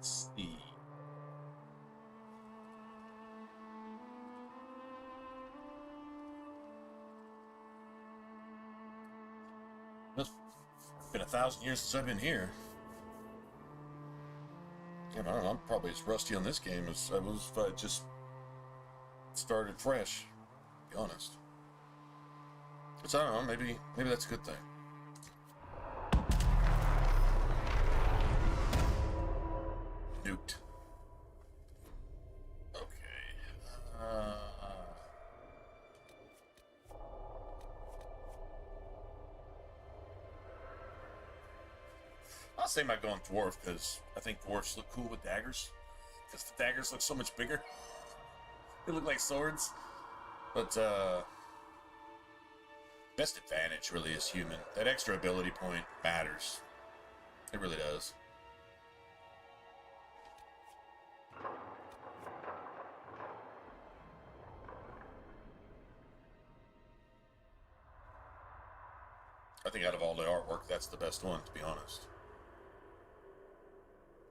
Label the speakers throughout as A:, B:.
A: Let's see. It's been 1,000 years since I've been here. I don't know, I'm probably as rusty on this game as I was if I just started fresh, to be honest. But I don't know, maybe that's a good thing. Nuked. Okay. I'll say my going dwarf because I think dwarfs look cool with daggers. Because the daggers look so much bigger. They look like swords. But best advantage really is human. That extra ability point matters. It really does. I think out of all the artwork, that's the best one, to be honest.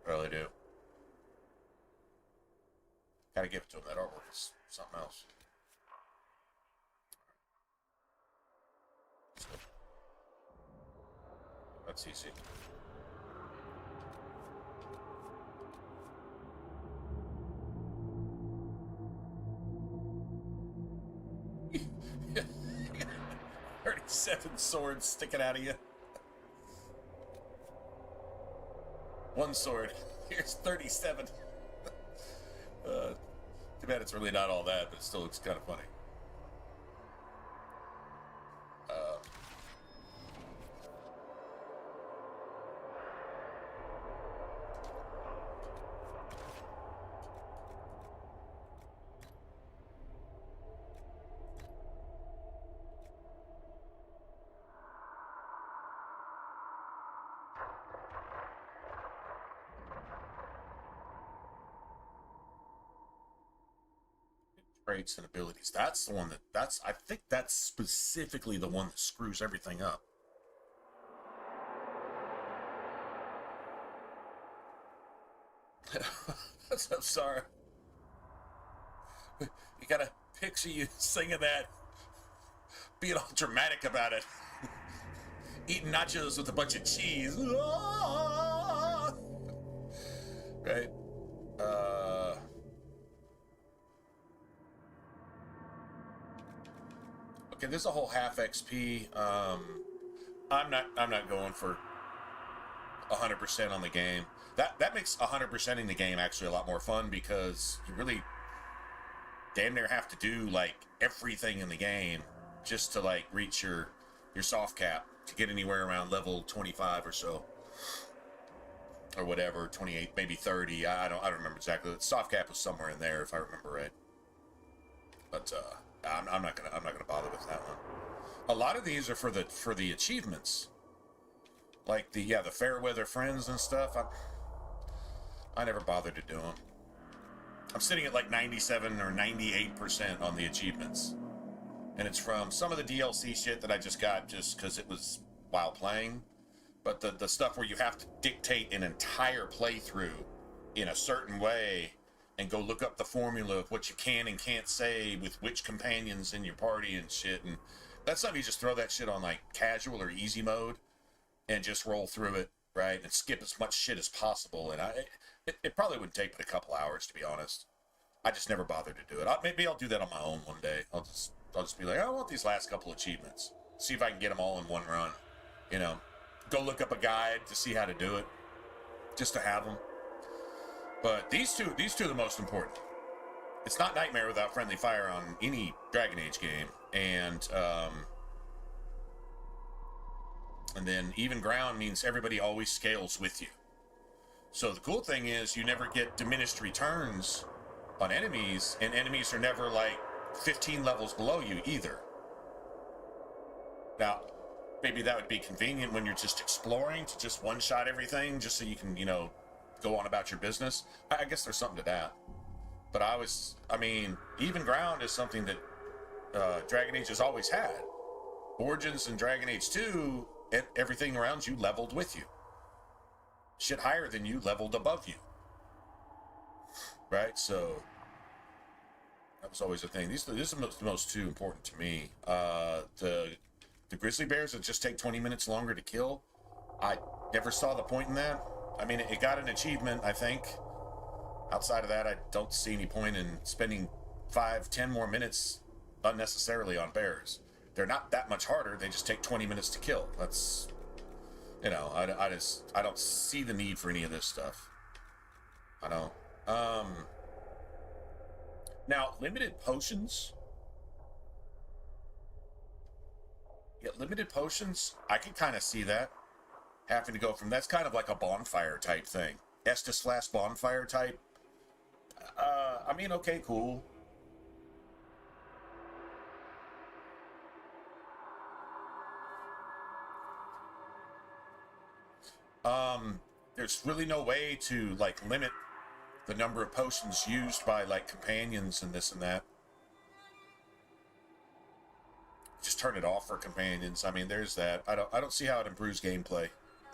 A: I really do. Gotta give it to him. That artwork is something else. That's easy. Yeah. 37 swords sticking out of you. One sword. Here's 37. Too bad it's really not all that, but it still looks kind of funny. Traits and abilities. That's the one I think that's specifically the one that screws everything up. I'm sorry. You gotta picture you singing that, being all dramatic about it. Eating nachos with a bunch of cheese. Right? Okay, there's a whole half XP. I'm not going for 100% on the game. That makes 100%ing the game actually a lot more fun because you really damn near have to do like everything in the game just to like reach your soft cap to get anywhere around level 25 or so, or whatever, 28, maybe 30. I don't remember exactly. The soft cap was somewhere in there if I remember right. But I'm not gonna bother with that one. A lot of these are for the achievements, like the Fairweather Friends and stuff. I never bothered to do them. I'm sitting at like 97 or 98% on the achievements, and it's from some of the DLC shit that I just got just because it was while playing. But the stuff where you have to dictate an entire playthrough in a certain way and go look up the formula of what you can and can't say with which companions in your party and shit. And that's something you just throw that shit on like casual or easy mode and just roll through it, right? And skip as much shit as possible. And it probably wouldn't take but a couple hours, to be honest. I just never bothered to do it. Maybe I'll do that on my own one day. I'll just be like, I want these last couple achievements. See if I can get them all in one run. You know, go look up a guide to see how to do it, just to have them. But these two are the most important. It's not Nightmare without friendly fire on any Dragon Age game, and then even ground means everybody always scales with you. So the cool thing is you never get diminished returns on enemies, and enemies are never like 15 levels below you either. Now, maybe that would be convenient when you're just exploring to just one-shot everything, just so you can, go on about your business. I guess there's something to that. But even ground is something that Dragon Age has always had. Origins and Dragon Age 2, everything around you leveled with you. Shit higher than you leveled above you. right? So that was always a thing. These are the most two important to me. The grizzly bears that just take 20 minutes longer to kill. I never saw the point in that. I mean, it got an achievement, I think. Outside of that, I don't see any point in spending 5-10 more minutes unnecessarily on bears. They're not that much harder. They just take 20 minutes to kill. That's, you know, I don't see the need for any of this stuff. I don't. Now, limited potions. Yeah, limited potions, I can kind of see that. Having to go from, that's kind of like a bonfire type thing. Estus Flask bonfire type. I mean, okay, cool. There's really no way to, like, limit the number of potions used by, like, companions and this and that. Just turn it off for companions. I mean, there's that. I don't see how it improves gameplay,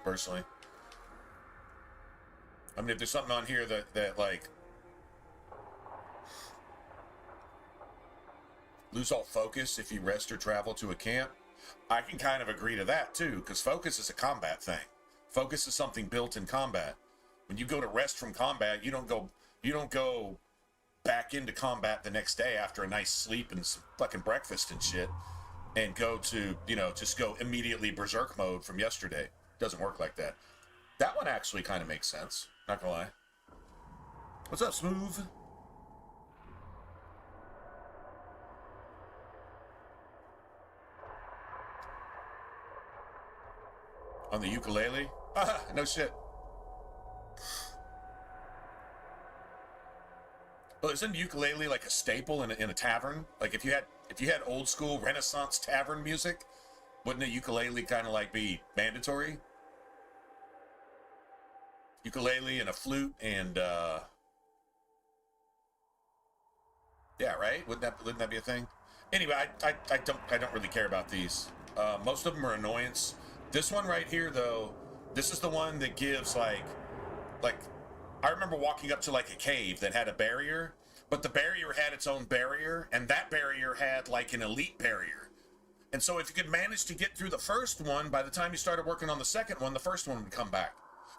A: personally. I mean, if there's something on here that like lose all focus if you rest or travel to a camp, I can kind of agree to that too, because focus is a combat thing. Focus is something built in combat. When you go to rest from combat, you don't go back into combat the next day after a nice sleep and some fucking breakfast and shit, and go to, you know, just go immediately berserk mode from yesterday. Doesn't work like that. That one actually kind of makes sense. Not gonna lie. What's up, Smooth? On the ukulele? Ah, no shit. Well, isn't ukulele like a staple in a tavern? Like if you had old school Renaissance tavern music, wouldn't a ukulele kind of like be mandatory? Ukulele and a flute and yeah, right? Wouldn't that be a thing? Anyway, I don't really care about these. Most of them are annoyance. This one right here, though, this is the one that gives like I remember walking up to like a cave that had a barrier, but the barrier had its own barrier, and that barrier had like an elite barrier. And so if you could manage to get through the first one, by the time you started working on the second one, the first one would come back.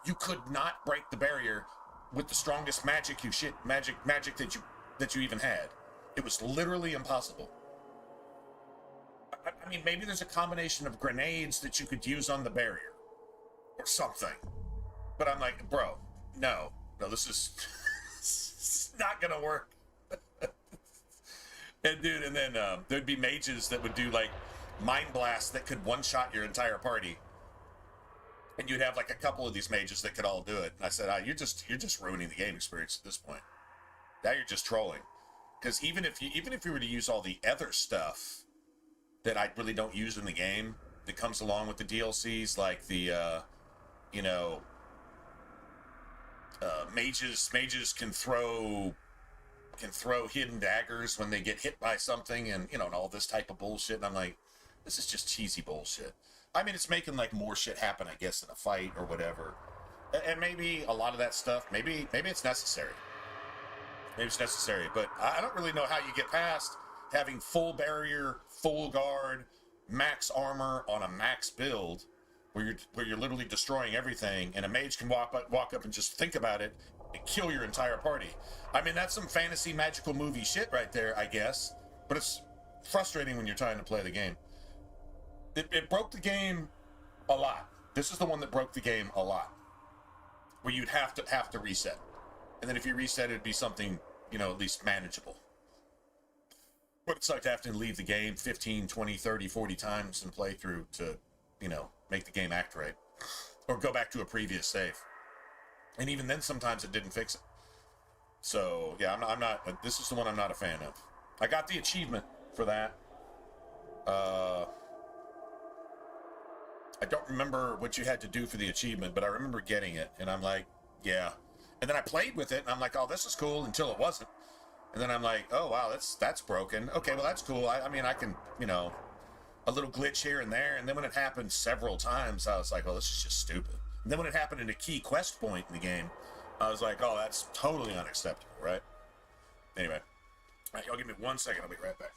A: You could not break the barrier with the strongest magic that you even had. It was literally impossible. I mean, maybe there's a combination of grenades that you could use on the barrier or something. But I'm like, bro, no, this is it's not gonna work. And dude, and then there'd be mages that would do like mind blasts that could one-shot your entire party. And you'd have like a couple of these mages that could all do it. And I said, you're just ruining the game experience at this point. Now you're just trolling. Because even if you were to use all the other stuff that I really don't use in the game that comes along with the DLCs, like the mages can throw hidden daggers when they get hit by something, and and all this type of bullshit. And I'm like, this is just cheesy bullshit. I mean, it's making like more shit happen, I guess, in a fight or whatever. And maybe a lot of that stuff, maybe it's necessary. Maybe it's necessary, but I don't really know how you get past having full barrier, full guard, max armor on a max build, where you're literally destroying everything, and a mage can walk up and just think about it and kill your entire party. I mean, that's some fantasy magical movie shit right there, I guess. But it's frustrating when you're trying to play the game. It broke the game a lot. This is the one that broke the game a lot, where you'd have to reset, and then if you reset, it'd be something at least manageable. But it's like to have to leave the game 15, 20, 30, 40 times and play through to make the game act right, or go back to a previous save. And even then, sometimes it didn't fix it. So yeah, I'm not. This is the one I'm not a fan of. I got the achievement for that. I don't remember what you had to do for the achievement, but I remember getting it, and I'm like, yeah. And then I played with it, and I'm like, oh, this is cool, until it wasn't. And then I'm like, oh, wow, that's broken. Okay, well, that's cool. I mean, I can, a little glitch here and there. And then when it happened several times, I was like, oh, this is just stupid. And then when it happened in a key quest point in the game, I was like, oh, that's totally unacceptable, right? Anyway, all right, y'all give me 1 second. I'll be right back.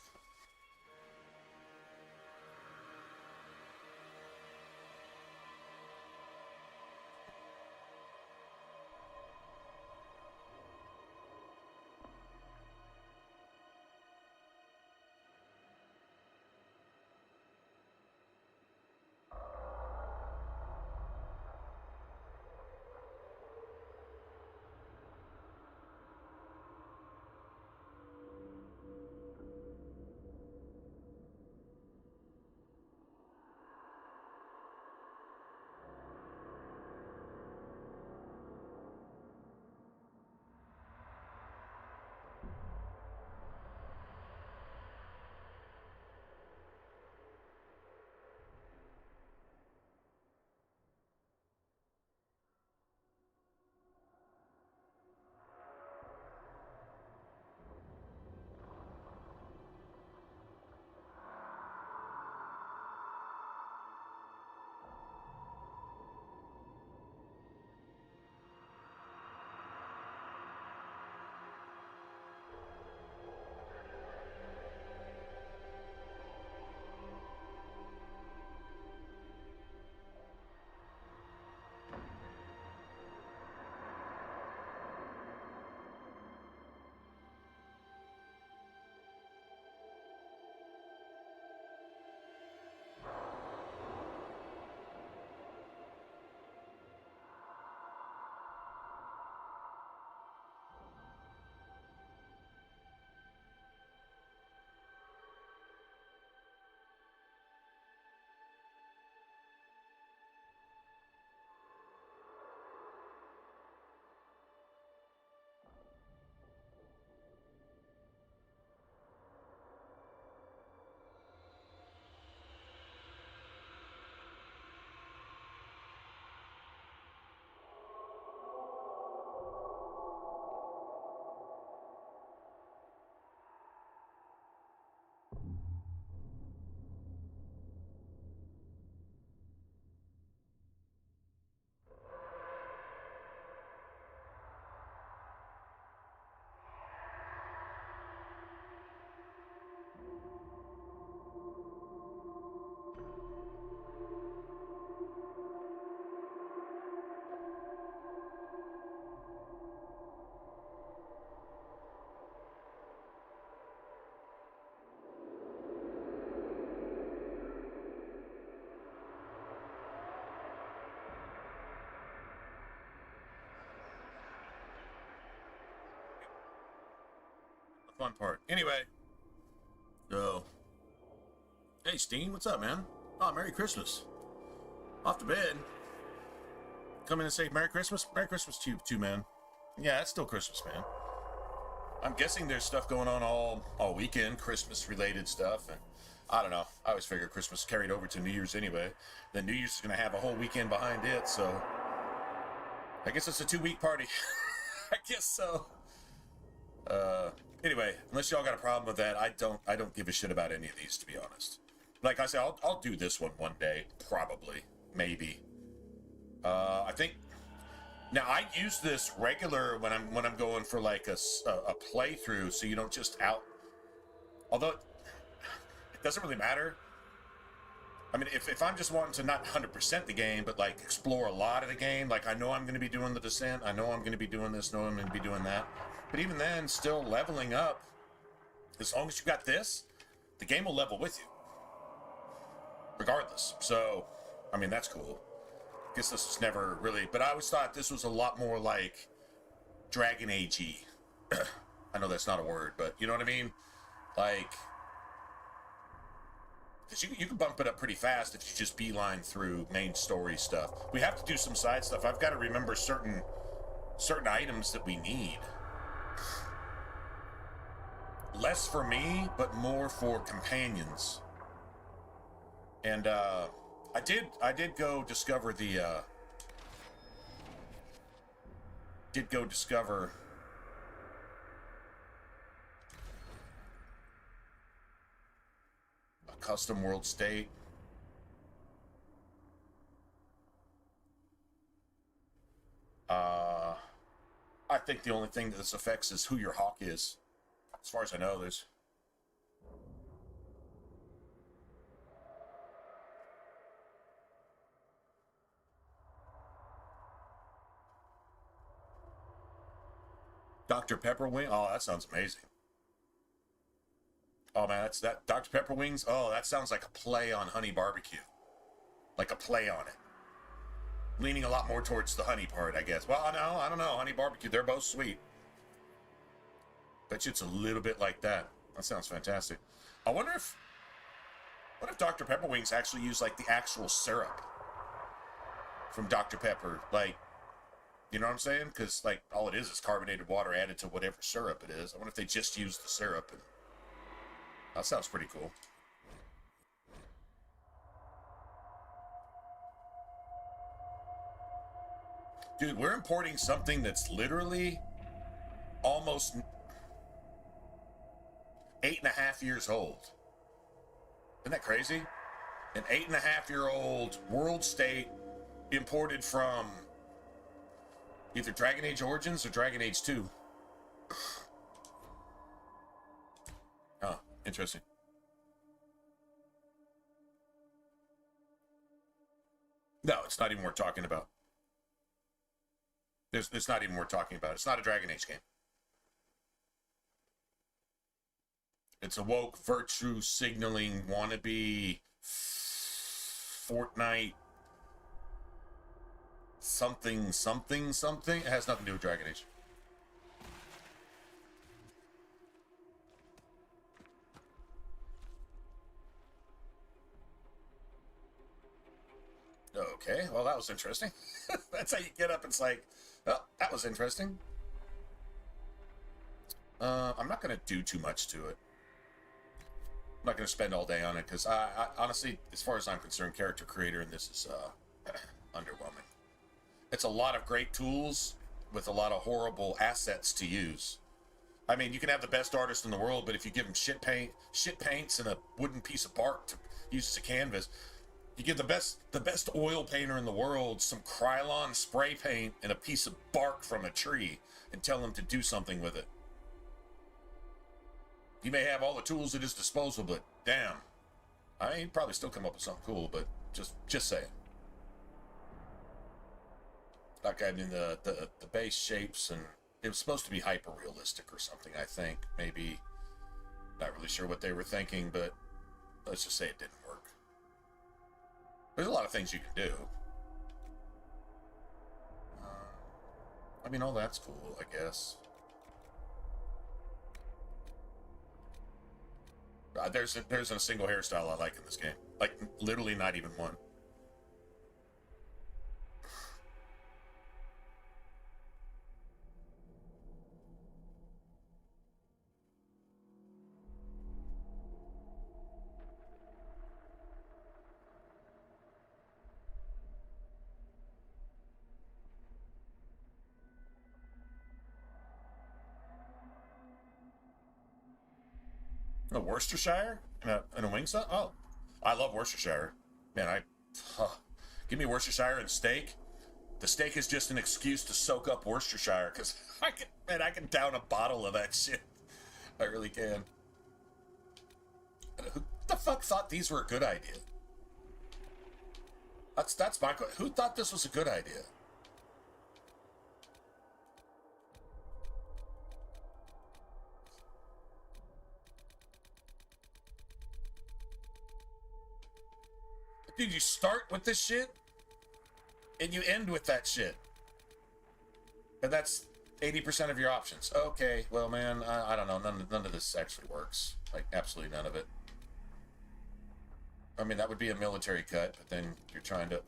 A: Fun part. Anyway, so hey Steen, what's up, man? Oh, Merry Christmas. Off to bed. Come in and say Merry Christmas. Merry Christmas to you too, man. Yeah, it's still Christmas, man. I'm guessing there's stuff going on all weekend, Christmas related stuff, and I don't know. I always figure Christmas carried over to New Year's anyway. Then New Year's is gonna have a whole weekend behind it, so I guess it's a 2-week party. I guess so. Anyway, unless y'all got a problem with that, I don't give a shit about any of these, to be honest. Like I said, I'll do this one day, probably, maybe. I think now I use this regular when I'm going for like a playthrough, so you don't just out. Although it doesn't really matter. I mean, if I'm just wanting to not 100% the game, but like explore a lot of the game, like I know I'm going to be doing the Descent, I know I'm going to be doing this, know I'm going to be doing that. But even then, still leveling up, as long as you got this, the game will level with you. Regardless. So, I mean, that's cool. I guess this was never really, but I always thought this was a lot more like Dragon Age-y. I know that's not a word, but you know what I mean? Like, because you can bump it up pretty fast if you just beeline through main story stuff. We have to do some side stuff. I've got to remember certain items that we need. Less for me, but more for companions. And I did go discover the a custom world state. I think the only thing that this affects is who your hawk is. As far as I know, there's... Dr. Pepper wing? Oh, that sounds amazing. Oh, man, that's that. Dr. Pepper wings? Oh, that sounds like a play on honey barbecue. Like a play on it. Leaning a lot more towards the honey part, I guess. Well, no, I don't know. Honey barbecue, they're both sweet. Bet you it's a little bit like that. That sounds fantastic. I wonder if... What if Dr. Pepper wings actually use, like, the actual syrup from Dr. Pepper? Like, you know what I'm saying? Because, like, all it is carbonated water added to whatever syrup it is. I wonder if they just use the syrup. And that sounds pretty cool. Dude, we're importing something that's literally almost 8.5 years old. Isn't that crazy? An 8.5-year-old world state imported from either Dragon Age Origins or Dragon Age 2. Oh, interesting. No, it's not even worth talking about. It's not even worth talking about. It's not a Dragon Age game. It's a woke, virtue signaling, wannabe, Fortnite, something. It has nothing to do with Dragon Age. Okay, well, that was interesting. That's how you get up. It's like, oh, that was interesting. I'm not going to do too much to it. I'm not going to spend all day on it because I honestly, as far as I'm concerned, character creator in this is underwhelming. It's a lot of great tools with a lot of horrible assets to use. I mean, you can have the best artist in the world, but if you give him shit paints and a wooden piece of bark to use as a canvas, you give the best oil painter in the world some Krylon spray paint and a piece of bark from a tree and tell him to do something with it. He may have all the tools at his disposal, but damn, he'd probably still come up with something cool, but just saying. Like, I mean, the base shapes, and it was supposed to be hyper realistic or something, I think. Maybe, not really sure what they were thinking, but let's just say it didn't work. There's a lot of things you can do. I mean, all that's cool, I guess. There's a single hairstyle I like in this game. Like, literally not even one. A Worcestershire and a wing sub? Oh, I love Worcestershire. Man, give me Worcestershire and steak. The steak is just an excuse to soak up Worcestershire because I can down a bottle of that shit. I really can. Who the fuck thought these were a good idea? That's my question. Who thought this was a good idea? Dude, you start with this shit, and you end with that shit. And that's 80% of your options. Okay, well, man, I don't know. None of this actually works. Like, absolutely none of it. I mean, that would be a military cut, but then you're trying to...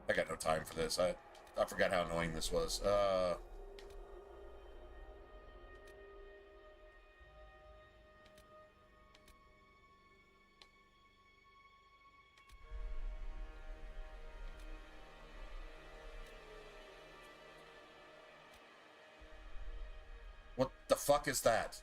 A: I got no time for this. I forgot how annoying this was. What the fuck is that?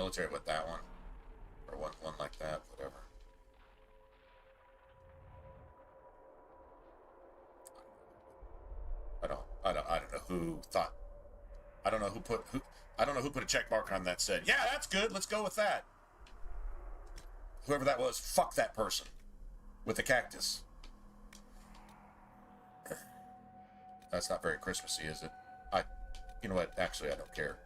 A: military with that one. Or one like that, whatever. I don't know who thought. I don't know who put a check mark on that said, yeah, that's good, let's go with that. Whoever that was, fuck that person with the cactus. That's not very Christmassy, is it? You know what? Actually, I don't care.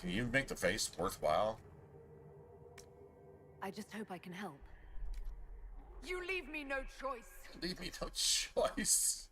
A: Can you make the face worthwhile?
B: I just hope I can help.
C: You leave me no choice.
A: Leave me no choice.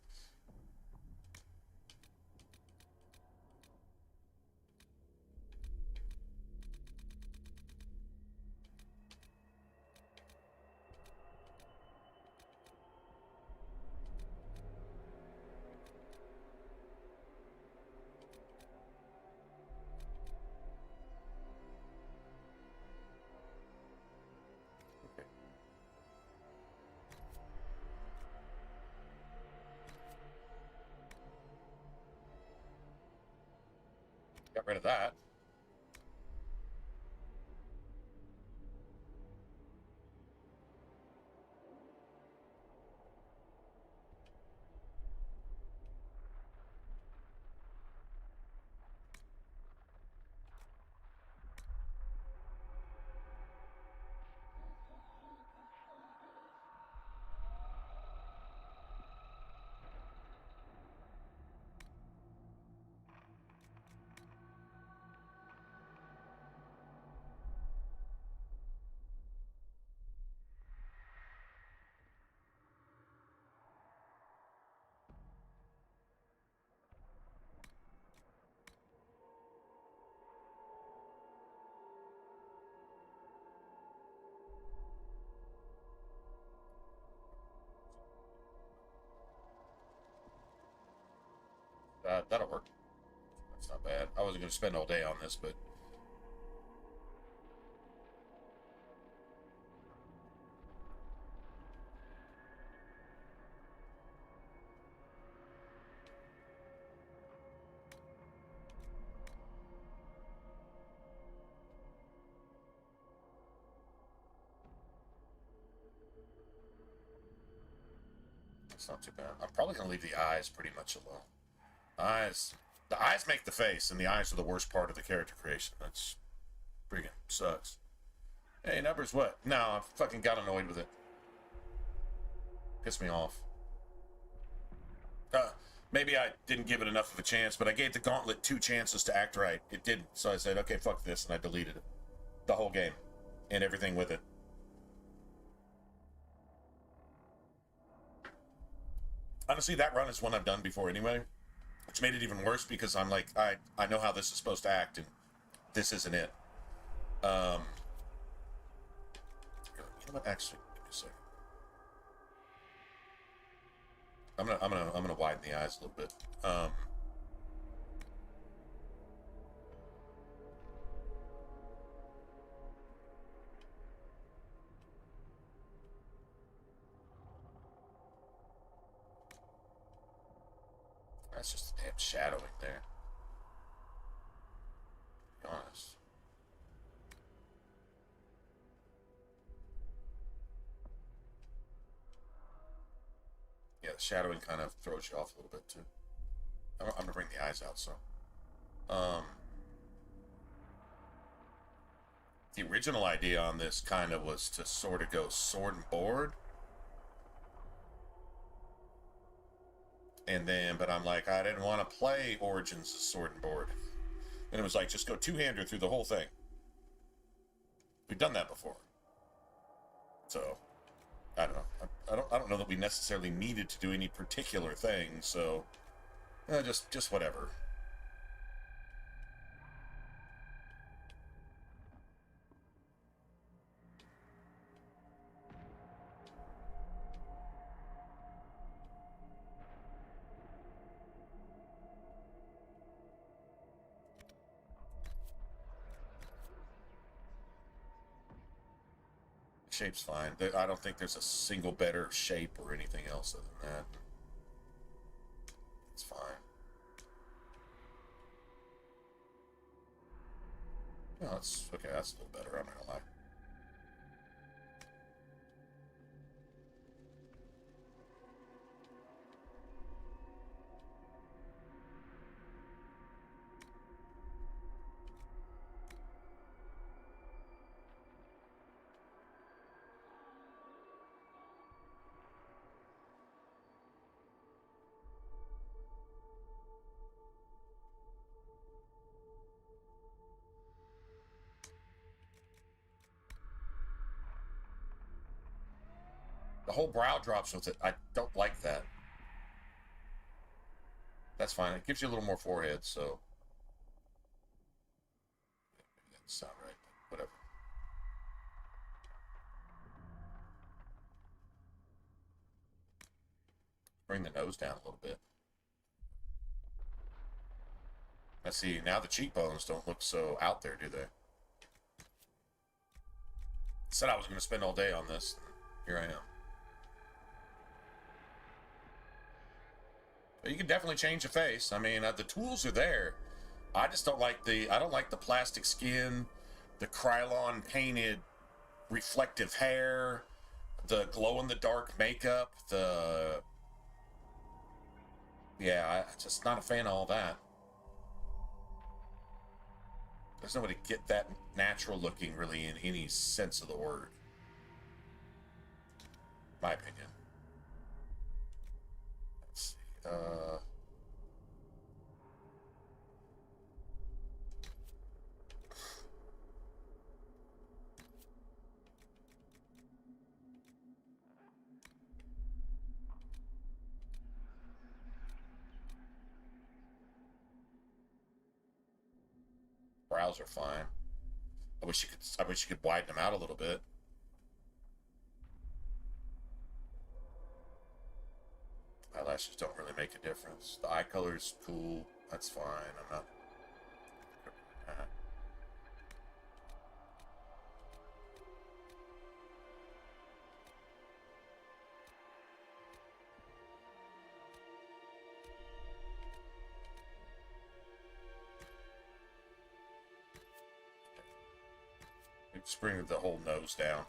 A: Got rid of that. That'll work. That's not bad. I wasn't going to spend all day on this, but... That's not too bad. I'm probably going to leave the eyes pretty much alone. The eyes make the face, and the eyes are the worst part of the character creation. That's freaking sucks. Hey, numbers what? No, I fucking got annoyed with it. Pissed me off. Maybe I didn't give it enough of a chance, but I gave the gauntlet 2 chances to act right. It didn't, so I said, okay, fuck this, and I deleted it. The whole game. And everything with it. Honestly, that run is one I've done before anyway. Which made it even worse because I'm like, I know how this is supposed to act, and this isn't it. You know what? Actually, give me a second. I'm gonna widen the eyes a little bit. That's just the damn shadowing there. To be honest. Yeah, the shadowing kind of throws you off a little bit too. I'm gonna bring the eyes out, so. The original idea on this kind of was to sort of go sword and board. And then, but I'm like, I didn't want to play Origins as sword and board. And it was like, just go two-hander through the whole thing. We've done that before. So, I don't know. I don't know that we necessarily needed to do any particular thing, so just whatever. Shape's fine. I don't think there's a single better shape or anything else other than that. It's fine. No, that's okay. That's a little better. I'm not gonna lie. The whole brow drops with it. I don't like that. That's fine. It gives you a little more forehead, so. That doesn't sound right, but whatever. Bring the nose down a little bit. Let's see, now the cheekbones don't look so out there, do they? Said I was going to spend all day on this. Here I am. But you can definitely change the face. I mean, the tools are there. I just don't like I don't like the plastic skin, the Krylon painted reflective hair, the glow-in-the-dark makeup, yeah, I'm just not a fan of all that. There's no way to get that natural looking really in any sense of the word. My opinion. Let's see. Brows are fine. I wish you could widen them out a little bit. Eyelashes don't really make a difference. The eye color's cool. That's fine. I'm not. Just bring the whole nose down.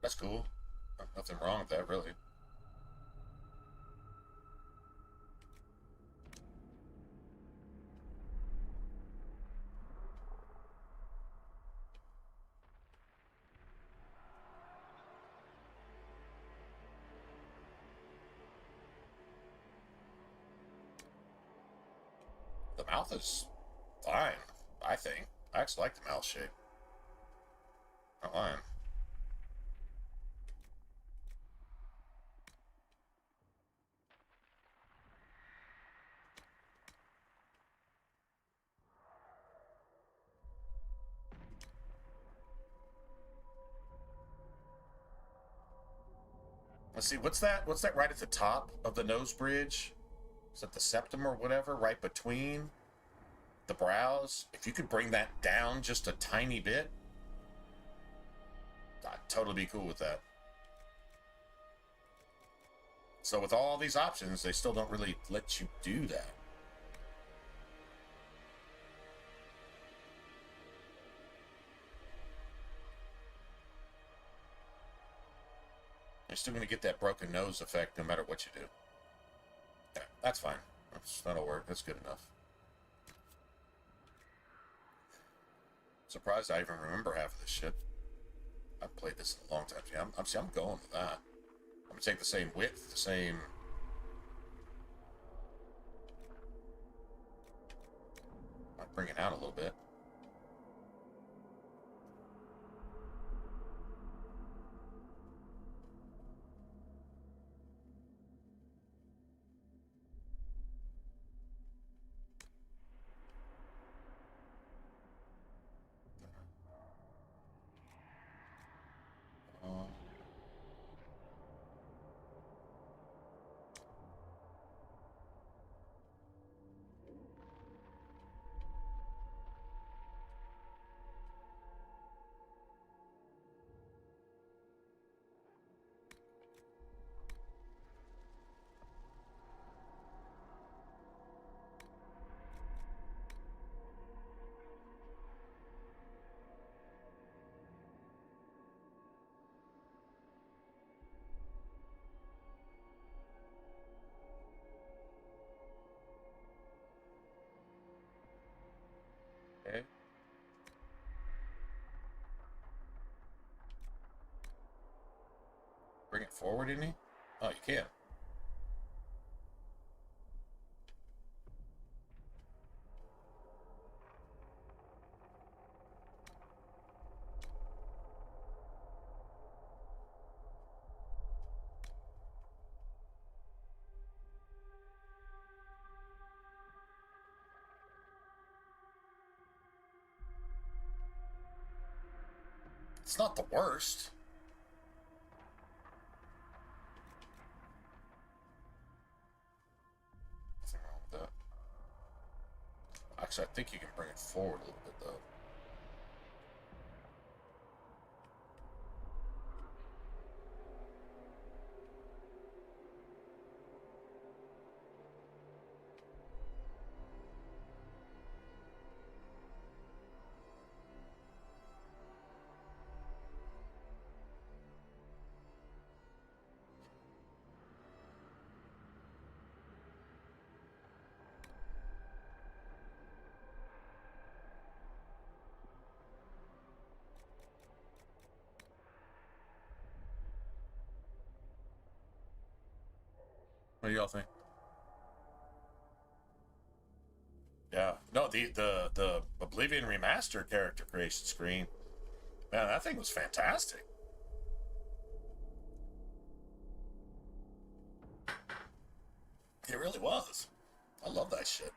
A: That's cool. Nothing wrong with that, really. The mouth is fine, I think. I actually like the mouth shape. Not lying. Let's see, what's that? What's that right at the top of the nose bridge? Is that the septum or whatever? Right between the brows? If you could bring that down just a tiny bit, I'd totally be cool with that. So with all these options, they still don't really let you do that. You're still going to get that broken nose effect no matter what you do. Yeah, that's fine. That'll work. That's good enough. Surprised I even remember half of this shit. I've played this in a long time. See, I'm going with that. I'm going to take the same width, the same... Might bring it out a little bit. forward, didn't he? Oh, you can. It's not the worst. Nothing wrong with that. Actually, I think you can bring it forward a little bit, though. What do y'all think? Yeah. No, the Oblivion Remaster character creation screen. Man, that thing was fantastic. It really was. I love that shit.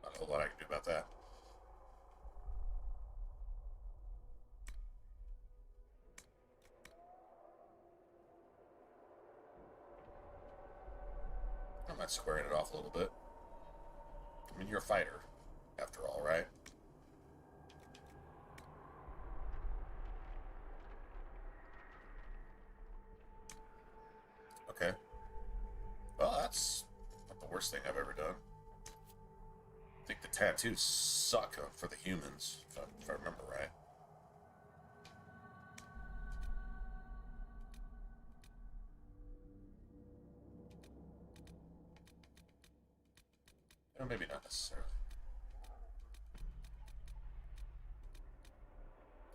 A: Not a whole lot I can do about that. I might squaring it off a little bit. I mean, you're a fighter, after all, right? Okay. Well, that's not the worst thing I've ever done. I think the tattoos suck for the humans, if I remember right. Or maybe not necessarily.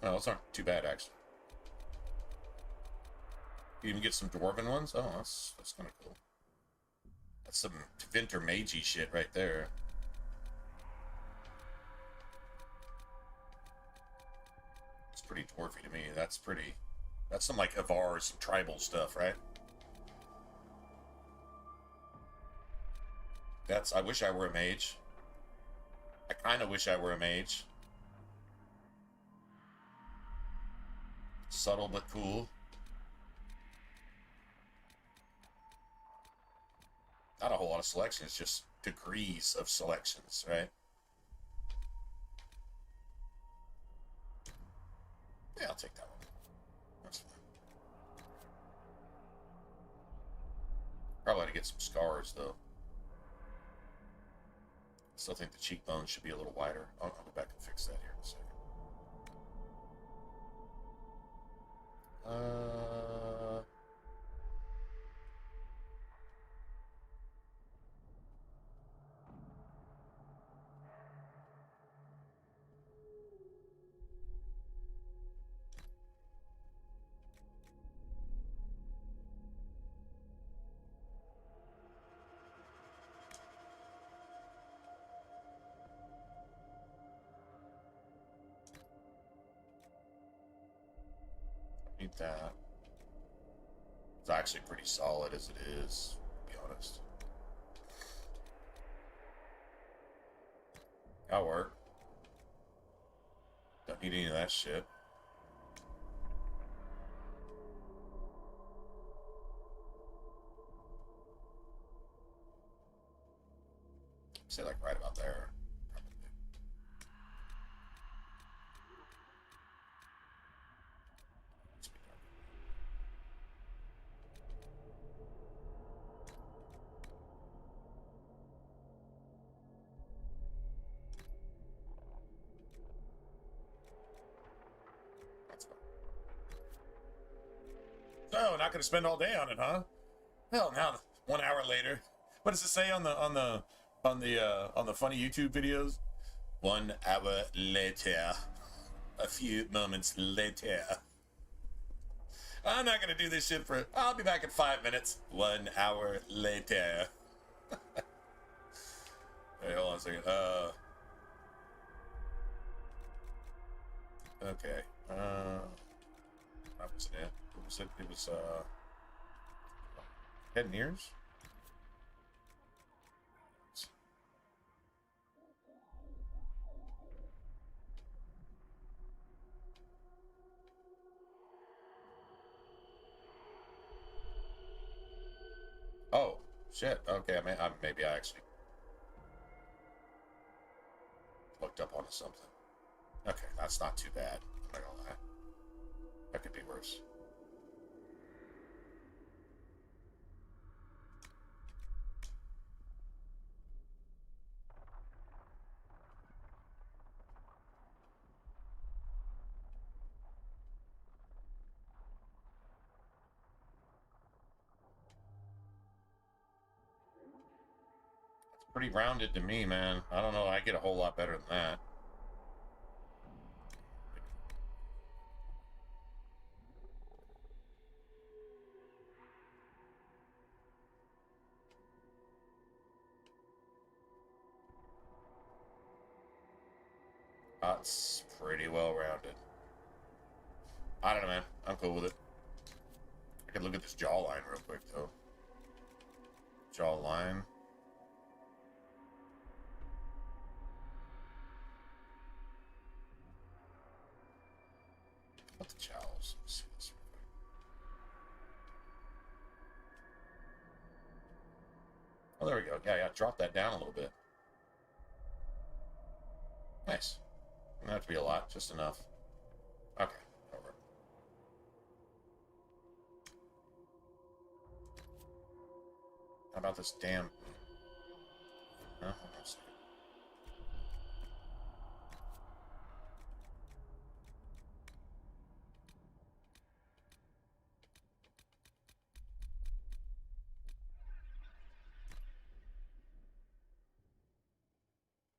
A: Oh, those aren't too bad, actually. You even get some dwarven ones? Oh, that's kind of cool. That's some Vinter Meiji shit right there. It's pretty dwarfy to me. That's pretty... That's some, like, Avar, some tribal stuff, right? That's... I wish I were a mage. I kind of wish I were a mage. Subtle but cool. Not a whole lot of selections, just degrees of selections, right? Yeah, I'll take that one. That's fine. Probably to get some scars, though. Still think the cheekbones should be a little wider. I'll go back and fix that here in a second. Need that. It's actually pretty solid as it is, to be honest. That'll work. Don't need any of that shit. Say like right about there. Oh, not gonna spend all day on it, huh? Well, now 1 hour later. What does it say on the funny YouTube videos? 1 hour later. A few moments later. I'm not gonna do this shit for. I'll be back in 5 minutes. 1 hour later. Hey, hold on a second. Okay. That wasn't it. What was it? It was head and ears. Oh shit. Okay. Maybe I actually looked up onto something. Okay, that's not too bad. I'm not gonna lie. That could be worse. It's pretty rounded to me, man. I don't know. I get a whole lot better than that. That's pretty well rounded. I don't know, man. I'm cool with it. I could look at this jawline real quick, though. Jawline. What the jowls? Let's see this real quick. Oh, there we go. Yeah, drop that down a little bit. Nice. Doesn't have to be a lot, just enough. Okay, over. How about this damn... Hold on a second.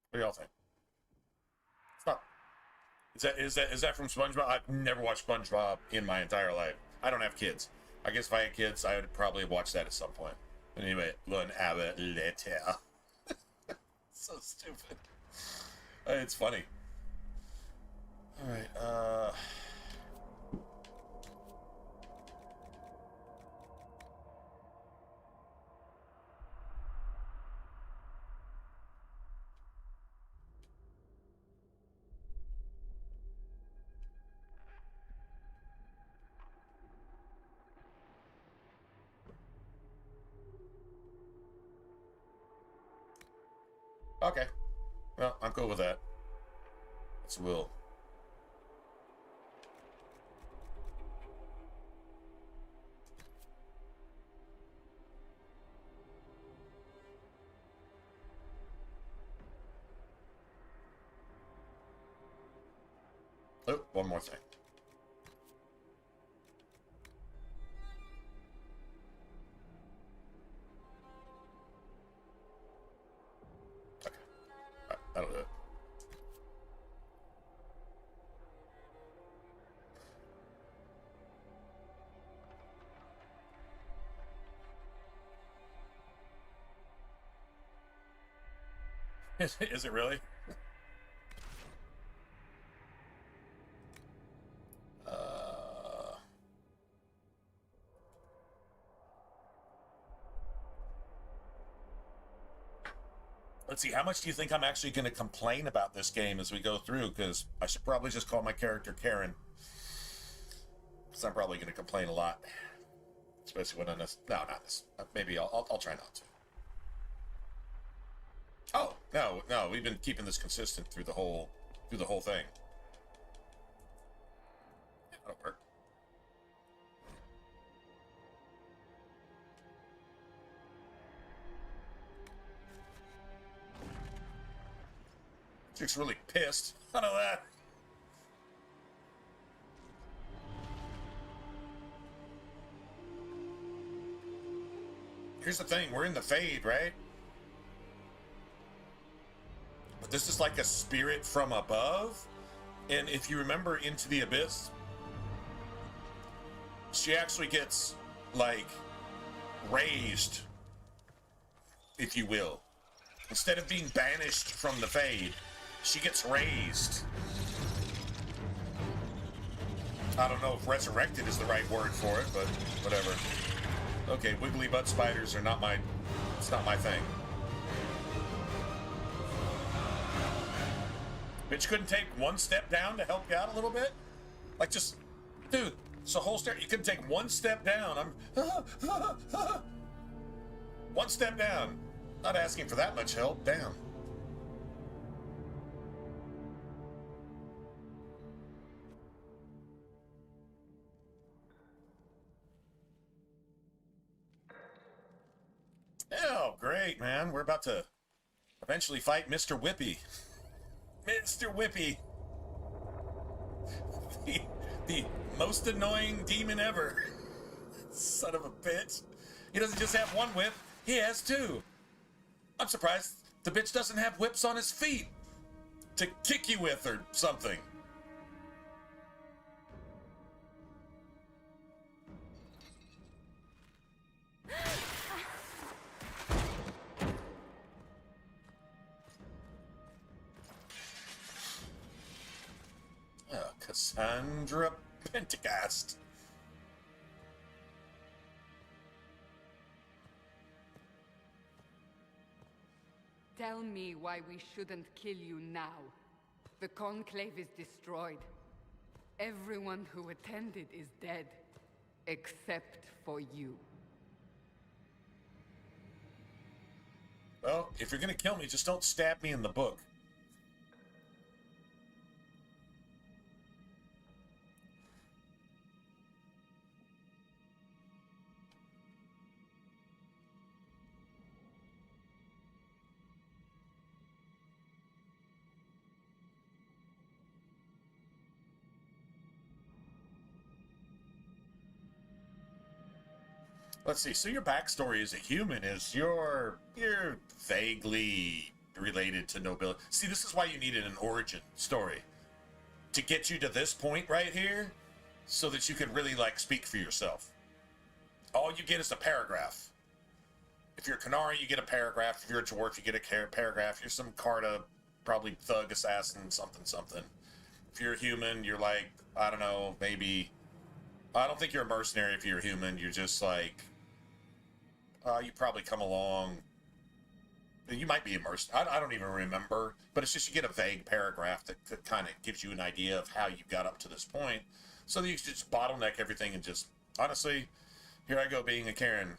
A: What do y'all think? Stop. Is that from SpongeBob? I've never watched SpongeBob in my entire life. I don't have kids. I guess if I had kids, I would probably watch that at some point. But anyway, 1 hour later. So stupid. It's funny. All right. Okay. Well, I'm cool with that. It's Will. Oh, one more thing. Okay. Right, that'll do it. Is it really? Let's see, how much do you think I'm actually going to complain about this game as we go through? Because I should probably just call my character Karen. Because I'm probably going to complain a lot. Especially when I'm this. No, not this. Maybe I'll try not to. Oh, no, we've been keeping this consistent through the whole thing. Yeah, that'll work. Chick's really pissed. I know that. Here's the thing, we're in the Fade, right? But this is like a spirit from above. And if you remember Into the Abyss, she actually gets, like, raised, if you will. Instead of being banished from the Fade, she gets raised. I don't know if resurrected is the right word for it, but whatever. Okay, wiggly butt spiders are not my... It's not my thing. Bitch couldn't take one step down to help you out a little bit? Like, just... Dude, it's a whole stair. You couldn't take one step down. I'm... One step down. Not asking for that much help. Damn. Oh, great, man. We're about to eventually fight Mr. Whippy. Mr. Whippy. The most annoying demon ever. Son of a bitch. He doesn't just have one whip, he has two. I'm surprised the bitch doesn't have whips on his feet to kick you with or something. Cassandra Pentecost.
C: Tell me why we shouldn't kill you now. The Conclave is destroyed. Everyone who attended is dead, except for you.
A: Well, if you're gonna kill me, just don't stab me in the book. Let's see. So your backstory as a human is you're vaguely related to nobility. See, this is why you needed an origin story to get you to this point right here, so that you could really like speak for yourself. All you get is a paragraph. If you're a Canari, you get a paragraph. If you're a dwarf, you get a paragraph. You're some Carta, probably thug, assassin, something. If you're a human, you're like, I don't know, maybe. I don't think you're a mercenary if you're a human. You're just like, you probably come along. You might be a mercenary. I don't even remember. But it's just you get a vague paragraph that kind of gives you an idea of how you got up to this point. So that you can just bottleneck everything and just, honestly, here I go being a Karen.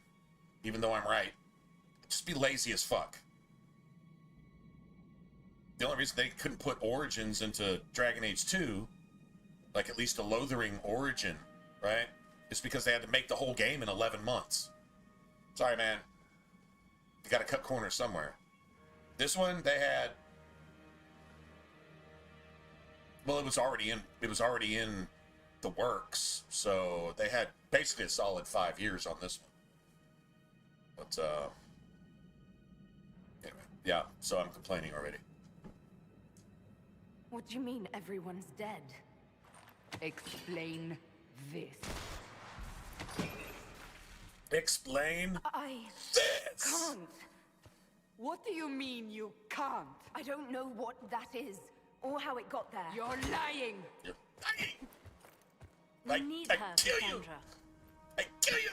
A: Even though I'm right. Just be lazy as fuck. The only reason they couldn't put origins into Dragon Age 2, like at least a Lothering origin, right? It's because they had to make the whole game in 11 months. Sorry, man. You gotta cut corners somewhere. This one, they had... Well, it was already in the works, so they had basically a solid 5 years on this one. But, anyway, yeah, so I'm complaining already.
B: What do you mean everyone's dead?
C: Explain this.
A: Explain
B: I
A: this!
B: can't.
C: What do you mean you can't?
B: I don't know what that is, or how it got there.
C: You're lying!
A: You're lying!
B: We need her,
A: kill you!
B: Cassandra.
A: I kill you!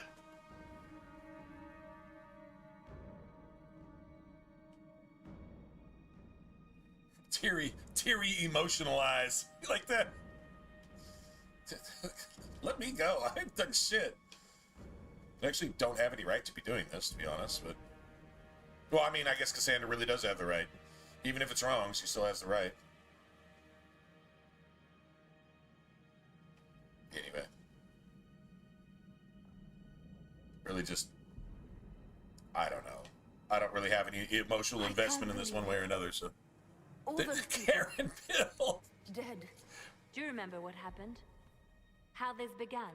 A: Teary emotional eyes. You like that? Let me go. I haven't done shit. I actually don't have any right to be doing this, to be honest, but... Well, I mean, I guess Cassandra really does have the right. Even if it's wrong, she still has the right. Anyway. Really just... I don't know. I don't really have any emotional investment in this one way or another, so...
B: All those people
A: Karen Bill!
B: dead.
D: Do you remember what happened? How this began?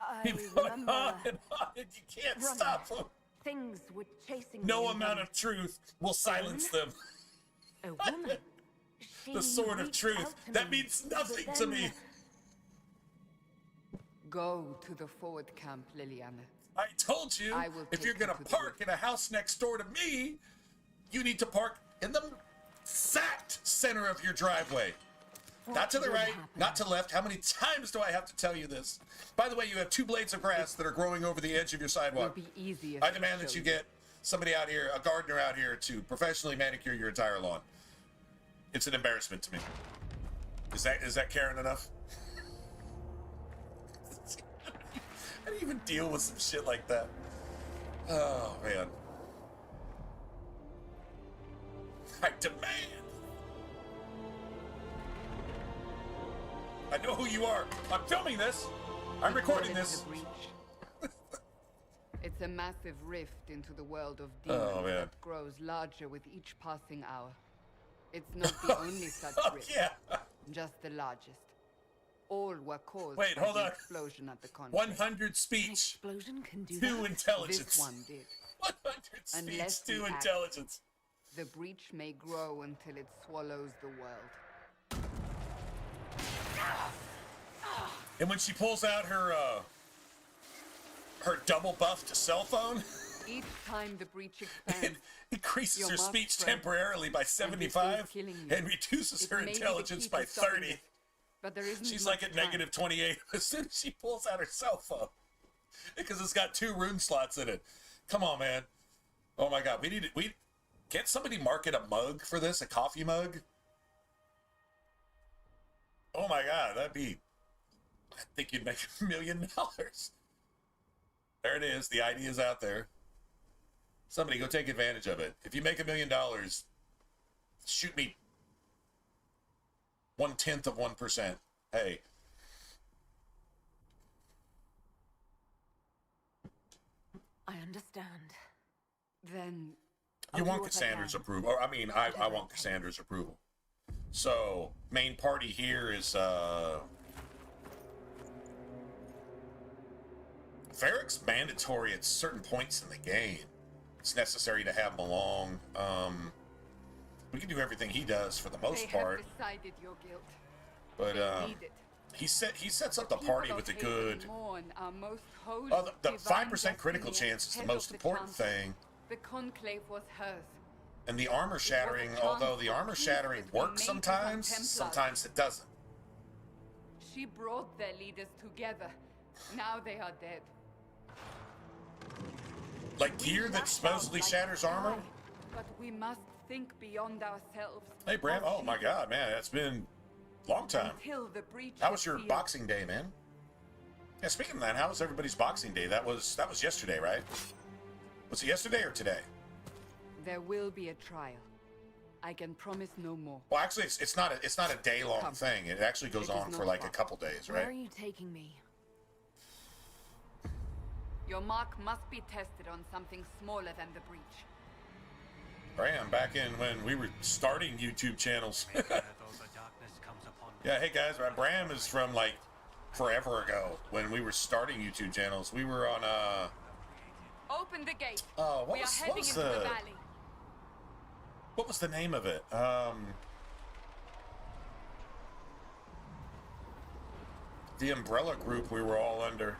B: I
A: He put
B: remember
A: on and on, and you can't
B: running.
A: stop him.
B: things were chasing
A: No
B: me.
A: amount of truth will silence them.
B: A woman.
A: The sword of
B: reached
A: truth.
B: out to
A: That
B: me,
A: means nothing
B: but
A: to
B: then-
A: me.
C: Go to the forward camp, Liliana.
A: I told you,
C: I will
A: if
C: take
A: you're
C: you
A: gonna
C: to the
A: park in a house next door to me, you need to park in the exact center of your driveway. Not to the
B: would
A: right,
B: happen?
A: not to left. How many times do I have to tell you this? By the way, you have 2 blades of grass that are growing over the edge of your
C: Will
A: sidewalk.
C: be easier.
A: I demand that you get somebody out here, a gardener out here, to professionally manicure your entire lawn. It's an embarrassment to me. Is that Karen enough? How do you even deal with some shit like that? Oh, man. I demand. I know who you are. I'm filming this. I'm recording this.
C: It's a massive rift into the world of demons
A: Oh, man.
C: that grows larger with each passing hour. It's not the only such
A: Oh,
C: rift,
A: yeah.
C: just the largest. All were caused
A: Wait,
C: by
A: hold
C: the
A: on.
C: explosion at the conclave.
A: 100
B: An
A: speech,
B: explosion can do
A: 2
B: that.
A: intelligence.
C: This one did.
A: 100 speech,
C: Unless
A: 2
C: we act.
A: intelligence.
C: The breach may grow until it swallows the world.
A: And when she pulls out her double buffed cell phone,
C: Each time the breach
A: it
C: expands,
A: increases
C: Your
A: her
C: mark
A: speech
C: spreads,
A: temporarily by
C: and it is
A: 75
C: killing you.
A: and reduces
C: it
A: her
C: may be the
A: intelligence
C: key
A: by
C: to stopping
A: 30.
C: it, but there isn't
A: She's
C: much
A: like at
C: time.
A: negative 28 as soon as she pulls out her cell phone because it's got 2 rune slots in it. Come on, man. Oh my God, can't somebody market a mug for this, a coffee mug? Oh my God, I think you'd make $1 million. There it is. The idea is out there. Somebody go take advantage of it. If you make $1 million, shoot me 1/10 of 1%. Hey.
B: I understand.
C: Then
A: You
B: I'll do
A: want
B: what I
A: Cassandra's
B: can.
A: approval. Or, I mean, I
B: Whatever
A: want
B: it takes.
A: Cassandra's approval. So, main party here is, Varric's mandatory at certain points in the game. It's necessary to have him along. We can do everything he does for the most
C: they
A: part.
C: have decided your guilt.
A: But,
C: They need it.
A: he sets up the
C: People
A: party
C: of
A: with a
C: Haven
A: good...
C: mourn our most holy,
A: Oh, the
C: divine
A: 5% critical
C: destiny
A: chance is the
C: head
A: most
C: of
A: important
C: Chancellor.
A: thing.
C: The conclave was hers.
A: And the armor shattering,
C: chance
A: although the
C: for
A: armor
C: peace
A: shattering
C: between
A: works
C: Mages and
A: sometimes,
C: Templars.
A: sometimes it doesn't.
C: She brought their leaders together. Now they are dead.
A: Like gear that supposedly shatters armor?
C: But we must think beyond ourselves.
A: Hey, Bram.
C: As
A: Oh my
C: she
A: God, man, it's been a long
C: did
A: time.
C: Until the breach
A: How
C: is
A: was your
C: sealed.
A: Boxing Day, man? Yeah, speaking of that, how was everybody's Boxing Day? That was yesterday, right? Was it yesterday or today?
C: There will be a trial. I can promise no more.
A: Well, actually, it's not a day-long
C: Come.
A: thing. It actually goes
C: It is
A: on for
C: not
A: like
C: far.
A: a couple days,
B: Where are
A: right?
B: you taking me?
C: Your mark must be tested on something smaller than the breach.
A: Bram, back in when we were starting YouTube channels. Yeah, hey guys, Bram is from like forever ago when we were starting YouTube channels. We were on
C: Open the gate.
A: oh,
C: We are heading into the valley.
A: what was the name of it? The umbrella group we were all under.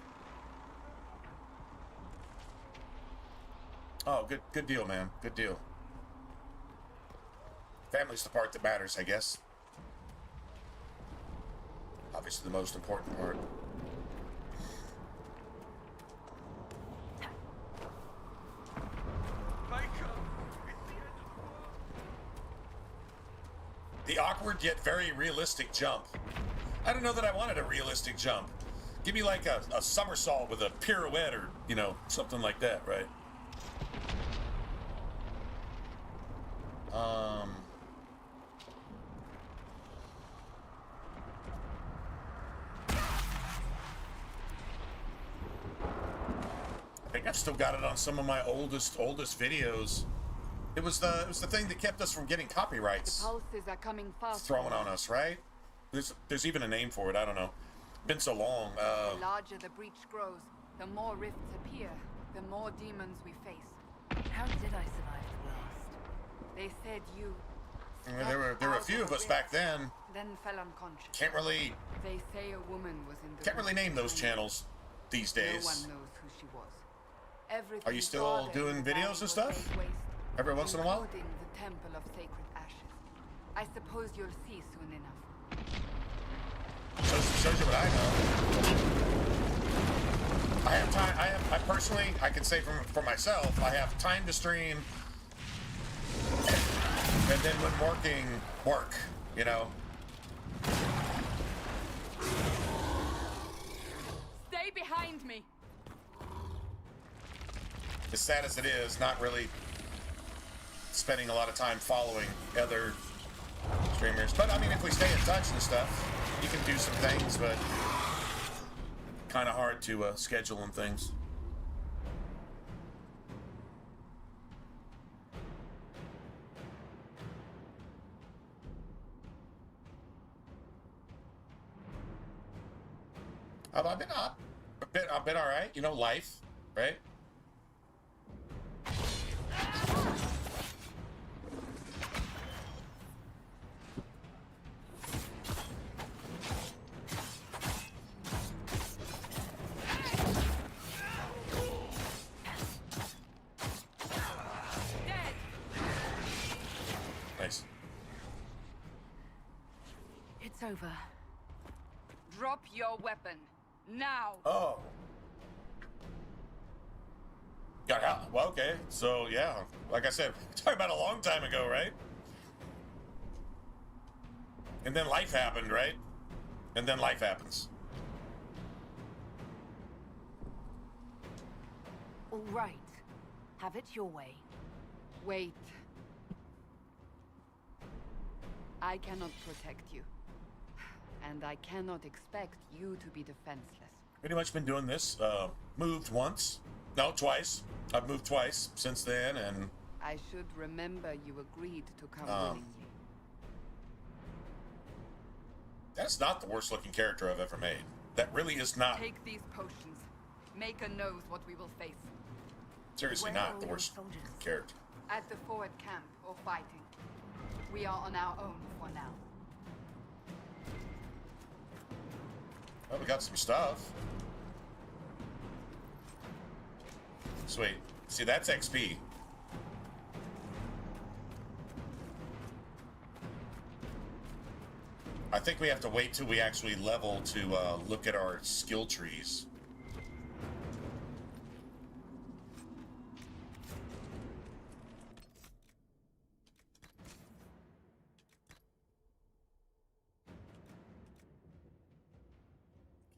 A: Oh, good deal, man. Good deal. Family's the part that matters, I guess. Obviously, the most important part. The awkward yet very realistic jump. I don't know that I wanted a realistic jump. Give me like a somersault with a pirouette or, something like that, right? I think I've still got it on some of my oldest videos. It was the thing that kept us from getting
C: The
A: copyrights
C: pulses are coming fast.
A: thrown on us, right? There's even a name for it. I don't know. Been so long.
C: The larger the breach grows, the more rifts appear. the more demons we face.
B: How did I survive the blast?
C: They said you...
A: There were a few of us back then.
C: Then fell unconscious.
A: Can't really
C: They say a woman was in the...
A: Can't really name those channels these
C: No
A: days.
C: one knows who she was. Everything
A: Are you still doing videos and stuff? Every once in a while?
C: Including the Temple of Sacred Ashes. I suppose you'll see soon enough.
A: Shows you what I know. I have time. I personally, I can say for myself, I have time to stream, and then when working, work. You know.
C: Stay behind me.
A: As sad as it is, not really spending a lot of time following other streamers. But I mean, if we stay in touch and stuff, you can do some things, but kind of hard to schedule and things. I've been all right. You know, life, right? Nice.
B: It's over.
C: Drop your weapon. Now.
A: Oh. Got out. Well, okay. So, yeah. Like I said, talking about a long time ago, right? And then life happened, right? And then life happens.
B: All right. Have it your way.
C: Wait. I cannot protect you. And I cannot expect you to be defenseless.
A: Pretty much been doing this. Moved once. No, twice. I've moved twice since then, and...
C: I should remember you agreed to come willingly.
A: That's not the worst looking character I've ever made. That really is not.
C: Take these potions. Maker knows what we will face.
A: Seriously,
B: Where are
A: not
B: all
A: the
B: your
A: worst
B: soldiers?
A: character.
C: At the forward camp or fighting. We are on our own for now.
A: Oh, we got some stuff. Sweet. See, that's XP. I think we have to wait till we actually level to look at our skill trees.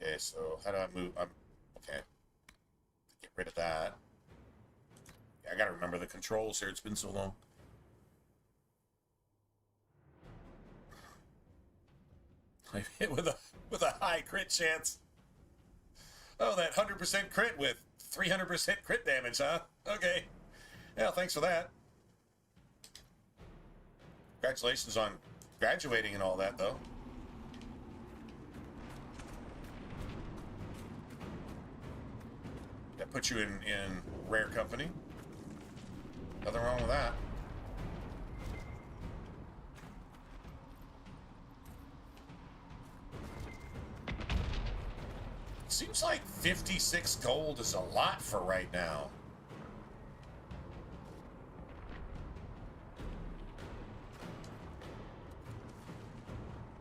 A: Okay, so how do I move? Okay. Get rid of that. Yeah, I gotta remember the controls here. It's been so long. I hit with a high crit chance. Oh, that 100% crit with 300% crit damage, huh? Okay. Yeah, thanks for that. Congratulations on graduating and all that, though. That puts you in rare company. Nothing wrong with that. Seems like 56 gold is a lot for right now.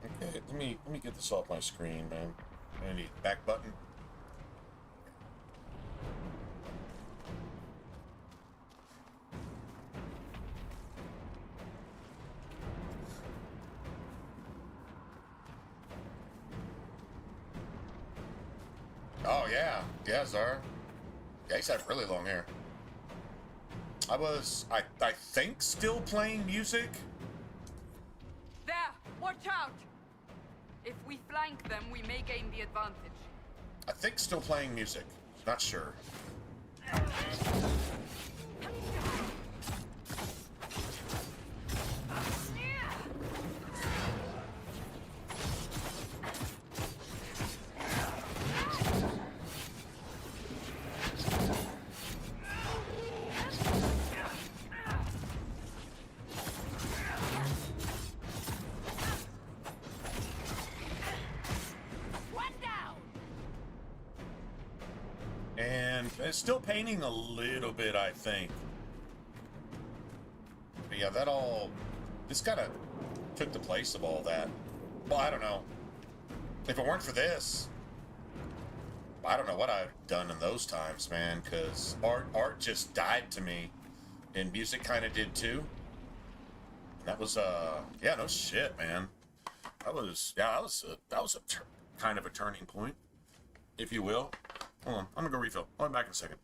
A: Okay, let me get this off my screen, man. I need back button. Oh yeah, yeah, Zara. Yeah, he's had really long hair. I think still playing music.
C: There! Watch out! If we flank them, we may gain the advantage.
A: I think still playing music. Not sure. And it's still painting a little bit, I think. But yeah, this kind of took the place of all that. Well, I don't know. If it weren't for this, I don't know what I've done in those times, man, because art just died to me, and music kind of did too. And that was, yeah, no shit, man. That was kind of a turning point, if you will. Hold on, I'm gonna go refill. I'll be back in a second.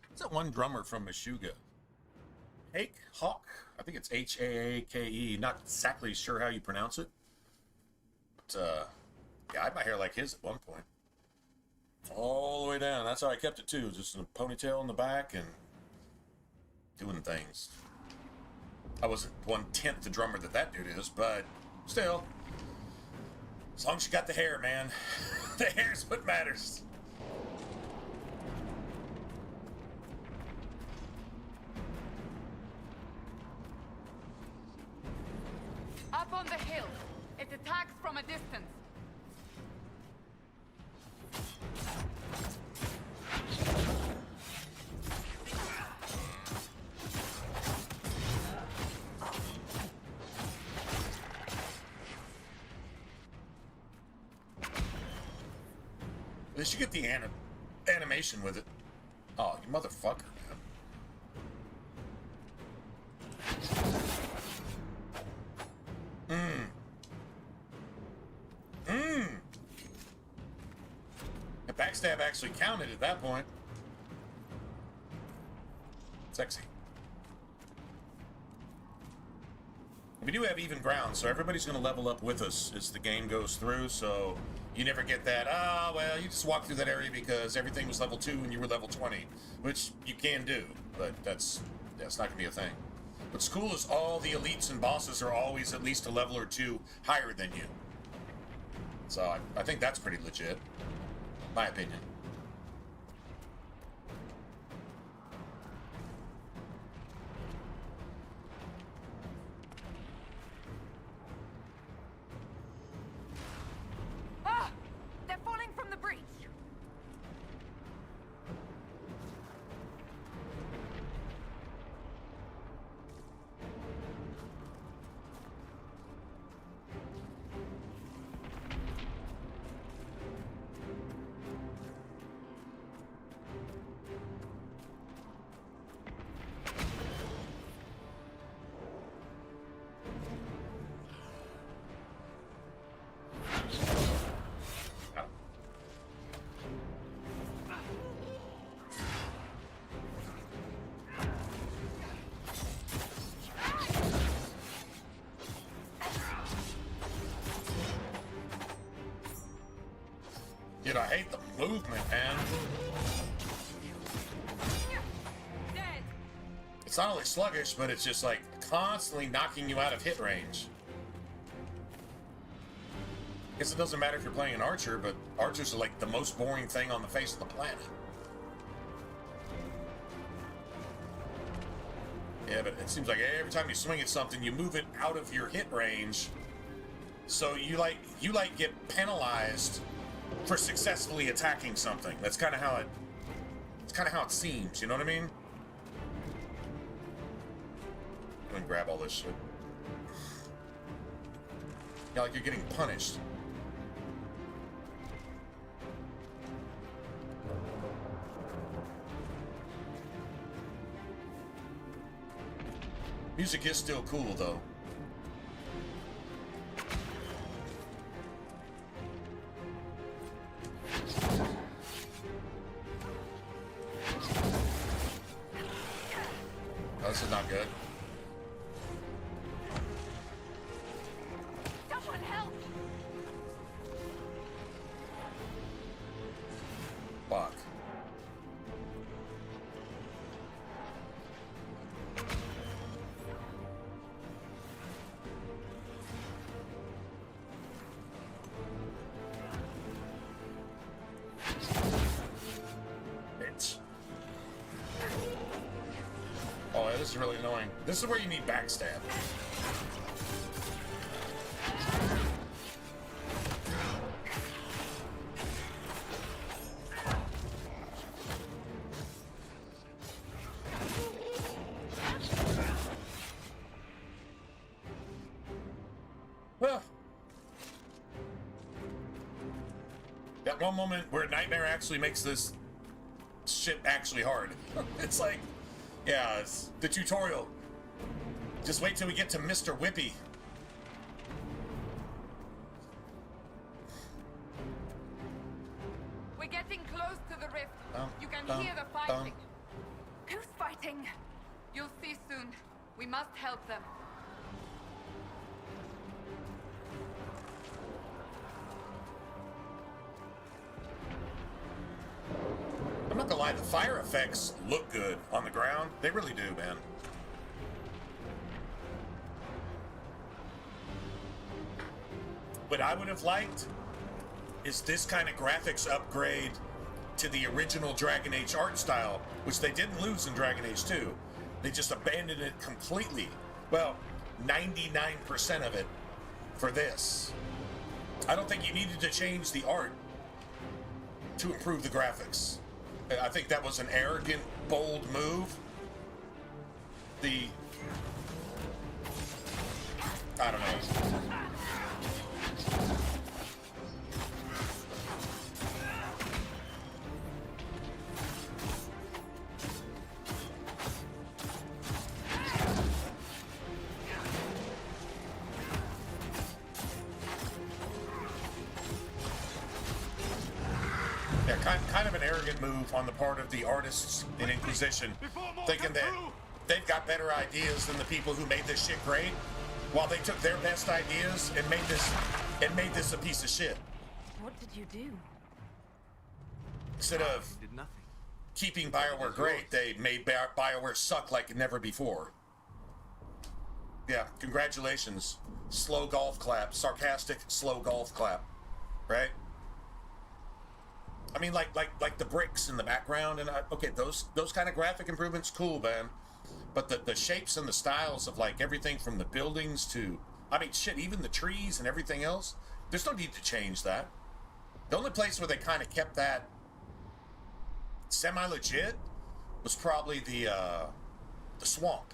A: What's that one drummer from Meshuggah? Hawk? I think it's Haake. Not exactly sure how you pronounce it. But, yeah, I had my hair like his at one point. All the way down. That's how I kept it, too. Just a ponytail in the back and doing things. I wasn't 1/10 the drummer that dude is, but still. As long as you got the hair, man. The hair's what matters.
C: Up on the hill. It attacks from a distance.
A: At least you get the animation with it. Oh, you motherfucker, man. The backstab actually counted at that point. Sexy. We do have even ground, so everybody's going to level up with us as the game goes through, so you never get that, well, you just walked through that area because everything was level 2 and you were level 20, which you can do, but that's not going to be a thing. What's cool is all the elites and bosses are always at least a level or 2 higher than you. So I think that's pretty legit, my opinion.
B: They're falling from the breach.
A: Dude, I hate the movement, man.
C: Dead.
A: It's not only sluggish, but it's just like constantly knocking you out of hit range. Guess it doesn't matter if you're playing an archer, but archers are like the most boring thing on the face of the planet. Yeah, but it seems like every time you swing at something, you move it out of your hit range. So you get penalized for successfully attacking something. That's kind of how it seems, you know what I mean? Go and grab all this shit. Yeah, like you're getting punished. Music is still cool, though. Oh, this is not good.
B: Someone help!
A: Fuck. Bitch. Oh, yeah, this is really annoying. This is where you need backstab. Well, that one moment where Nightmare actually makes this shit actually hard. It's like, yeah, it's the tutorial. Just wait till we get to Mr. Whippy.
C: We're getting close to the rift.
A: Dum,
C: You can
A: dum,
C: hear the
A: dum.
C: fighting.
B: Who's fighting?
C: You'll see soon. We must help them.
A: I'm not gonna lie, the fire effects look good on the ground. They really do, man. What I would have liked is this kind of graphics upgrade to the original Dragon Age art style, which they didn't lose in Dragon Age 2. They just abandoned it completely. Well, 99% of it for this. I don't think you needed to change the art to improve the graphics. I think that was an arrogant, bold move. I don't know. Yeah, kind of an arrogant move on the part of the artists in Inquisition, thinking that they've got better ideas than the people who made this shit great, while they took their best ideas and made this a piece of shit.
D: What did you do?
A: Instead of
E: Did nothing.
A: keeping BioWare great, they made BioWare suck like never before. Yeah, congratulations. Slow golf clap. Sarcastic, slow golf clap. Right? I mean, like the bricks in the background, and okay, those kind of graphic improvements, cool, man. But the shapes and the styles of like everything from the buildings to, I mean, shit, even the trees and everything else, there's no need to change that. The only place where they kind of kept that semi-legit was probably the swamp.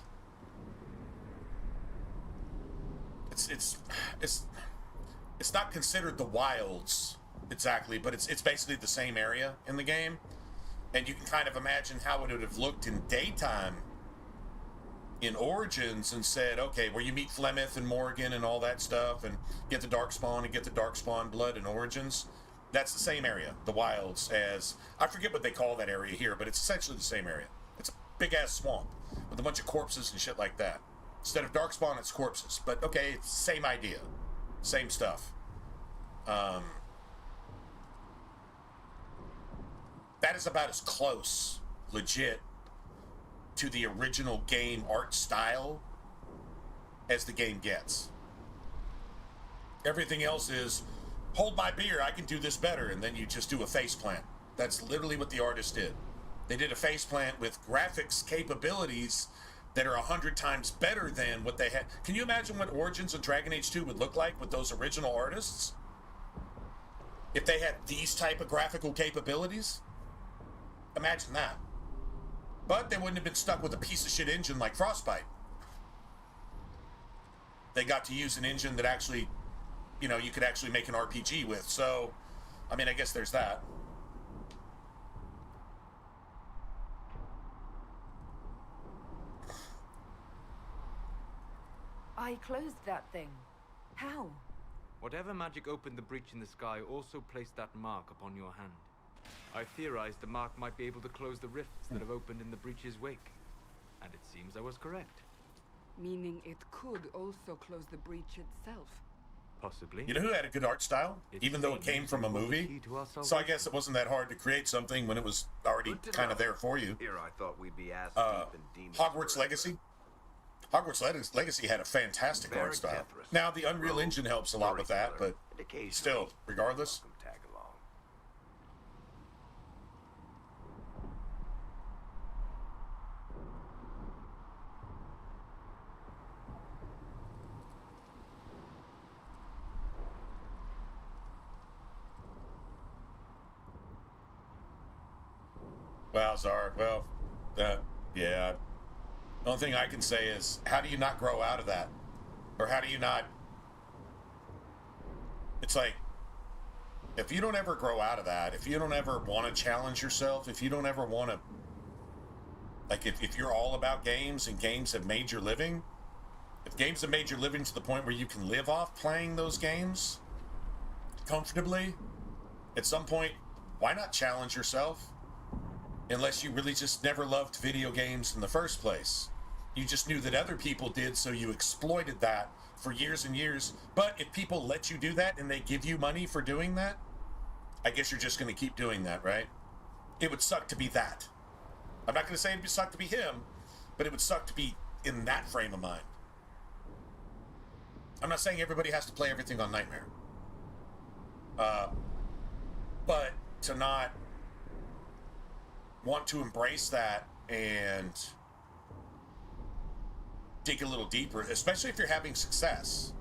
A: It's not considered the wilds exactly, but it's basically the same area in the game, and you can kind of imagine how it would have looked in daytime in Origins, and said, okay, where you meet Flemeth and Morgan and all that stuff, and get the Darkspawn and get the Darkspawn blood in Origins. That's the same area, the wilds, as I forget what they call that area here, but it's essentially the same area. It's a big ass swamp with a bunch of corpses and shit like that. Instead of Darkspawn, it's corpses, but okay, it's same idea, same stuff. that is about as close, legit, to the original game art style as the game gets. Everything else is, hold my beer, I can do this better, and then you just do a faceplant. That's literally what the artist did. They did a faceplant with graphics capabilities that are 100 times better than what they had. Can you imagine what Origins of Dragon Age 2 would look like with those original artists? If they had these type of graphical capabilities? Imagine that. But they wouldn't have been stuck with a piece of shit engine like Frostbite. They got to use an engine that actually, you know, you could actually make an RPG with. So, I mean, I guess there's that.
B: I closed that thing. How?
E: Whatever magic opened the breach in the sky also placed that mark upon your hand. I theorized the mark might be able to close the rifts that have opened in the breach's wake. And it seems I was correct.
C: Meaning it could also close the breach itself.
E: Possibly.
A: You know who had a good art style? Even though it came from a movie? So I guess it wasn't that hard to create something when it was already kind of there for you.
F: Here I thought we'd be ass deep in demons.
A: Hogwarts Legacy? Hogwarts Legacy had a fantastic art style. Now, the Unreal Engine helps a lot with that, but still, regardless.
F: Tag along.
A: Wow, Zar, well, yeah. The only thing I can say is, how do you not grow out of that? Or how do you not... It's like, if you don't ever grow out of that, if you don't ever want to challenge yourself, if you don't ever want to... Like, if you're all about games and games have made your living, if games have made your living to the point where you can live off playing those games comfortably, at some point, why not challenge yourself? Unless you really just never loved video games in the first place. You just knew that other people did, so you exploited that for years and years. But if people let you do that and they give you money for doing that, I guess you're just going to keep doing that, right? It would suck to be that. I'm not going to say it would suck to be him, but it would suck to be in that frame of mind. I'm not saying everybody has to play everything on Nightmare. But to not want to embrace that and dig a little deeper, especially if you're having success.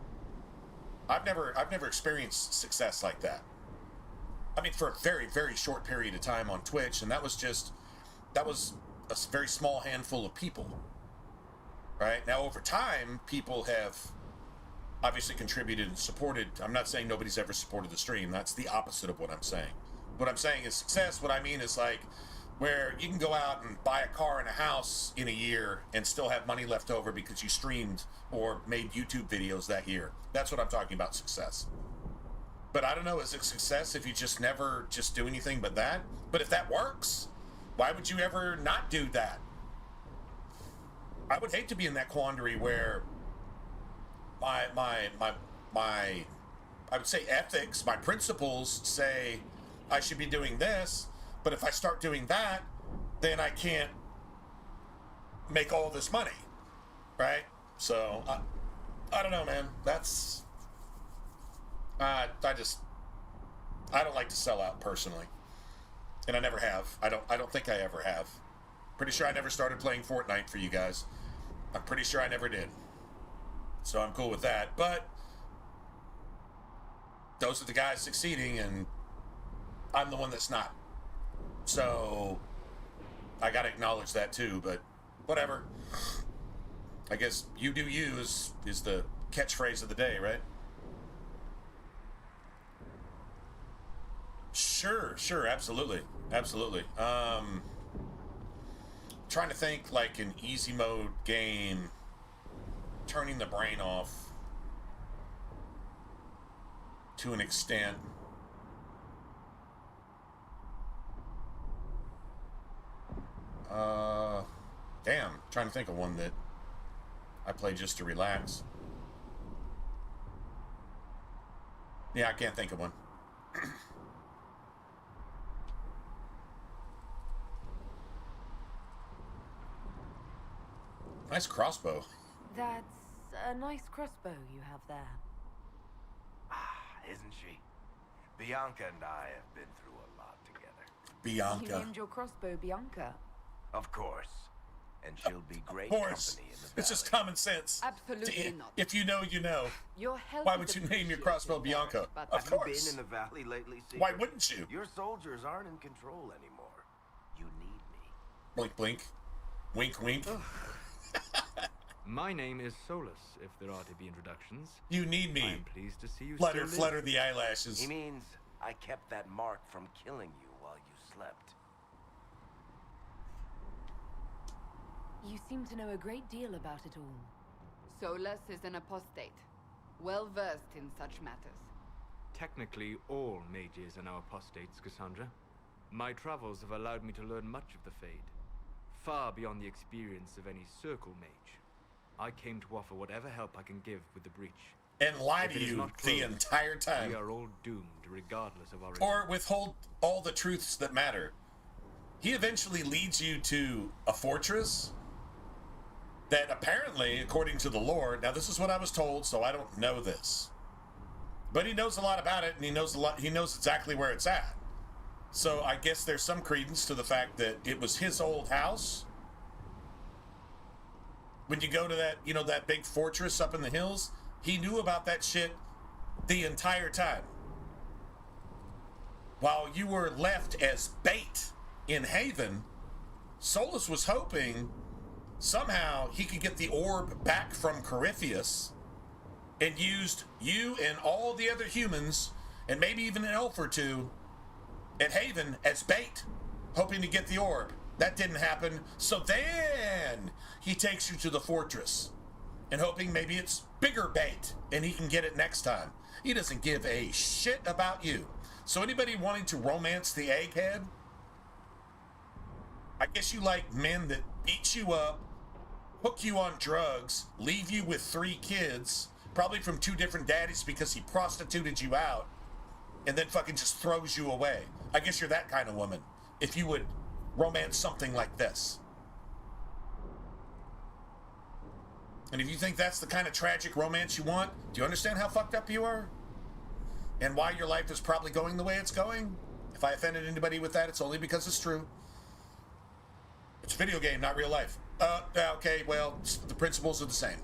A: I've never experienced success like that. I mean, for a very, very short period of time on Twitch, and that was a very small handful of people. Right? Now, over time, people have obviously contributed and supported. I'm not saying nobody's ever supported the stream. That's the opposite of what I'm saying. What I'm saying is success. What I mean is like, where you can go out and buy a car and a house in a year and still have money left over because you streamed or made YouTube videos that year. That's what I'm talking about, success. But I don't know, is it success if you just never just do anything but that? But if that works, why would you ever not do that? I would hate to be in that quandary where my I would say ethics, my principles say I should be doing this, but if I start doing that, then I can't make all this money, right? So, I don't know, man. That's... I don't like to sell out personally. And I never have. I don't think I ever have. Pretty sure I never started playing Fortnite for you guys. I'm pretty sure I never did. So I'm cool with that. But those are the guys succeeding, and I'm the one that's not. So I gotta acknowledge that too, but whatever. I guess you do you is the catchphrase of the day, right? Sure, absolutely. Trying to think like an easy mode game, turning the brain off to an extent. Damn, trying to think of one that I play just to relax. Yeah, I can't think of one. Nice crossbow.
D: That's a nice crossbow you have there.
F: Isn't she? Bianca and I have been through a lot together.
D: You
A: Bianca.
D: named your crossbow Bianca.
F: Of course. And she'll be great
A: Of course.
F: company in the valley.
A: It's just common sense.
C: Absolutely not.
A: If you know, you know.
C: Your help
A: Why
C: is
A: would you name your
C: appreciated,
A: crossbow
C: Barrett,
A: Bianca?
C: but
A: Of
F: Have you
A: course.
F: been in the valley lately, Seeker?
A: Why wouldn't you?
F: Your soldiers aren't in control anymore. You need me.
A: Blink, blink. Wink, wink.
E: My name is Solus, if there are to be introductions.
A: You need
E: I
A: me.
E: am pleased to see you
A: Flutter,
E: still live.
A: flutter the eyelashes.
F: He means I kept that mark from killing you while you slept.
D: You seem to know a great deal about it all.
C: Solus is an apostate, well versed in such matters.
E: Technically, all mages are now apostates, Cassandra. My travels have allowed me to learn much of the Fade, far beyond the experience of any circle mage. I came to offer whatever help I can give with the breach.
A: And lie
E: If
A: to
E: it is
A: you
E: not
A: the
E: closed,
A: entire time.
E: We are all doomed, regardless of our
A: Or withhold all the truths that matter. He eventually leads you to a fortress that apparently, according to the lore, now this is what I was told, so I don't know this, but he knows a lot about it, and he knows exactly where it's at. So I guess there's some credence to the fact that it was his old house. When you go to that, that big fortress up in the hills, he knew about that shit the entire time. While you were left as bait in Haven, Solus was hoping somehow he could get the orb back from Corypheus and used you and all the other humans, and maybe even an elf or two, at Haven as bait, hoping to get the orb. That didn't happen, so then he takes you to the fortress and hoping maybe it's bigger bait and he can get it next time. He doesn't give a shit about you. So anybody wanting to romance the egghead, I guess you like men that beat you up, hook you on drugs, leave you with 3 kids, probably from 2 different daddies because he prostituted you out, and then fucking just throws you away. I guess you're that kind of woman, if you would romance something like this. And if you think that's the kind of tragic romance you want, do you understand how fucked up you are? And why your life is probably going the way it's going? If I offended anybody with that, it's only because it's true. It's a video game, not real life. Okay, well, the principles are the same.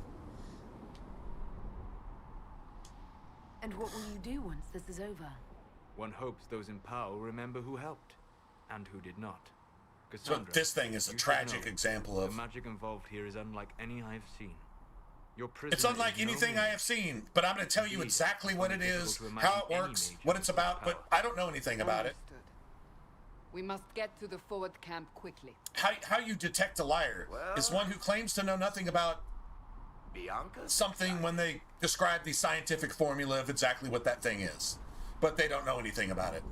D: And what will you do once this is over?
E: One hopes those in power will remember who helped, and who did not.
A: So
E: Cassandra,
A: this thing is a
E: you should
A: tragic
E: know,
A: example
E: the
A: of...
E: magic involved here is unlike any I have seen. Your
A: It's
E: prisoner
A: unlike
E: is no
A: anything I
E: mage.
A: have seen, but I'm going to tell you
E: Indeed,
A: exactly
E: it's
A: what it
E: difficult
A: is,
E: to imagine
A: how it
E: any
A: works,
E: mage
A: what
E: with
A: it's
E: such
A: about, but
E: power.
A: I don't know anything about it.
C: Understood. We must get to the forward camp quickly.
A: How you detect a liar is one who claims to know nothing about
F: Bianca?
A: something when they describe the scientific formula of exactly what that thing is. But they don't know anything about it.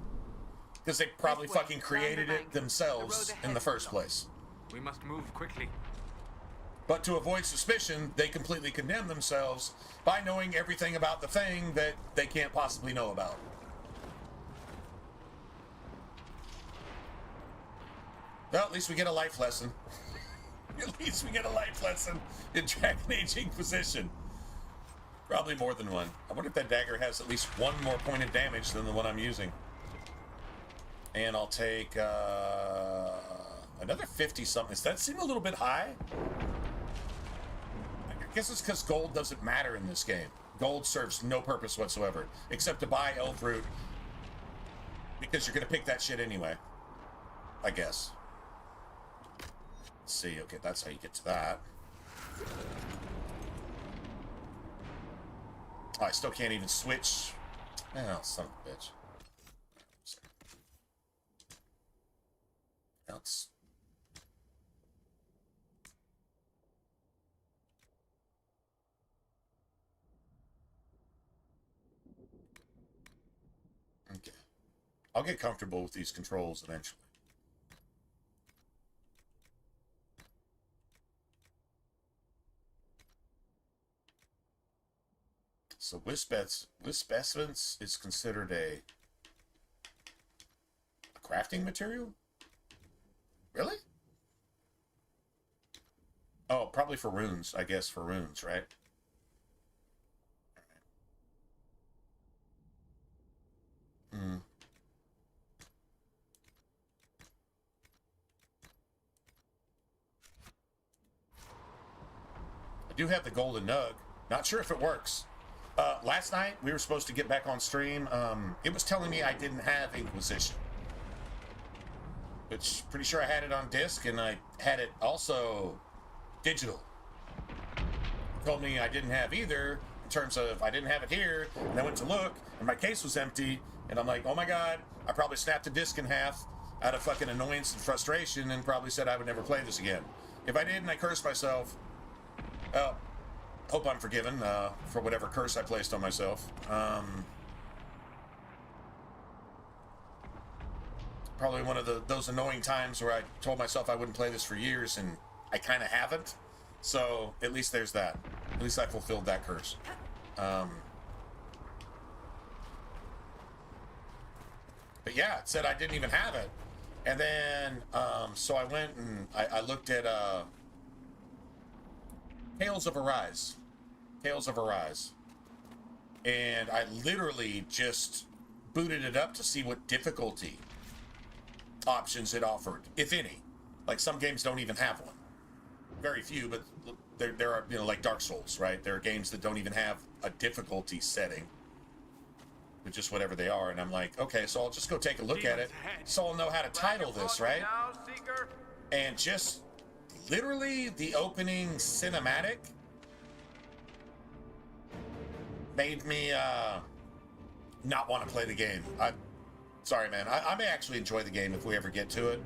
A: Because they probably
C: This way,
A: fucking
C: down
A: created
C: the
A: it
C: bank.
A: themselves
C: The road
A: in the
C: ahead.
A: first place.
E: We must move quickly.
A: But to avoid suspicion, they completely condemn themselves by knowing everything about the thing that they can't possibly know about. Well, at least we get a life lesson. At least we get a life lesson in Dragon Age Inquisition. Probably more than one. I wonder if that dagger has at least 1 more point of damage than the one I'm using. And I'll take another 50-something. Does that seem a little bit high? I guess it's because gold doesn't matter in this game. Gold serves no purpose whatsoever, except to buy elf root, because you're going to pick that shit anyway. I guess. Let's see. Okay, that's how you get to that. Oh, I still can't even switch. Oh, son of a bitch. Else. Okay. I'll get comfortable with these controls eventually. So wisp essence is considered a crafting material? Really? Oh, probably for runes, I guess, for runes, right? Hmm. I do have the golden nug. Not sure if it works. Last night, we were supposed to get back on stream. It was telling me I didn't have Inquisition. Which, pretty sure I had it on disc, and I had it also digital. Told me I didn't have either, in terms of I didn't have it here, and I went to look, and my case was empty, and I'm like, oh my god, I probably snapped the disc in half out of fucking annoyance and frustration, and probably said I would never play this again. If I didn't, I cursed myself. Hope I'm forgiven for whatever curse I placed on myself. Probably one of those annoying times where I told myself I wouldn't play this for years, and I kind of haven't. So at least there's that. At least I fulfilled that curse. But yeah, it said I didn't even have it. And then, so I went and I looked at Tales of Arise. Tales of Arise. And I literally just booted it up to see what difficulty options it offered, if any. Like, some games don't even have one. Very few, but there are, you know, like Dark Souls, right? There are games that don't even have a difficulty setting. But just whatever they are. And I'm like, okay, so I'll just go take a look at it, so I'll know how to title this, right? And just literally the opening cinematic made me not want to play the game. Sorry, man. I may actually enjoy the game if we ever get to it.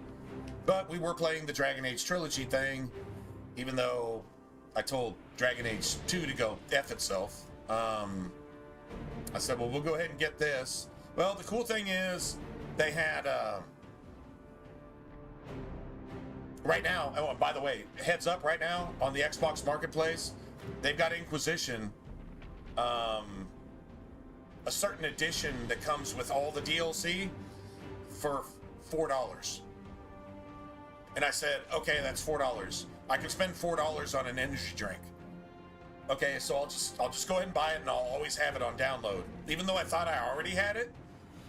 A: But we were playing the Dragon Age Trilogy thing, even though I told Dragon Age 2 to go F itself. I said, well, we'll go ahead and get this. Well, the cool thing is they had... right now, oh, and by the way, heads up right now, on the Xbox Marketplace, they've got Inquisition, a certain edition that comes with all the DLC for $4. And I said, okay, that's $4. I can spend $4 on an energy drink. Okay, so I'll just go ahead and buy it, and I'll always have it on download. Even though I thought I already had it,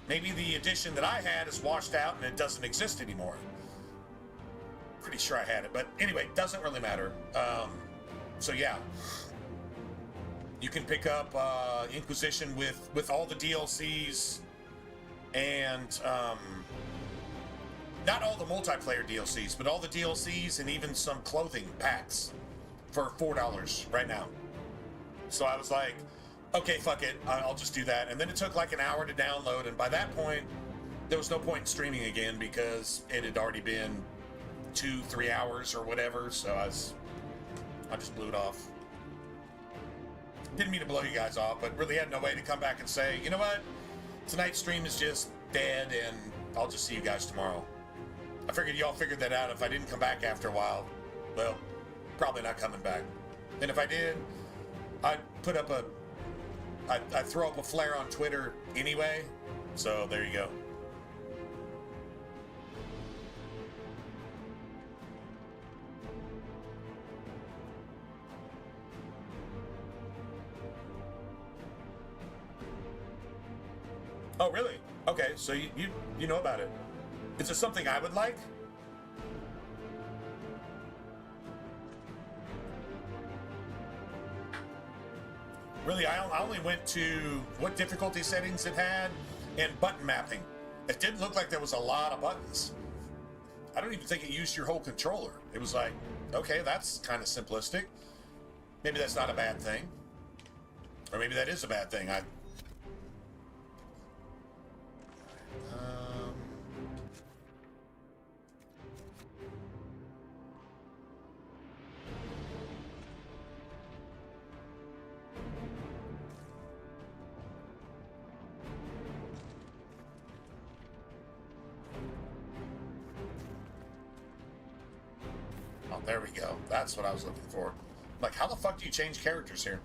A: maybe the edition that I had is washed out and it doesn't exist anymore. Pretty sure I had it, but anyway, doesn't really matter. So yeah, you can pick up Inquisition with all the DLCs and not all the multiplayer DLCs, but all the DLCs and even some clothing packs for $4 right now. So I was like, okay, fuck it, I'll just do that. And then it took like an hour to download, and by that point, there was no point in streaming again because it had already been 2-3 hours or whatever. So I just blew it off. Didn't mean to blow you guys off, but really had no way to come back and say, you know what, tonight's stream is just dead, and I'll just see you guys tomorrow. I figured y'all figured that out. If I didn't come back after a while, well, probably not coming back. And if I did, I'd put up I'd throw up a flare on Twitter anyway. So there you go. Oh, really? Okay, so you know about it. Is it something I would like? Really, I only went to what difficulty settings it had and button mapping. It didn't look like there was a lot of buttons. I don't even think it used your whole controller. It was like, okay, that's kind of simplistic. Maybe that's not a bad thing. Or maybe that is a bad thing. Oh, there we go. That's what I was looking for. Like, how the fuck do you change characters here?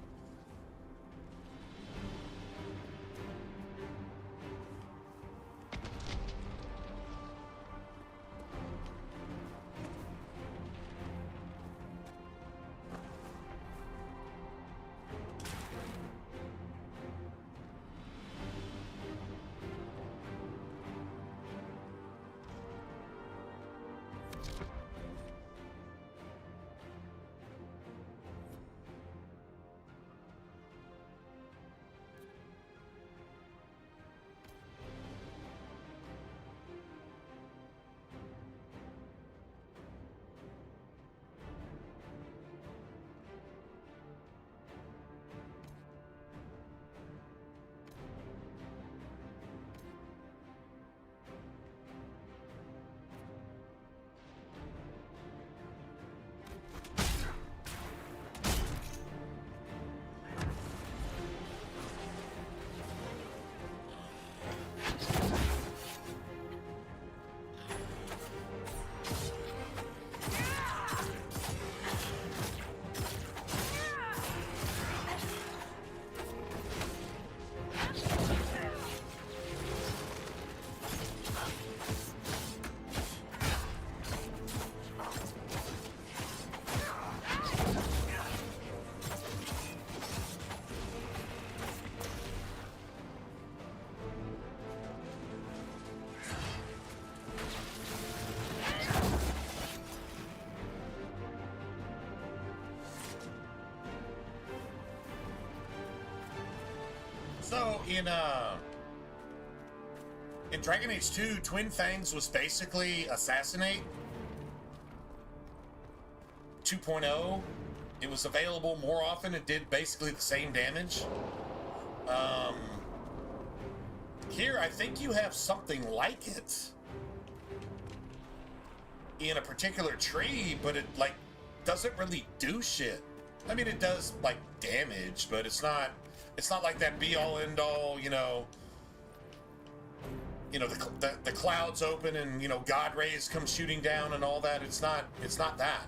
A: So in Dragon Age 2, Twin Fangs was basically Assassinate 2.0. It was available more often. It did basically the same damage. Here, I think you have something like it in a particular tree, but it like doesn't really do shit. I mean, it does like damage, but it's not like that be all end all. The clouds open and God rays come shooting down and all that. It's not that.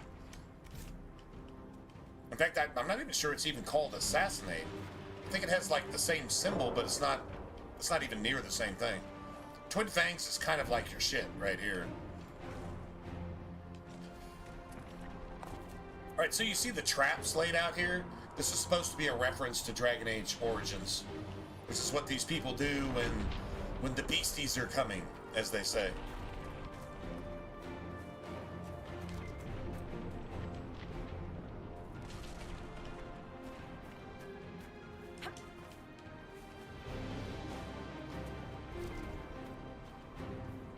A: In fact, I'm not even sure it's even called Assassinate. I think it has like the same symbol, but it's not even near the same thing. Twin Fangs is kind of like your shit right here. All right, so you see the traps laid out here? This is supposed to be a reference to Dragon Age Origins. This is what these people do when the beasties are coming, as they say.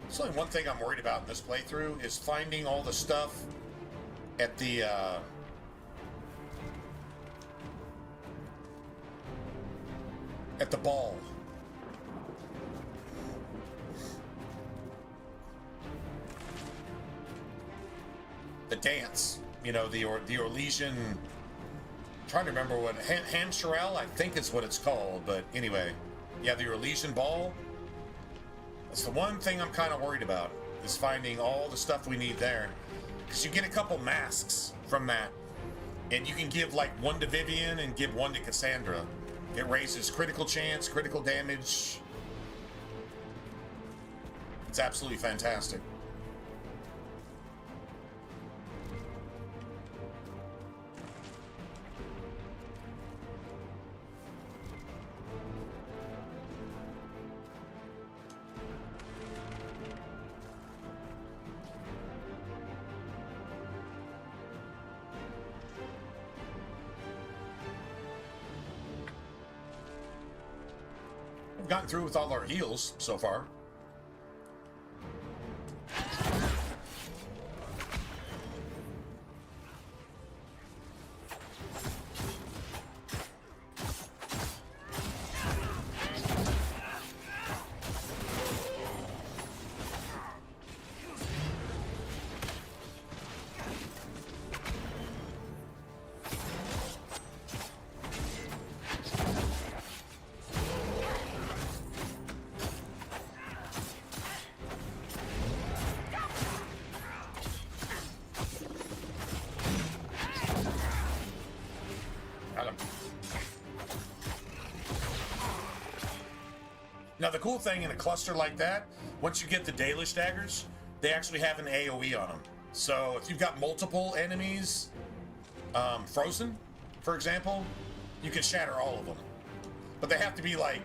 A: There's only one thing I'm worried about in this playthrough is finding all the stuff at the ball. The dance, the Orlesian. I'm trying to remember what Hamshirel, I think is what it's called, but anyway, yeah, the Orlesian ball. That's the one thing I'm kind of worried about, is finding all the stuff we need there. Because you get a couple masks from that, and you can give like one to Vivian and give one to Cassandra. It raises critical chance, critical damage. It's absolutely fantastic. We've gotten through with all our heals so far. Now, the cool thing in a cluster like that, once you get the Dalish daggers, they actually have an AoE on them. So if you've got multiple enemies frozen, for example, you can shatter all of them. But they have to be, like,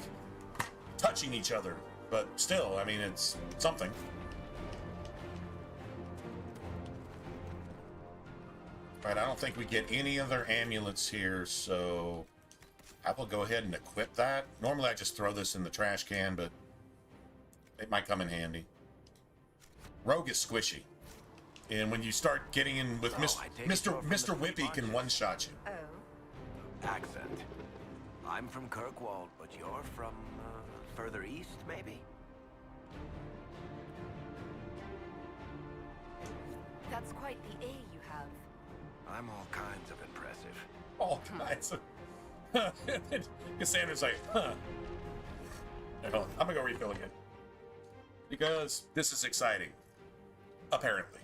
A: touching each other. But still, I mean, it's something. Right, I don't think we get any other amulets here, so I will go ahead and equip that. Normally I just throw this in the trash can, but it might come in handy. Rogue is squishy. And when you start getting in with Mr. Whippy can one-shot you.
B: Oh.
F: Accent. I'm from Kirkwall, but you're from further east, maybe?
B: That's quite the ear you have.
F: I'm all kinds of impressive.
A: All kinds of... Cassandra's like, huh. Hold on, I'm gonna go refill again. Because this is exciting. Apparently.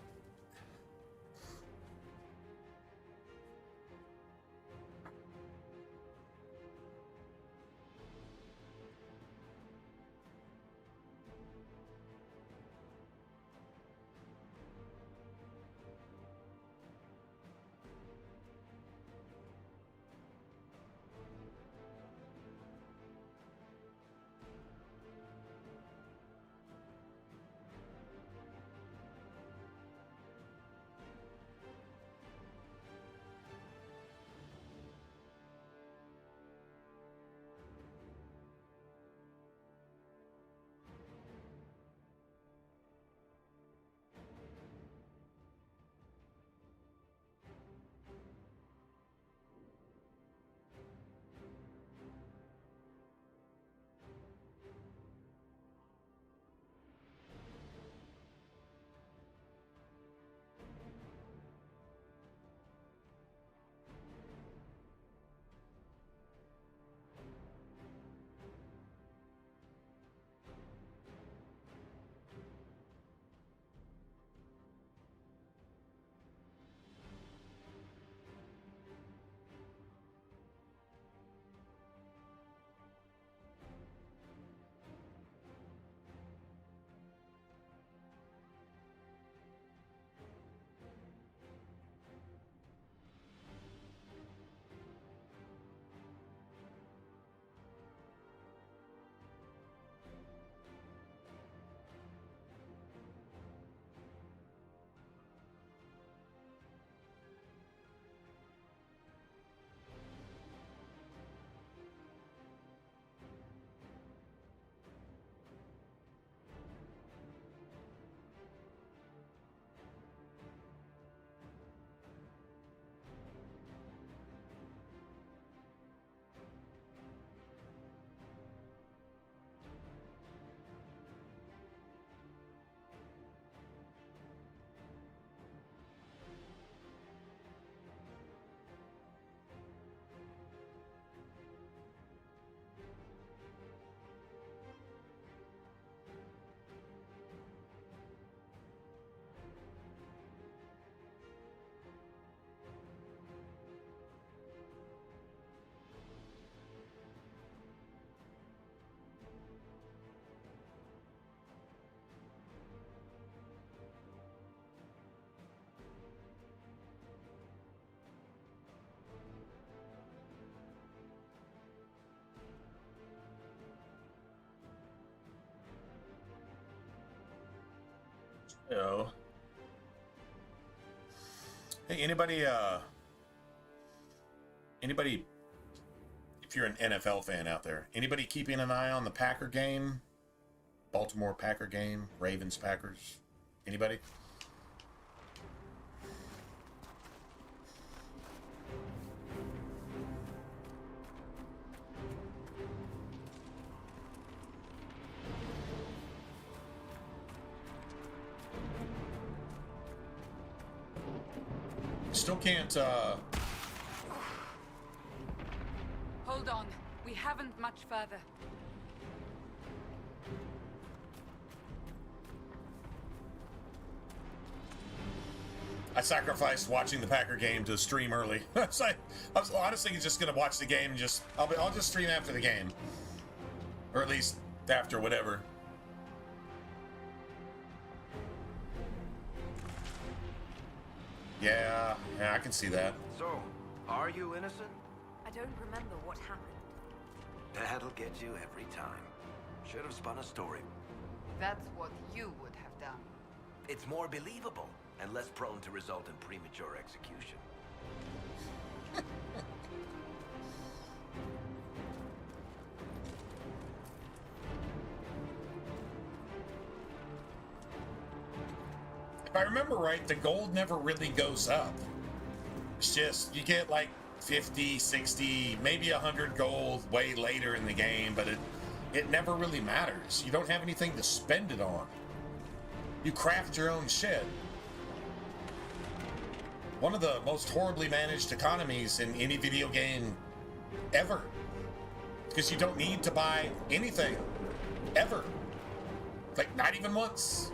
A: Yo. Hey, anybody, if you're an NFL fan out there, anybody keeping an eye on the Packer game? Baltimore Packer game? Ravens Packers? Anybody? Still can't,
C: Hold on. We haven't much further.
A: I sacrificed watching the Packer game to stream early. So I was honestly just gonna watch the game and I'll just stream after the game. Or at least after whatever. Yeah, I can see that.
F: So, are you innocent?
B: I don't remember what happened.
F: That'll get you every time. Should have spun a story.
C: That's what you would have done.
F: It's more believable and less prone to result in premature execution.
A: If I remember right, the gold never really goes up. It's just, you get like 50, 60, maybe 100 gold way later in the game, but it never really matters. You don't have anything to spend it on. You craft your own shit. One of the most horribly managed economies in any video game ever. Because you don't need to buy anything. Ever. Like, not even once.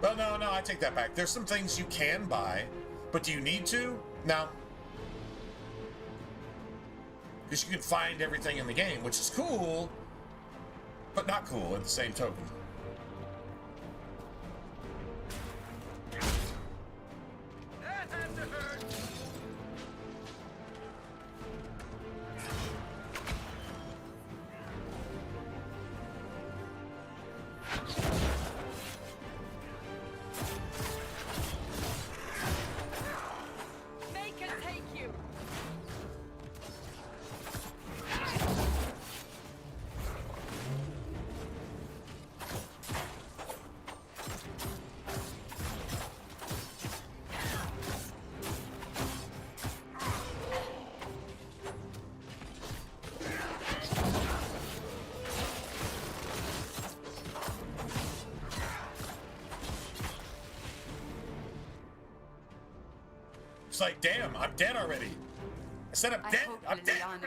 A: Well, no, I take that back. There's some things you can buy, but do you need to? No. Because you can find everything in the game, which is cool, but not cool at the same token.
C: Make it take you!
A: It's like, damn, I'm dead already. I said I'm dead. I'm dead. I'm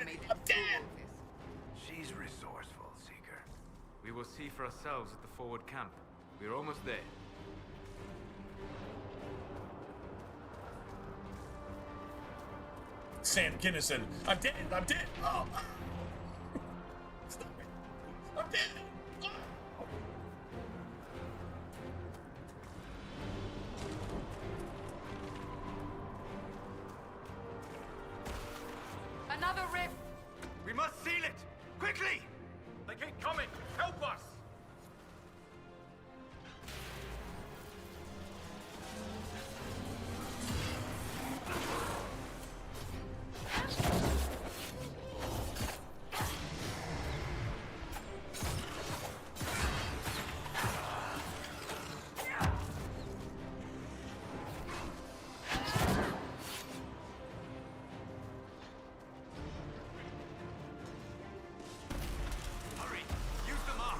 A: dead.
F: She's resourceful, Seeker.
E: We will see for ourselves at the forward camp. We're almost there.
A: Sam Kinison. I'm dead. I'm dead. Oh. Stop it. I'm dead. Oh.
C: Another rift!
E: We must seal it! Quickly!
G: They keep coming! Help us!
E: Hurry! Use the mark!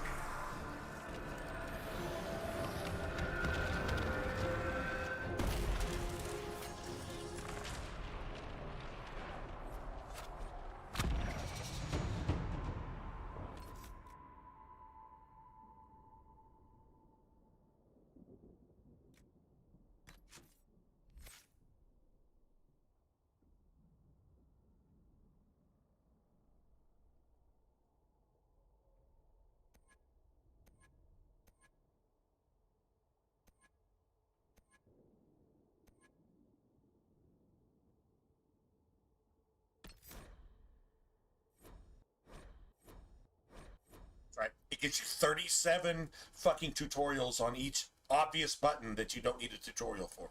A: Right. It gives you 37 fucking tutorials on each obvious button that you don't need a tutorial for.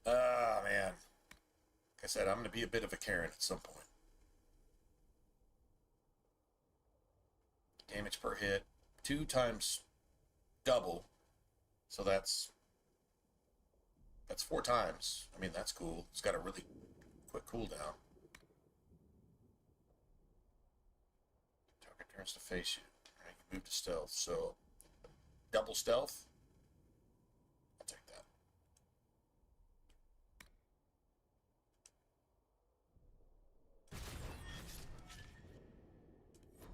A: Ah, man. Like I said, I'm going to be a bit of a Karen at some point. Damage per hit, 2 times double. So that's 4 times. I mean, that's cool. It's got a really quick cooldown. Target turns to face you. Right, you move to stealth. So, double stealth. I'll take that.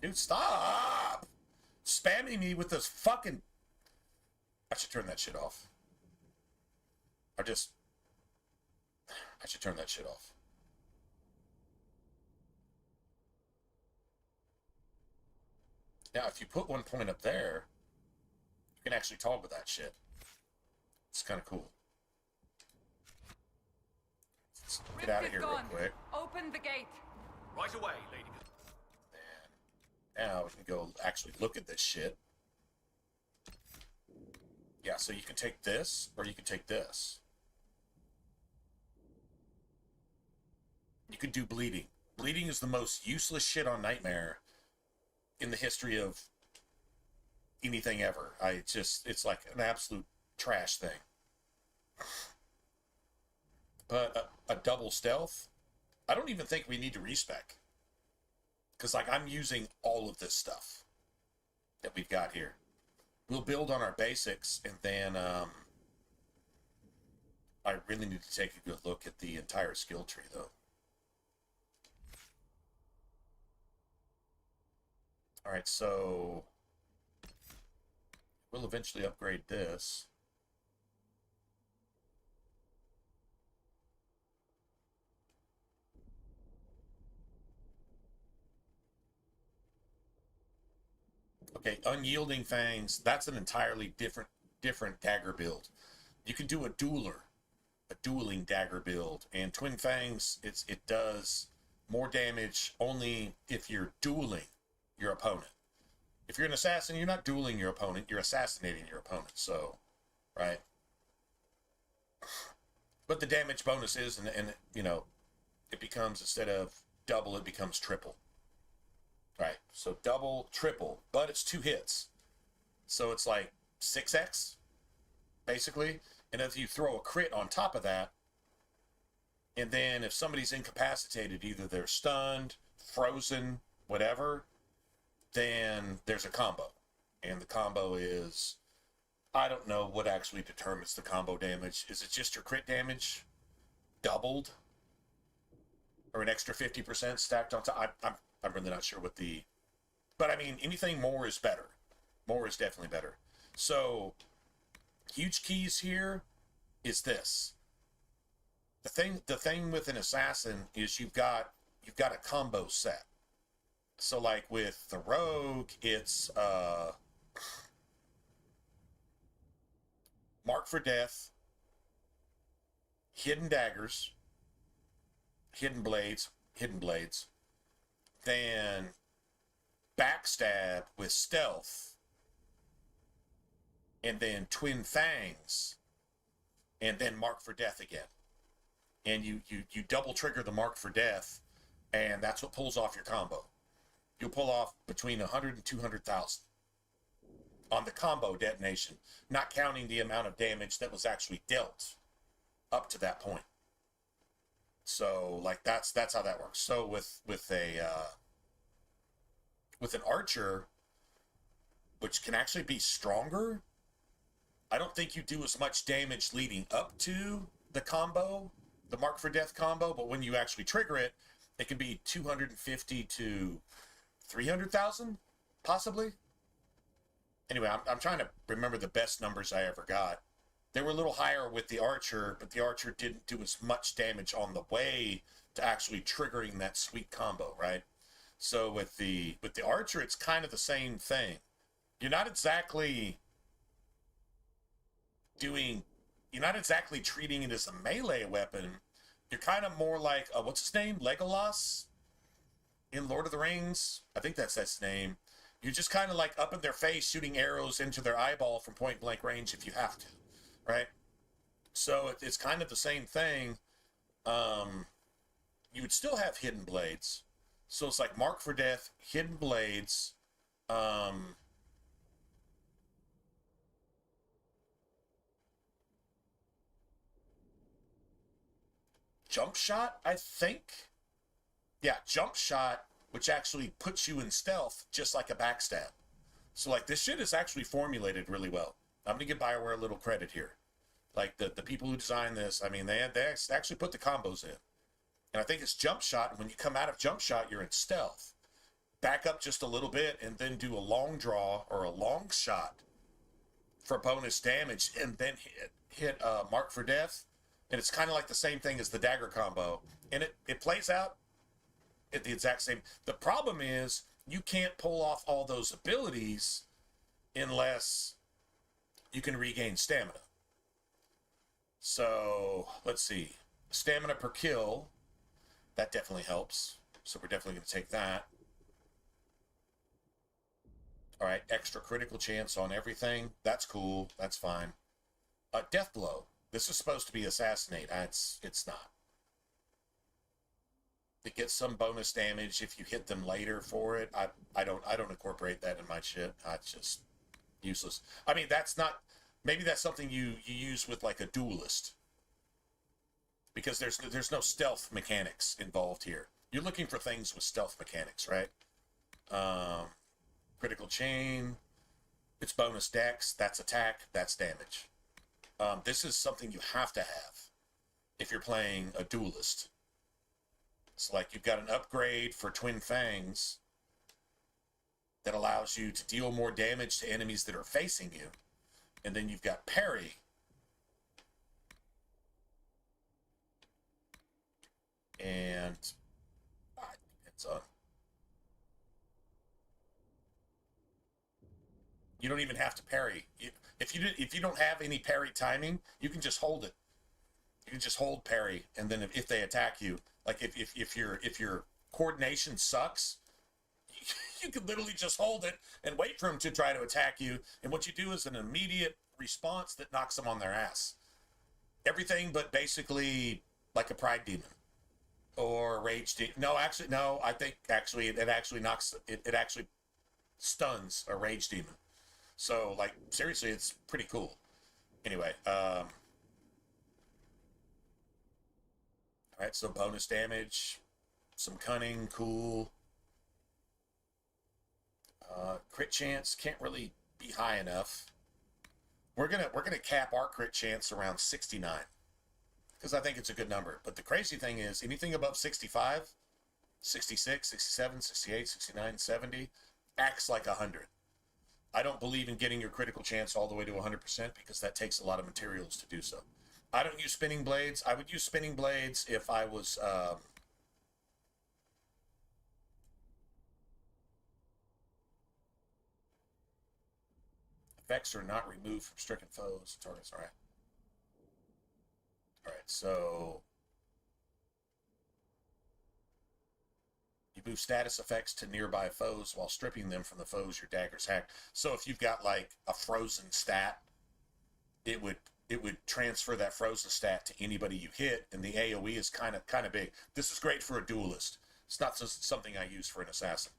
A: Dude, stop! Spamming me with this fucking... I should turn that shit off. I should turn that shit off. Now, if you put 1 point up there, you can actually toggle that shit. It's kind of cool. Let's get out of here real quick.
C: Open the gate.
G: Right away, lady.
A: And now we can go actually look at this shit. Yeah, so you can take this, or you can take this. You could do bleeding. Bleeding is the most useless shit on Nightmare in the history of anything ever. It's like an absolute trash thing. But a double stealth, I don't even think we need to respec. Because, like, I'm using all of this stuff that we've got here. We'll build on our basics, and then I really need to take a good look at the entire skill tree, though. Alright, so we'll eventually upgrade this. Okay, Unyielding Fangs, that's an entirely different dagger build. You can do a dueling dagger build, and Twin Fangs, it does more damage only if you're dueling your opponent. If you're an assassin, you're not dueling your opponent, you're assassinating your opponent, so, right? But the damage bonus is, and you know, it becomes, instead of double, it becomes triple. Right, so double, triple, but it's 2 hits. So it's like 6x, basically. And if you throw a crit on top of that, and then if somebody's incapacitated, either they're stunned, frozen, whatever, then there's a combo. And the combo is, I don't know what actually determines the combo damage. Is it just your crit damage doubled? Or an extra 50% stacked on top? I'm really not sure what the... But, I mean, anything more is better. More is definitely better. So, huge keys here is this. The thing with an assassin is you've got a combo set. So, like, with the rogue, it's Mark for Death, hidden daggers, hidden blades, then backstab with stealth, and then twin fangs, and then mark for death again. And you double trigger the mark for death, and that's what pulls off your combo. You'll pull off between 100 and 200,000 on the combo detonation, not counting the amount of damage that was actually dealt up to that point. So, like, that's how that works. So with an archer, which can actually be stronger, I don't think you do as much damage leading up to the combo, the Mark for Death combo, but when you actually trigger it, it can be 250 to 300,000, possibly. Anyway, I'm trying to remember the best numbers I ever got. They were a little higher with the archer, but the archer didn't do as much damage on the way to actually triggering that sweet combo, right? So with the archer, it's kind of the same thing. You're not exactly treating it as a melee weapon. You're kind of more like, what's his name? Legolas in Lord of the Rings? I think that's his name. You're just kind of like up in their face, shooting arrows into their eyeball from point blank range if you have to, right? So it's kind of the same thing. You would still have hidden blades. So it's like Mark for Death, hidden blades, jump shot, I think. Yeah, jump shot, which actually puts you in stealth, just like a backstab. So, like, this shit is actually formulated really well. I'm going to give BioWare a little credit here. Like, the people who designed this, I mean, they actually put the combos in. And I think it's jump shot, and when you come out of jump shot, you're in stealth. Back up just a little bit, and then do a long draw or a long shot for bonus damage, and then hit Mark for Death. And it's kind of like the same thing as the dagger combo. And it plays out at the exact same. The problem is you can't pull off all those abilities unless you can regain stamina. So let's see. Stamina per kill. That definitely helps. So we're definitely going to take that. All right. Extra critical chance on everything. That's cool. That's fine. Death blow. This is supposed to be assassinate. It's not. It gets some bonus damage if you hit them later for it. I don't incorporate that in my shit. It's just useless. I mean, that's not. Maybe that's something you use with like a duelist, because there's no stealth mechanics involved here. You're looking for things with stealth mechanics, right? Critical chain. It's bonus dex. That's attack. That's damage. This is something you have to have if you're playing a duelist. It's like you've got an upgrade for Twin Fangs that allows you to deal more damage to enemies that are facing you. And then you've got parry. And it's on. You don't even have to parry. If you don't have any parry timing, you can just hold it. You can just hold parry, and then if they attack you, like if your coordination sucks, you can literally just hold it and wait for them to try to attack you. And what you do is an immediate response that knocks them on their ass. Everything but basically like a pride demon or a rage demon. No, actually, no. I think actually it actually knocks it actually stuns a rage demon. So, like, seriously, it's pretty cool. Anyway, all right, so bonus damage, some cunning, cool. Crit chance can't really be high enough. We're gonna cap our crit chance around 69, because I think it's a good number. But the crazy thing is, anything above 65, 66, 67, 68, 69, 70 acts like 100. I don't believe in getting your critical chance all the way to 100% because that takes a lot of materials to do so. I don't use spinning blades. I would use spinning blades if I was... effects are not removed from stricken foes. Targets, all right. All right, so... you move status effects to nearby foes while stripping them from the foes your daggers hack. So if you've got like a frozen stat, it would transfer that frozen stat to anybody you hit, and the AoE is kind of big. This is great for a duelist. It's not just something I use for an assassin.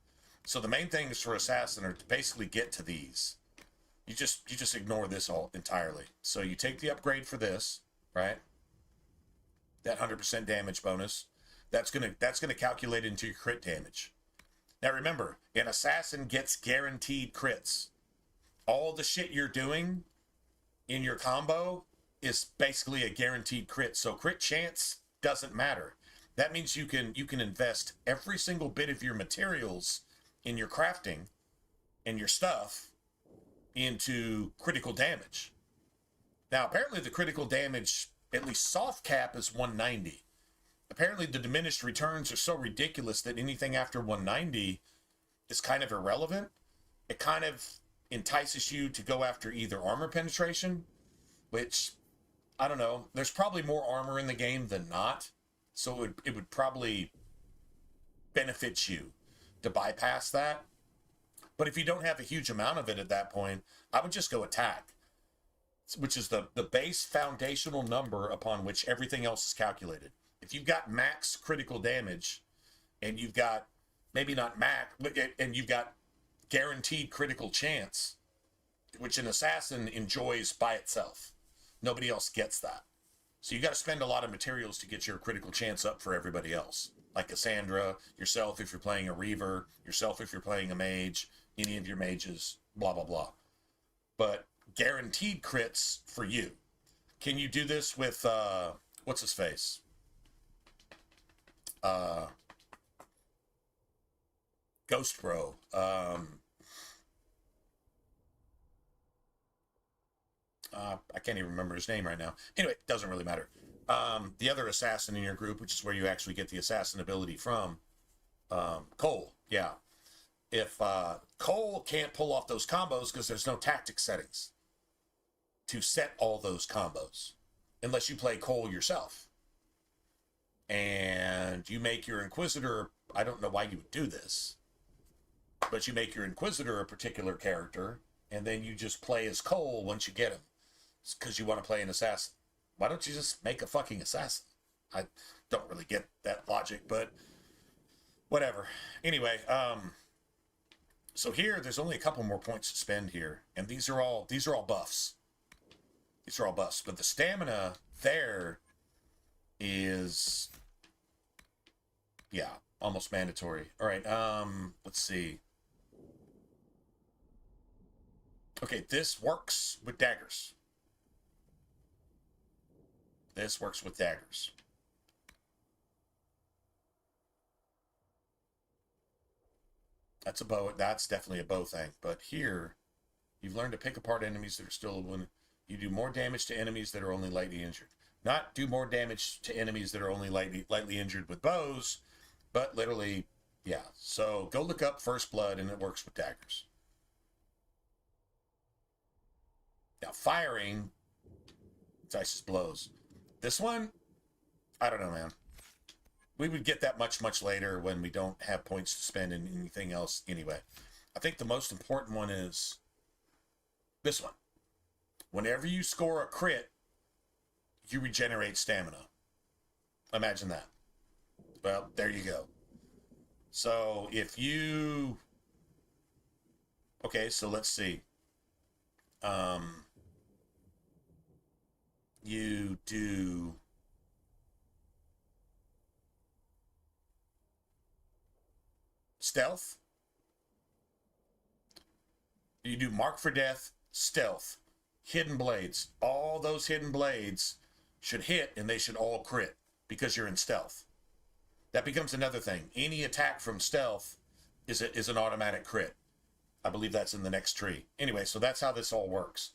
A: So the main things for assassin are to basically get to these. You just ignore this all entirely. So you take the upgrade for this, right? That 100% damage bonus. That's gonna calculate into your crit damage. Now remember, an assassin gets guaranteed crits. All the shit you're doing in your combo is basically a guaranteed crit. So crit chance doesn't matter. That means you can invest every single bit of your materials in your crafting and your stuff into critical damage. Now apparently the critical damage, at least soft cap, is 190. Apparently the diminished returns are so ridiculous that anything after 190 is kind of irrelevant. It kind of entices you to go after either armor penetration, which, I don't know, there's probably more armor in the game than not, so it would probably benefit you to bypass that. But if you don't have a huge amount of it at that point, I would just go attack, which is the base foundational number upon which everything else is calculated. If you've got max critical damage, and you've got, maybe not max, and you've got guaranteed critical chance, which an assassin enjoys by itself. Nobody else gets that. So you got to spend a lot of materials to get your critical chance up for everybody else. Like Cassandra, yourself if you're playing a Reaver, yourself if you're playing a mage, any of your mages, blah, blah, blah. But guaranteed crits for you. Can you do this with, what's his face? Ghost Bro. I can't even remember his name right now. Anyway, doesn't really matter. The other assassin in your group, which is where you actually get the assassin ability from, Cole. Yeah. If Cole can't pull off those combos because there's no tactic settings to set all those combos, unless you play Cole yourself. And you make your Inquisitor, I don't know why you would do this, but you make your Inquisitor a particular character, and then you just play as Cole once you get him. It's because you want to play an assassin. Why don't you just make a fucking assassin? I don't really get that logic, but whatever. Anyway, so here there's only a couple more points to spend here, and these are all buffs. These are all buffs, but the stamina there is, yeah, almost mandatory. All right, let's see. Okay, this works with daggers. This works with daggers. That's a bow. That's definitely a bow thing. But here, you've learned to pick apart enemies that are still when you do more damage to enemies that are only lightly injured. Not do more damage to enemies that are only lightly injured with bows, but literally, yeah. So go look up First Blood, and it works with daggers. Now firing, it's Isis blows. This one, I don't know, man. We would get that much later when we don't have points to spend in anything else anyway. I think the most important one is this one. Whenever you score a crit, you regenerate stamina. Imagine that. Well, there you go. So if you... Okay, so let's see. You do... Stealth. You do Mark for Death, Stealth, Hidden Blades. All those Hidden Blades should hit, and they should all crit because you're in Stealth. That becomes another thing. Any attack from Stealth is an automatic crit. I believe that's in the next tree. Anyway, so that's how this all works.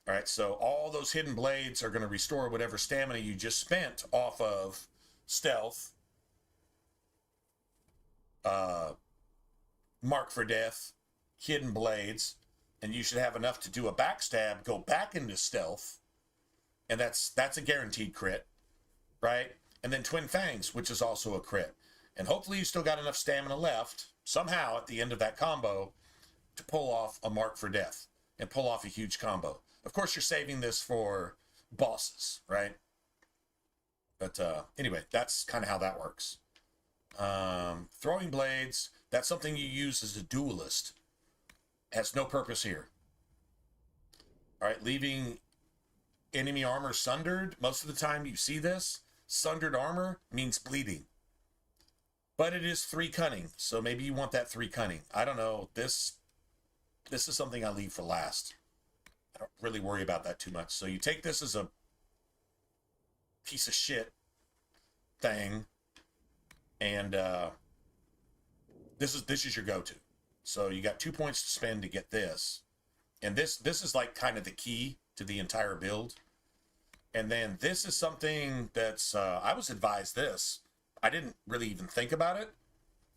A: All right, so all those Hidden Blades are going to restore whatever stamina you just spent off of Stealth, Mark for Death, Hidden Blades, and you should have enough to do a backstab, go back into Stealth, and that's a guaranteed crit, right? And then Twin Fangs, which is also a crit. And hopefully you still got enough stamina left, somehow at the end of that combo, to pull off a Mark for Death and pull off a huge combo. Of course, you're saving this for bosses, right? But anyway, that's kind of how that works. Throwing blades, that's something you use as a duelist. Has no purpose here. All right, leaving enemy armor sundered. Most of the time you see this. Sundered armor means bleeding. But it is 3 cunning, so maybe you want that 3 cunning. I don't know. This is something I leave for last. I don't really worry about that too much. So you take this as a piece of shit thing, and this is your go-to. So you got 2 points to spend to get this, and this is like kind of the key to the entire build. And then this is something that's I was advised this. I didn't really even think about it.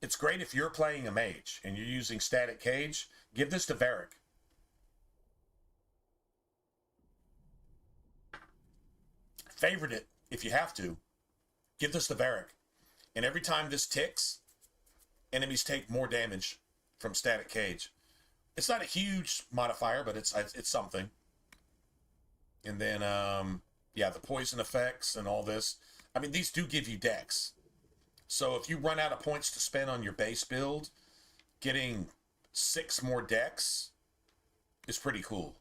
A: It's great if you're playing a mage and you're using static cage. Give this to Varric. Favorite it if you have to. Give this to Varric. And every time this ticks, enemies take more damage from static cage. It's not a huge modifier, but it's something. And then, yeah, the poison effects and all this. I mean, these do give you dex. So if you run out of points to spend on your base build, getting 6 more dex is pretty cool,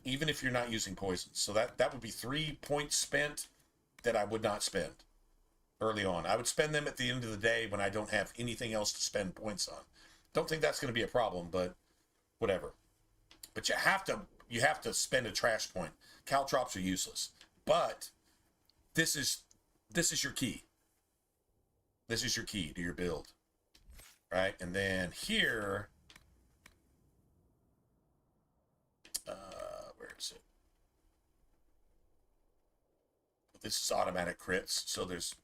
A: even if you're not using poison. So that would be 3 points spent that I would not spend early on. I would spend them at the end of the day when I don't have anything else to spend points on. Don't think that's going to be a problem, but whatever. But you have to spend a trash point. Caltrops are useless. But this is your key. This is your key to your build. Right? And then here, where is it? This is automatic crits, so there's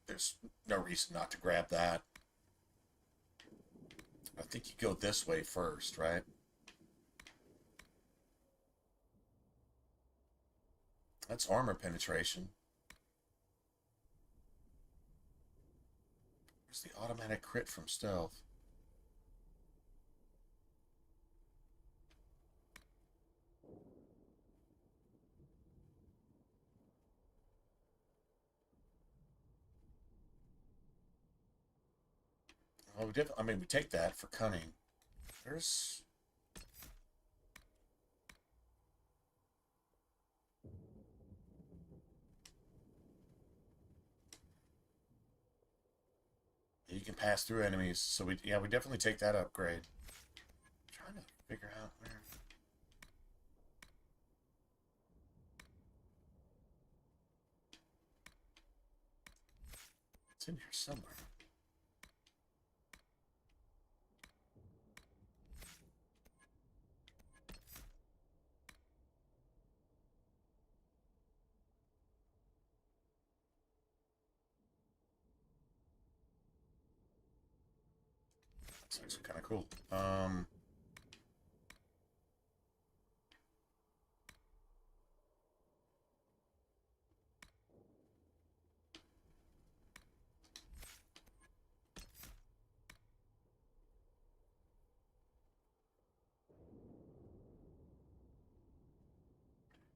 A: no reason not to grab that. I think you go this way first, right? That's armor penetration. Where's the automatic crit from stealth? Well, we take that for cunning. There's... You can pass through enemies, so we definitely take that upgrade. I'm trying to figure out where... It's in here somewhere. That's actually kind of cool.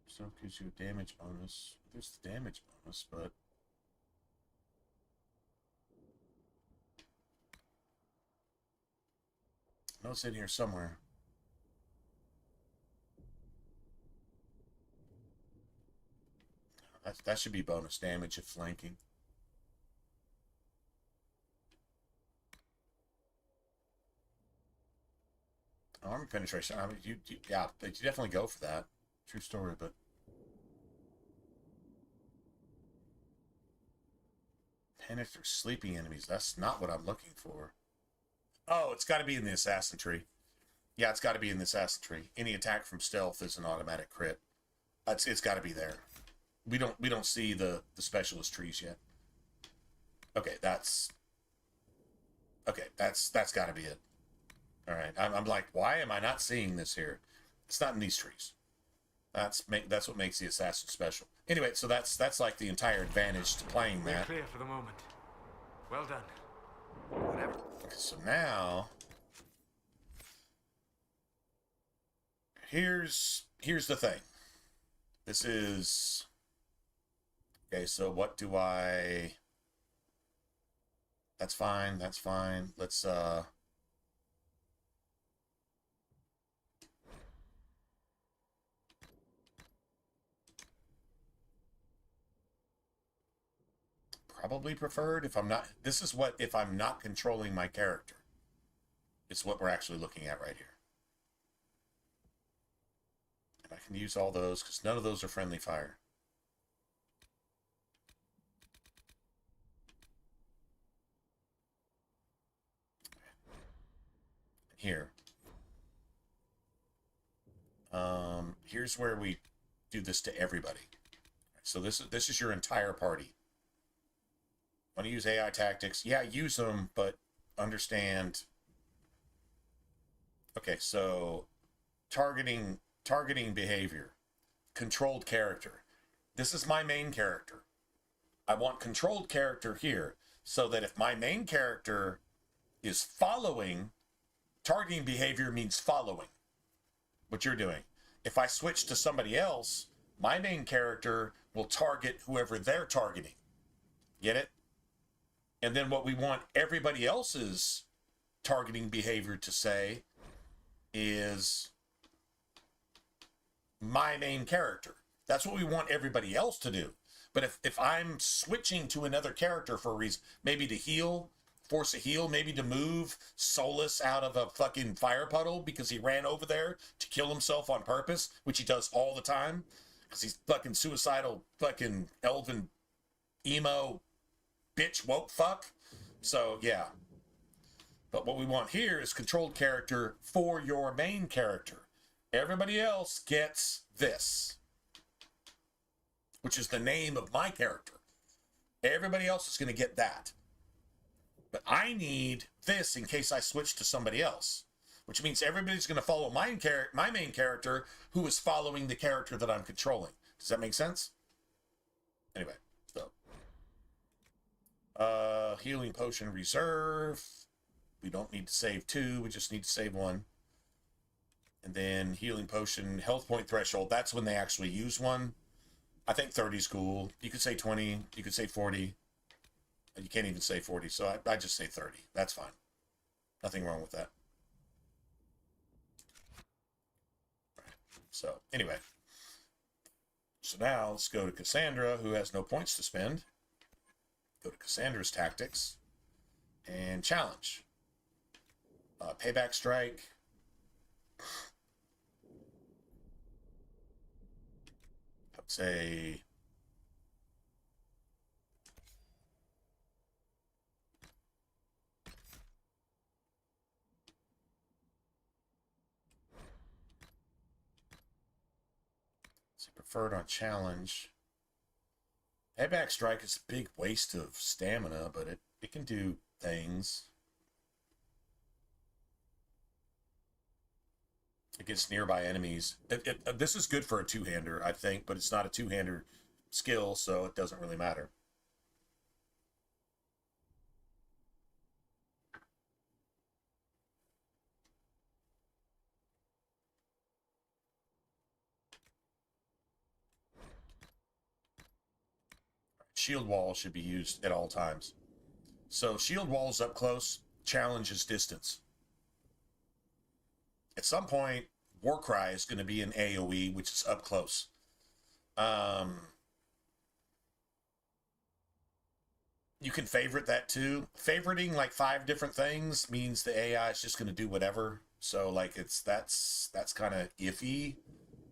A: So it gives you a damage bonus. There's the damage bonus, but... No, it's in here somewhere. That should be bonus damage if flanking. Armor penetration. I mean, you definitely go for that. True story, but... Panic through sleeping enemies. That's not what I'm looking for. Oh, it's got to be in the assassin tree. Yeah, it's got to be in the assassin tree. Any attack from stealth is an automatic crit. It's got to be there. We don't see the specialist trees yet. Okay, that's got to be it. All right, I'm like, why am I not seeing this here? It's not in these trees. That's what makes the assassin special. Anyway, so that's like the entire advantage to playing that.
E: We're clear for the moment. Well done.
F: Whatever.
A: Okay, so now here's the thing. This is okay. So what do I? That's fine. That's fine. Let's probably preferred if I'm not... This is what if I'm not controlling my character. It's what we're actually looking at right here. And I can use all those because none of those are friendly fire. Here. Here's where we do this to everybody. So this is your entire party. Want to use AI tactics? Yeah, use them, but understand. Okay, so targeting behavior, controlled character. This is my main character. I want controlled character here so that if my main character is following, targeting behavior means following. what you're doing. If I switch to somebody else, my main character will target whoever they're targeting. Get it? And then what we want everybody else's targeting behavior to say is my main character. That's what we want everybody else to do. But if I'm switching to another character for a reason, maybe to heal, force a heal, maybe to move Solus out of a fucking fire puddle because he ran over there to kill himself on purpose, which he does all the time because he's fucking suicidal, fucking elven, emo, bitch, woke fuck. So, yeah. But what we want here is controlled character for your main character. Everybody else gets this, which is the name of my character. Everybody else is going to get that. But I need this in case I switch to somebody else, which means everybody's going to follow my main character who is following the character that I'm controlling. Does that make sense? Anyway, so. Healing potion reserve. We don't need to save 2. We just need to save 1. And then healing potion, health point threshold. That's when they actually use one. I think 30 is cool. You could say 20. You could say 40. You can't even say 40, so I just say 30. That's fine. Nothing wrong with that. So, anyway. So now, let's go to Cassandra, who has no points to spend. Go to Cassandra's tactics. And challenge. Payback strike. I would say... preferred on challenge. Payback strike is a big waste of stamina, but it can do things. It gets nearby enemies. This is good for a two-hander, I think, but it's not a two-hander skill, so it doesn't really matter. Shield wall should be used at all times. So shield walls up close, challenge is distance. At some point, Warcry is going to be an AoE, which is up close. You can favorite that too. Favoriting like 5 different things means the AI is just going to do whatever. So like that's kind of iffy.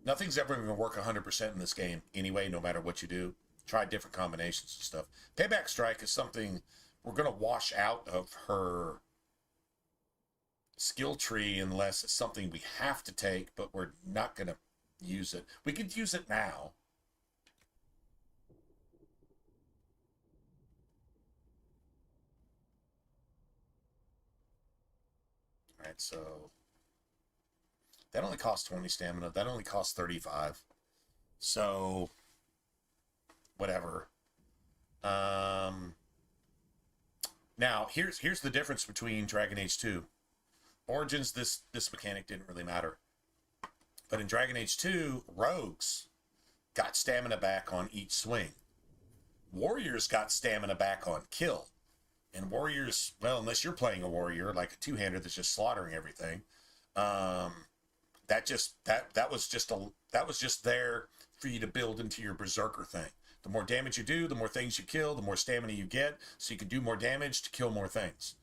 A: Nothing's ever going to work 100% in this game anyway, no matter what you do. Try different combinations and stuff. Payback strike is something we're going to wash out of her skill tree unless it's something we have to take, but we're not going to use it. We could use it now. All right, so that only costs 20 stamina. That only costs 35. So whatever. Now here's the difference between Dragon Age 2. Origins, this mechanic didn't really matter. But in Dragon Age 2, rogues got stamina back on each swing. Warriors got stamina back on kill. And warriors, well, unless you're playing a warrior, like a two-hander that's just slaughtering everything, that was just there for you to build into your berserker thing. The more damage you do, the more things you kill, the more stamina you get, so you can do more damage to kill more things.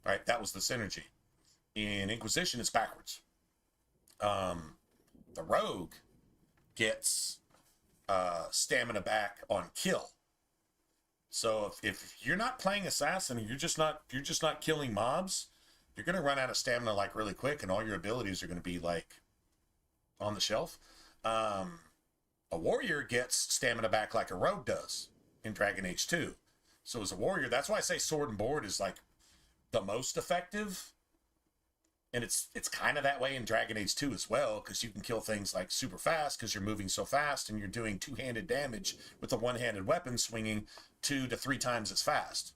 A: Right? That was the synergy. In Inquisition, it's backwards. The rogue gets stamina back on kill. So if you're not playing assassin and you're just not killing mobs, you're gonna run out of stamina like really quick, and all your abilities are gonna be like on the shelf. A warrior gets stamina back like a rogue does in Dragon Age 2. So as a warrior, that's why I say sword and board is like the most effective. And it's kind of that way in Dragon Age 2 as well, because you can kill things like super fast because you're moving so fast and you're doing two-handed damage with a one-handed weapon swinging 2 to 3 times as fast.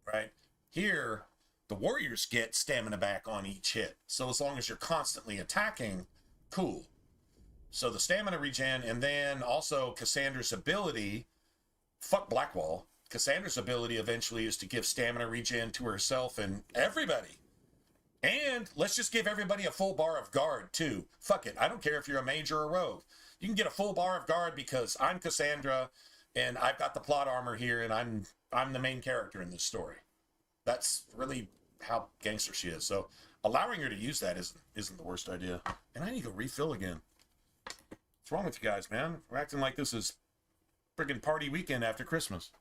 A: Right? Here, the warriors get stamina back on each hit. So as long as you're constantly attacking, Cool. So the stamina regen, and then also Cassandra's ability, fuck Blackwall. Cassandra's ability eventually is to give stamina regen to herself and everybody. And let's just give everybody a full bar of guard too. Fuck it. I don't care if you're a mage or a rogue. You can get a full bar of guard because I'm Cassandra and I've got the plot armor here and I'm the main character in this story. That's really how gangster she is. So allowing her to use that isn't the worst idea. And I need to refill again. What's wrong with you guys, man? We're acting like this is friggin' party weekend after Christmas.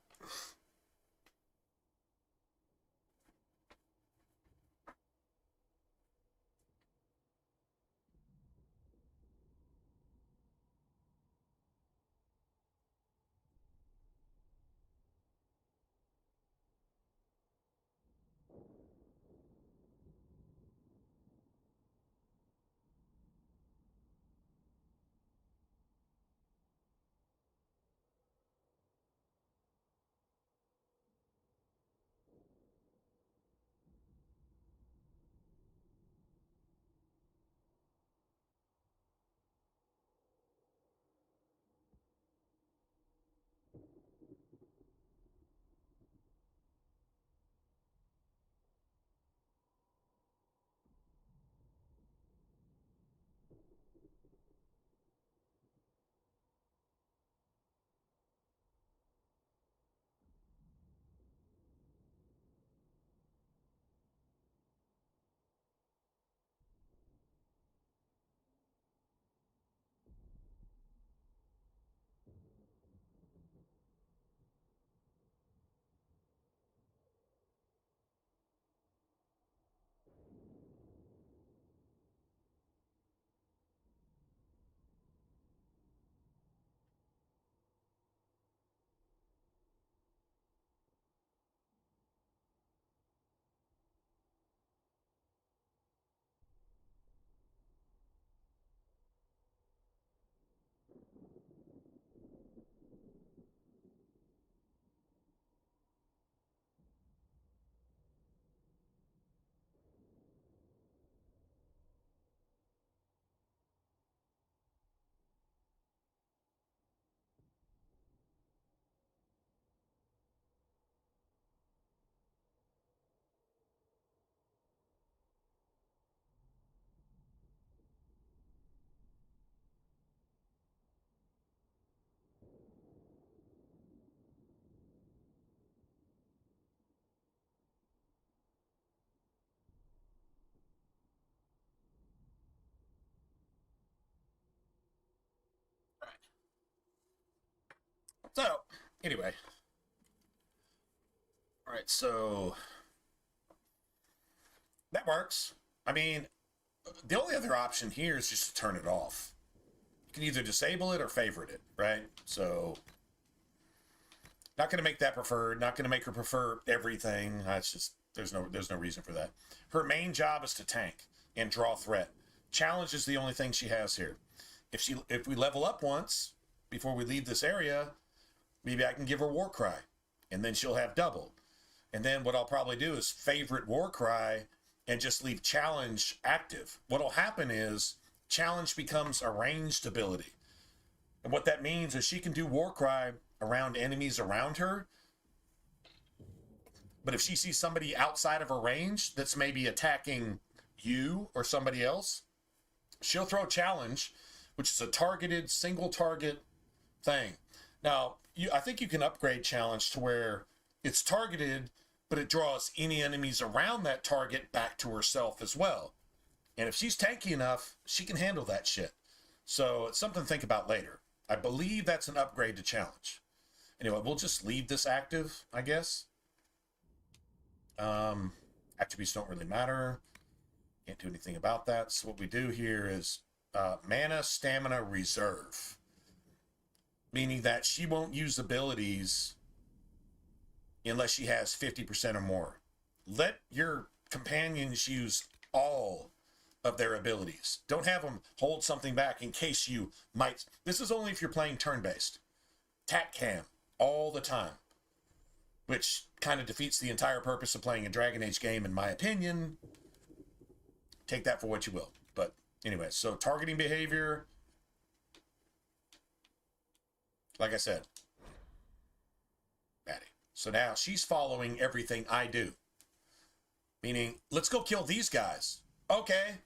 A: So, anyway. All right, so that works. I mean, the only other option here is just to turn it off. You can either disable it or favorite it, right? So, not going to make that preferred. Not going to make her prefer everything. That's just there's no reason for that. Her main job is to tank and draw threat. Challenge is the only thing she has here. If we level up once before we leave this area, maybe I can give her War Cry, and then she'll have double. And then what I'll probably do is favorite War Cry and just leave Challenge active. What'll happen is Challenge becomes a ranged ability. And what that means is she can do War Cry around enemies around her. But if she sees somebody outside of her range that's maybe attacking you or somebody else, she'll throw Challenge, which is a targeted single target thing. Now, I think you can upgrade Challenge to where it's targeted, but it draws any enemies around that target back to herself as well. And if she's tanky enough, she can handle that shit. So it's something to think about later. I believe that's an upgrade to Challenge. Anyway, we'll just leave this active, I guess. Attributes don't really matter. Can't do anything about that. So what we do here is mana, stamina, reserve. Meaning that she won't use abilities unless she has 50% or more. Let your companions use all of their abilities. Don't have them hold something back in case you might. This is only if you're playing turn-based. Tat cam all the time, which kind of defeats the entire purpose of playing a Dragon Age game, in my opinion. Take that for what you will. But Anyway, so targeting behavior, like I said, Maddie. So now she's following everything I do. Meaning, let's go kill these guys. Okay,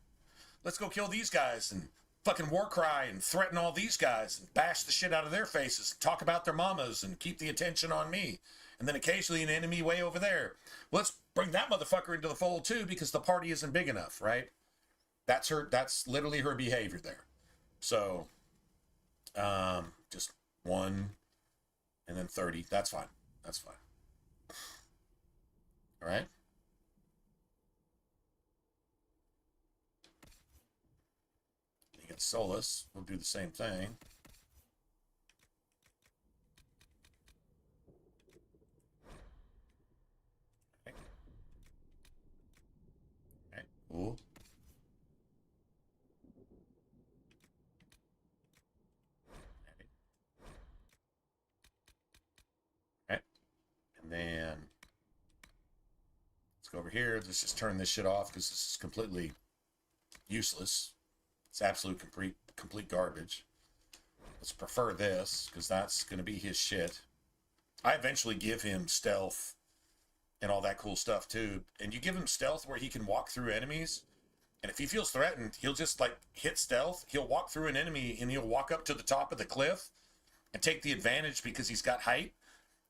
A: let's go kill these guys and fucking war cry and threaten all these guys and bash the shit out of their faces and talk about their mamas and keep the attention on me. And then occasionally an enemy way over there. Let's bring that motherfucker into the fold too because the party isn't big enough, right? That's literally her behavior there. So, just 1 and then 30. That's fine. That's fine. All right. You get Solus. We'll do the same thing. Okay. Okay. Cool. Then let's go over here. Let's just turn this shit off because this is completely useless. It's absolute complete garbage. Let's prefer this because that's going to be his shit. I eventually give him stealth and all that cool stuff too. And you give him stealth where he can walk through enemies. And if he feels threatened, he'll just like hit stealth. He'll walk through an enemy and he'll walk up to the top of the cliff and take the advantage because he's got height.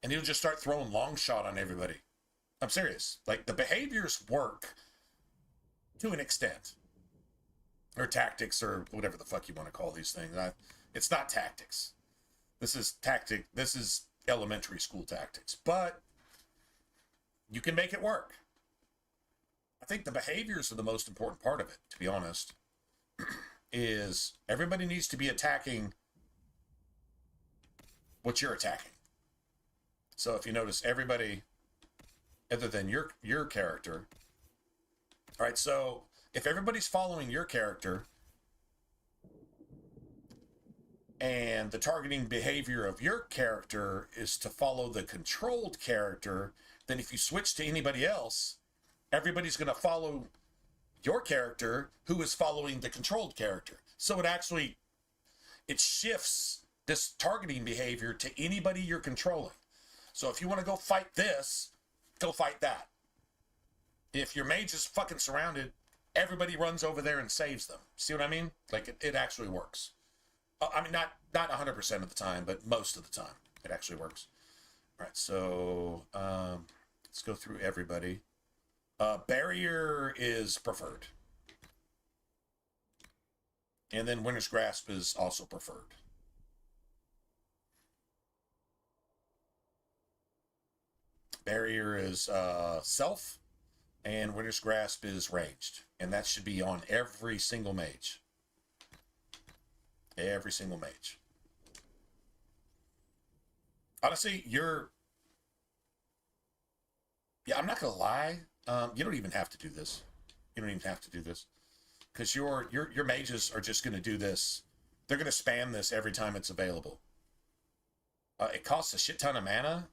A: And he'll just start throwing long shot on everybody. I'm serious. Like, the behaviors work to an extent. Or tactics, or whatever the fuck you want to call these things. It's not tactics. This is elementary school tactics. But you can make it work. I think the behaviors are the most important part of it, to be honest. Is everybody needs to be attacking what you're attacking. So if you notice, everybody other than your character. All right, so if everybody's following your character and the targeting behavior of your character is to follow the controlled character, then if you switch to anybody else, everybody's going to follow your character who is following the controlled character. So it shifts this targeting behavior to anybody you're controlling. So if you want to go fight this, go fight that. If your mage is fucking surrounded, everybody runs over there and saves them. See what I mean? Like, it actually works. I mean, not 100% of the time, but most of the time, it actually works. All right, so let's go through everybody. Barrier is preferred. And then Winter's Grasp is also preferred. Barrier is self, and Winter's Grasp is ranged. And that should be on every single mage. Every single mage. Honestly, yeah, I'm not going to lie. You don't even have to do this. You don't even have to do this. Because your mages are just going to do this. They're going to spam this every time it's available. It costs a shit ton of mana.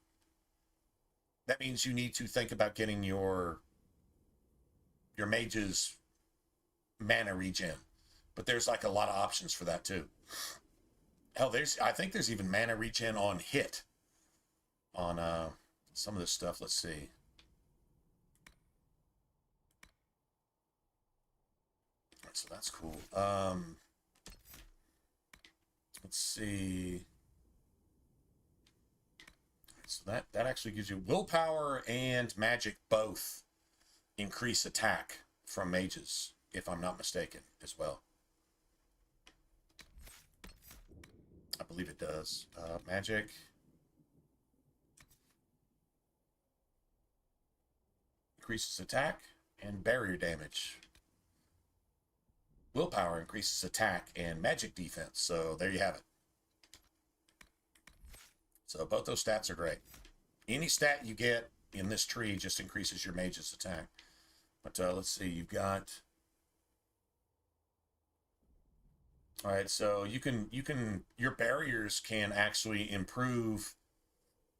A: That means you need to think about getting your mage's mana regen. But there's like a lot of options for that too. Hell, I think there's even mana regen on hit. On some of this stuff. Let's see. So that's cool. Let's see. So that actually gives you willpower and magic both increase attack from mages, if I'm not mistaken, as well. I believe it does. Magic. Increases attack and barrier damage. Willpower increases attack and magic defense. So there you have it. So both those stats are great. Any stat you get in this tree just increases your mage's attack. But let's see, you've got... All right, so your barriers can actually improve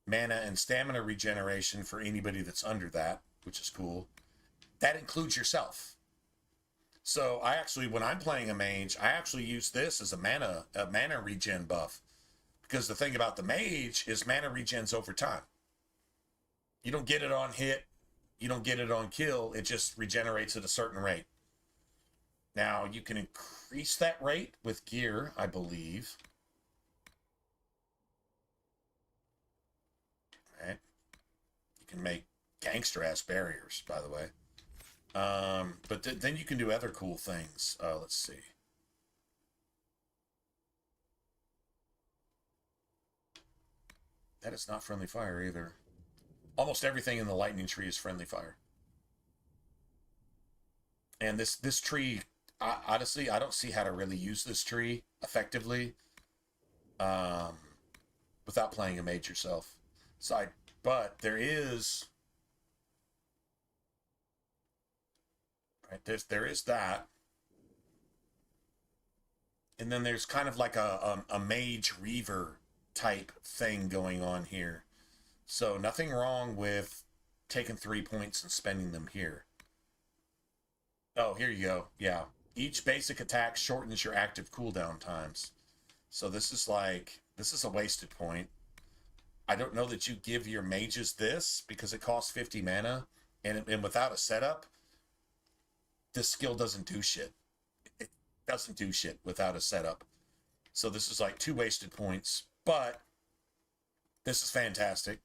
A: mana and stamina regeneration for anybody that's under that, which is cool. That includes yourself. So I actually, when I'm playing a mage, I actually use this as a mana regen buff. Because the thing about the mage is mana regens over time. You don't get it on hit. You don't get it on kill. It just regenerates at a certain rate. Now, you can increase that rate with gear, I believe. Right. You can make gangster-ass barriers, by the way. But then you can do other cool things. Let's see. That is not friendly fire either. Almost everything in the lightning tree is friendly fire. And this tree, honestly, I don't see how to really use this tree effectively without playing a mage yourself. But there is, right? There is that, and then there's kind of like a mage reaver type thing going on here. So nothing wrong with taking 3 points and spending them here. Oh, here you go. Yeah. Each basic attack shortens your active cooldown times. So this is a wasted point. I don't know that you give your mages this because it costs 50 mana, and without a setup, this skill doesn't do shit. It doesn't do shit without a setup. So this is like 2 wasted points, but this is fantastic.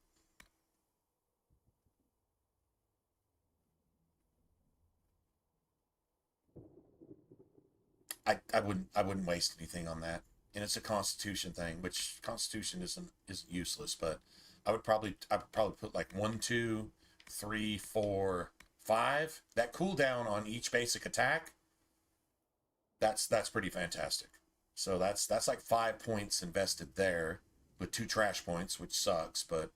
A: I wouldn't waste anything on that. And it's a constitution thing, which constitution isn't useless, but I would probably put like 1, 2, 3, 4, 5. That cooldown on each basic attack, that's pretty fantastic. So that's like 5 points invested there with 2 trash points, which sucks, but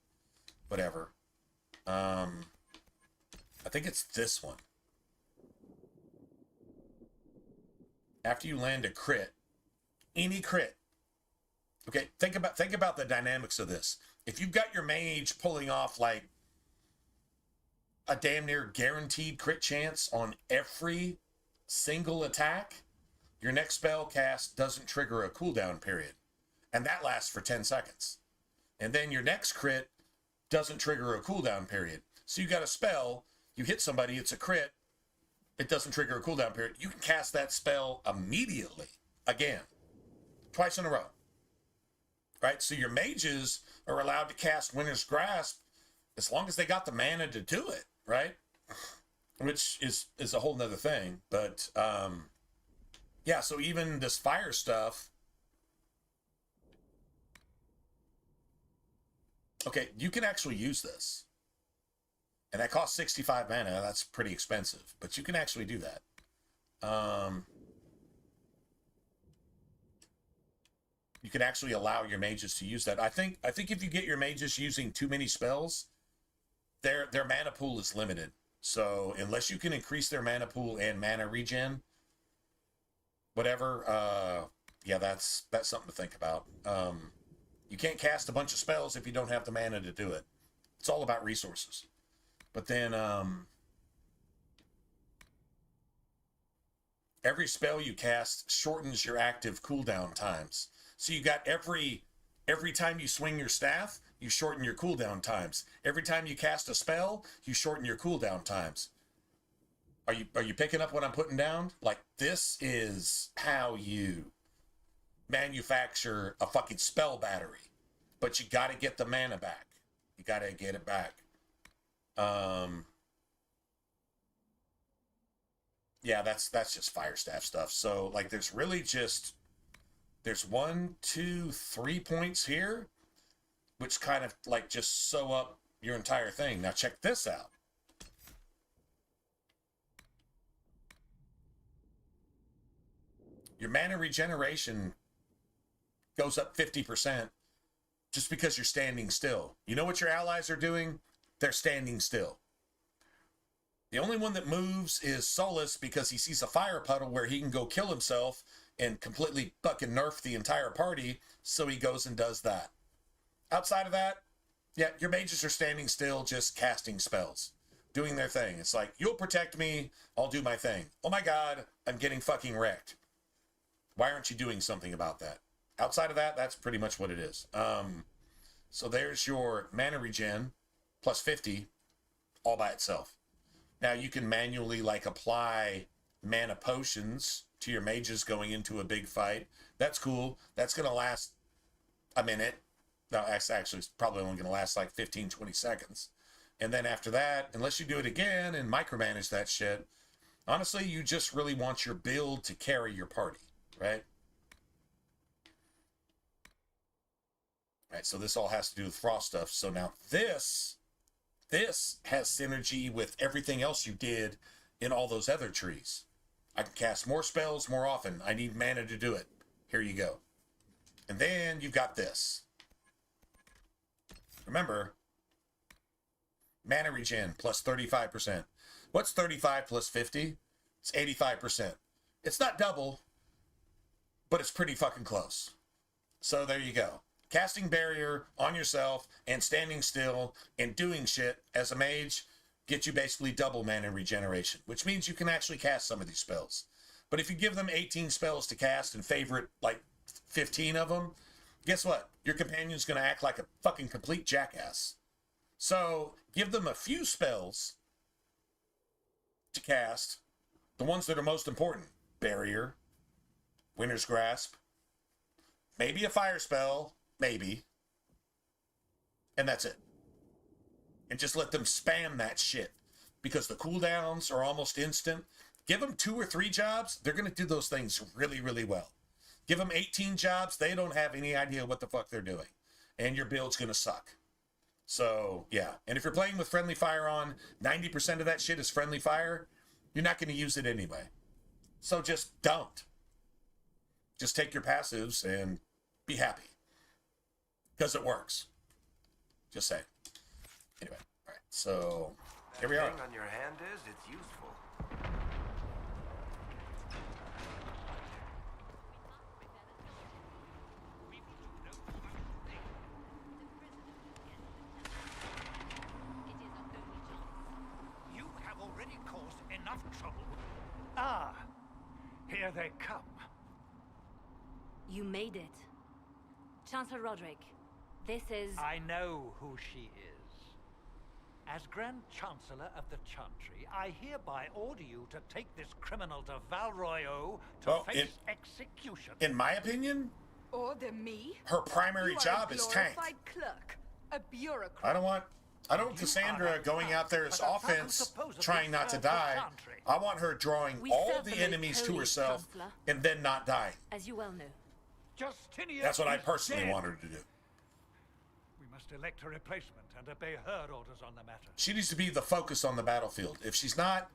A: whatever. I think it's this one. After you land a crit, any crit. Okay, think about the dynamics of this. If you've got your mage pulling off like a damn near guaranteed crit chance on every single attack, your next spell cast doesn't trigger a cooldown period. And that lasts for 10 seconds. And then your next crit doesn't trigger a cooldown period. So you got a spell, you hit somebody, it's a crit, it doesn't trigger a cooldown period. You can cast that spell immediately, again, twice in a row. Right? So your mages are allowed to cast Winter's Grasp as long as they got the mana to do it, right? Which is a whole nother thing. But yeah, so even this fire stuff. Okay, you can actually use this. And that costs 65 mana. That's pretty expensive, but you can actually do that. You can actually allow your mages to use that. I think if you get your mages using too many spells, their mana pool is limited. So unless you can increase their mana pool and mana regen, whatever, yeah, that's something to think about. You can't cast a bunch of spells if you don't have the mana to do it. It's all about resources. But then every spell you cast shortens your active cooldown times. So you got every time you swing your staff, you shorten your cooldown times. Every time you cast a spell, you shorten your cooldown times. Are you picking up what I'm putting down? Like, this is how you manufacture a fucking spell battery. But you got to get the mana back. You got to get it back. Yeah, that's just fire staff stuff. So like there's 1, 2, 3 points here, which kind of like just sew up your entire thing. Now check this out. Your mana regeneration goes up 50% just because you're standing still. You know what your allies are doing? They're standing still. The only one that moves is Solus because he sees a fire puddle where he can go kill himself and completely fucking nerf the entire party, so he goes and does that. Outside of that, yeah, your mages are standing still just casting spells. doing their thing. It's like, you'll protect me, I'll do my thing. Oh my god, I'm getting fucking wrecked. Why aren't you doing something about that? Outside of that, that's pretty much what it is. So there's your mana regen plus 50 all by itself. Now you can manually like apply mana potions to your mages going into a big fight. That's cool. That's going to last a minute. No, actually, it's probably only going to last like 15, 20 seconds. And then after that, unless you do it again and micromanage that shit, honestly, you just really want your build to carry your party, right? Right, so this all has to do with frost stuff. So now this has synergy with everything else you did in all those other trees. I can cast more spells more often. I need mana to do it. Here you go. And then you've got this. Remember, mana regen plus 35%. What's 35 plus 50? It's 85%. It's not double, but it's pretty fucking close. So there you go. Casting barrier on yourself and standing still and doing shit as a mage get you basically double mana regeneration, which means you can actually cast some of these spells. But if you give them 18 spells to cast and favorite like 15 of them, guess what? Your companion's going to act like a fucking complete jackass. So give them a few spells to cast, the ones that are most important. Barrier, Winter's Grasp, maybe a fire spell, maybe. And that's it. And just let them spam that shit. Because the cooldowns are almost instant. Give them 2 or 3 jobs, they're going to do those things really, really well. Give them 18 jobs, they don't have any idea what the fuck they're doing. And your build's going to suck. So, yeah. And if you're playing with friendly fire on, 90% of that shit is friendly fire, you're not going to use it anyway. So just don't. Just take your passives and be happy. Because it works. Just saying. Anyway, all right. So, here we are.
F: That thing on your hand is, it's useful.
G: You have already caused enough trouble. Ah, here they come.
D: You made it. Chancellor Roderick, this is...
H: I know who she is. As Grand Chancellor of the Chantry, I hereby order you to take this criminal to Val Royeaux to face execution.
A: In my opinion,
C: Order me?
A: her primary job is tank.
C: A glorified clerk, a bureaucrat.
A: I don't want Cassandra going out there as offense, trying not to die. I want her drawing all the enemies to herself and then not dying.
D: As you well know.
G: Justinian
A: That's what I
G: is
A: personally
G: dead.
A: want her to do.
H: We must elect a replacement and obey her orders on the matter.
A: She needs to be the focus on the battlefield. If she's not,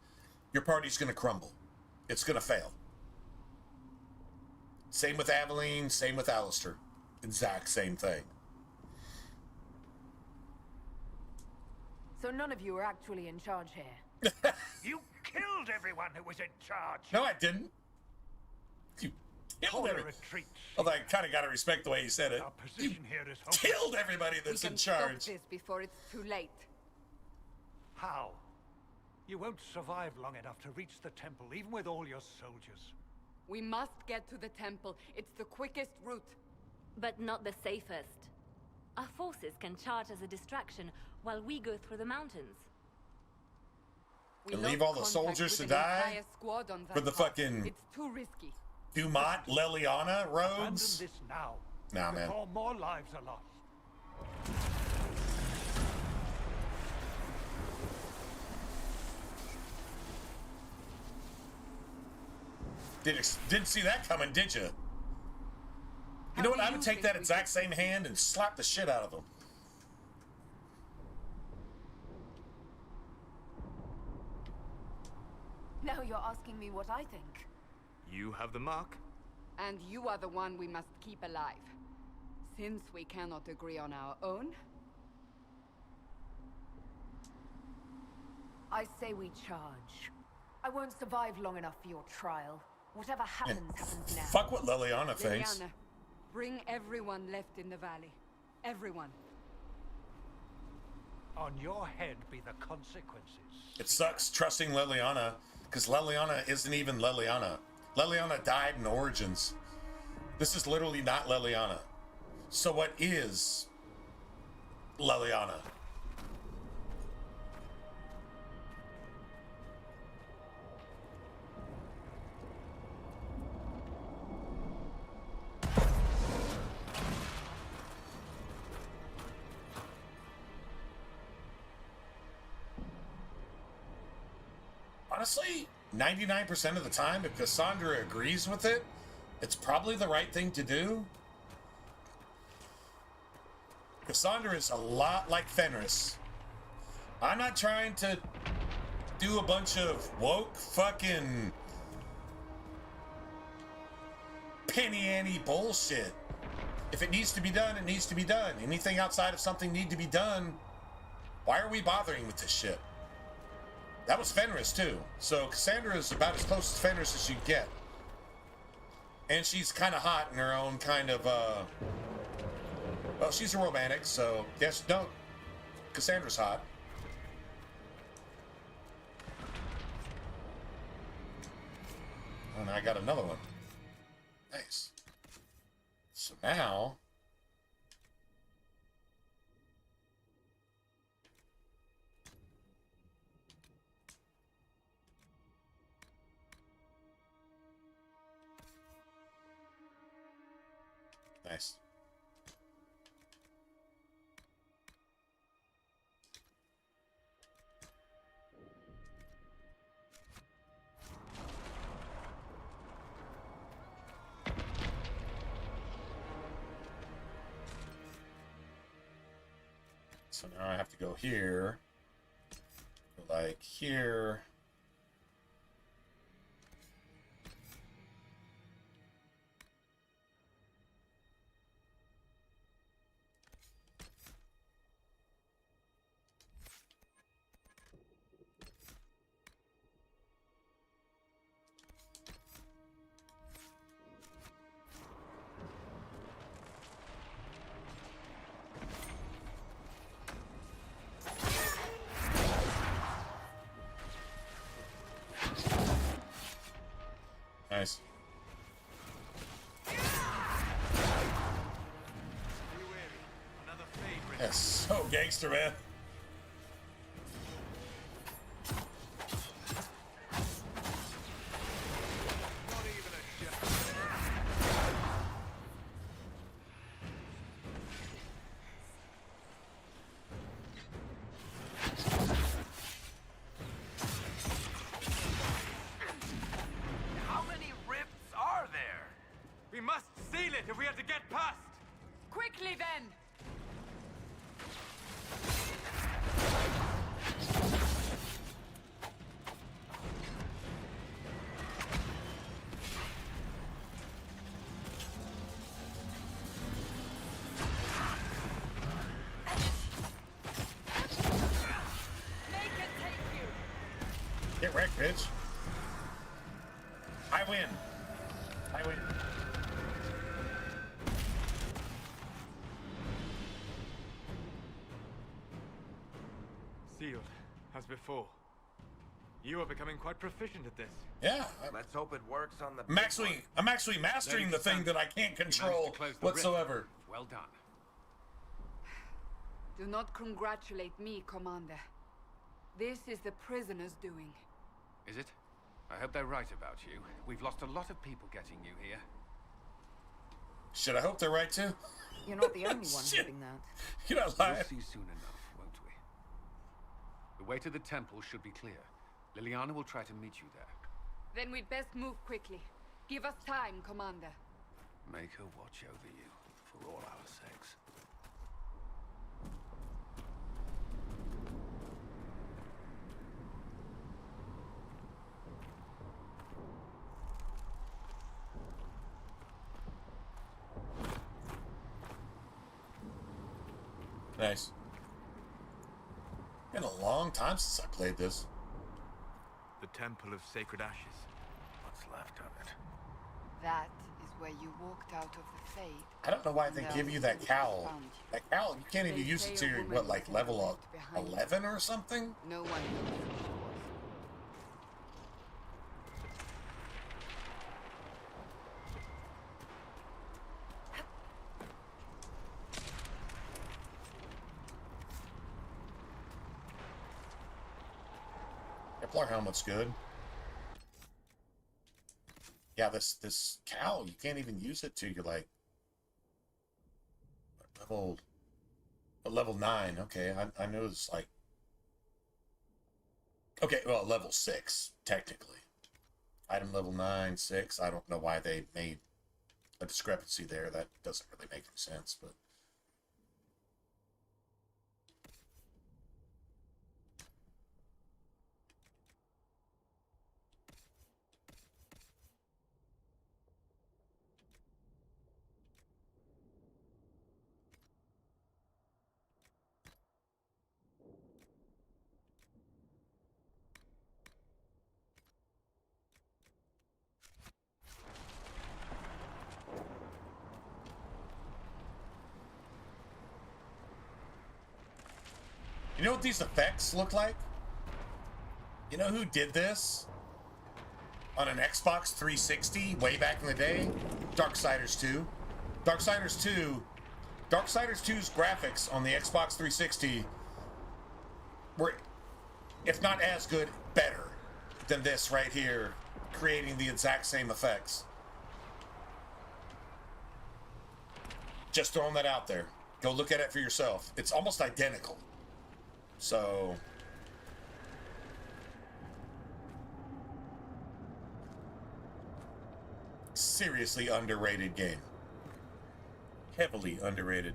A: your party's going to crumble. It's going to fail. Same with Aveline, same with Alistair. Exact same thing.
B: So none of you are actually in charge here.
G: You killed everyone who was in charge.
A: No, I didn't. You killed
G: Order
A: everyone.
G: retreat.
A: Although I kind of got to respect the way you said it.
G: Our position here is hopeless.
A: Killed everybody
C: We
A: that's
C: can
A: in
C: stop
A: charge.
C: this before it's too late.
H: How? You won't survive long enough to reach the temple, even with all your soldiers.
C: We must get to the temple. It's the quickest route.
D: But not the safest. Our forces can charge as a distraction while we go through the mountains.
C: We
A: And
C: lost
A: leave all the
C: contact
A: soldiers
C: with
A: to
C: an
A: die
C: entire squad on
A: for
C: that
A: the
C: path.
A: fucking
C: It's too risky.
A: Dumont, Leliana
H: Abandon
A: roads.
H: this now.
A: Nah, man.
H: Before more lives are lost.
A: Didn't see that coming, did you? You know what? I would take that exact same hand and slap the shit out of them.
B: Now you're asking me what I think.
E: You have the mark?
C: And you are the one we must keep alive. Since we cannot agree on our own,
B: I say we charge. I won't survive long enough for your trial. Whatever happens, happens now.
A: Fuck what Leliana thinks.
C: Liliana, bring everyone left in the valley. Everyone.
H: On your head be the consequences.
A: It sucks trusting Liliana, because Liliana isn't even Liliana. Liliana died in Origins. This is literally not Liliana. So what is Liliana? Honestly, 99% of the time, if Cassandra agrees with it, it's probably the right thing to do. Cassandra is a lot like Fenris. I'm not trying to do a bunch of woke fucking penny ante bullshit. If it needs to be done, it needs to be done. Anything outside of something need to be done, why are we bothering with this shit? That was Fenris too. So Cassandra is about as close to Fenris as you get. And she's kind of hot in her own kind of, well, she's a romantic, so yes, no, Cassandra's hot. And I got another one. Nice. So now... Nice. So now I have to go here, go like here. Nice. That's so gangster, man.
E: If we had to get past!
C: Quickly then! Make it take you!
A: Get wrecked, bitch. I win. I win.
E: Sealed, as before. You are becoming quite proficient at this.
A: Yeah.
F: Let's hope it works on the
A: I'm actually mastering the thing that I can't control whatsoever.
F: Well done.
C: Do not congratulate me, Commander. This is the prisoner's doing.
I: Is it? I hope they're right about you. We've lost a lot of people getting you here.
A: Should I hope they're right too?
B: You're not the only one hoping that.
A: You're not lying.
I: We'll see soon enough, won't we? The way to the temple should be clear. Liliana will try to meet you there.
C: Then we'd best move quickly. Give us time, Commander.
I: Make her watch over you, for all our sakes.
A: Nice. Been a long time since I played this.
E: The Temple of Sacred Ashes.
F: What's left of it?
B: That is
C: where you walked out of the Fade.
A: I don't know why they give you that cowl. That cowl, you can't even use it to your, what, like level 11 or something?
C: No one knows who she was.
A: Kevlar helmet's good. Yeah, this cowl, you can't even use it to your like level 9. Okay, I know it's like, okay, well, level 6 technically. Item level 9, 6. I don't know why they made a discrepancy there. That doesn't really make any sense, but. You know what these effects look like? You know who did this on an Xbox 360 way back in the day? Darksiders 2. Darksiders 2's graphics on the Xbox 360 were, if not as good, better than this right here, creating the exact same effects. Just throwing that out there. Go look at it for yourself. It's almost identical. So, seriously underrated game. Heavily underrated.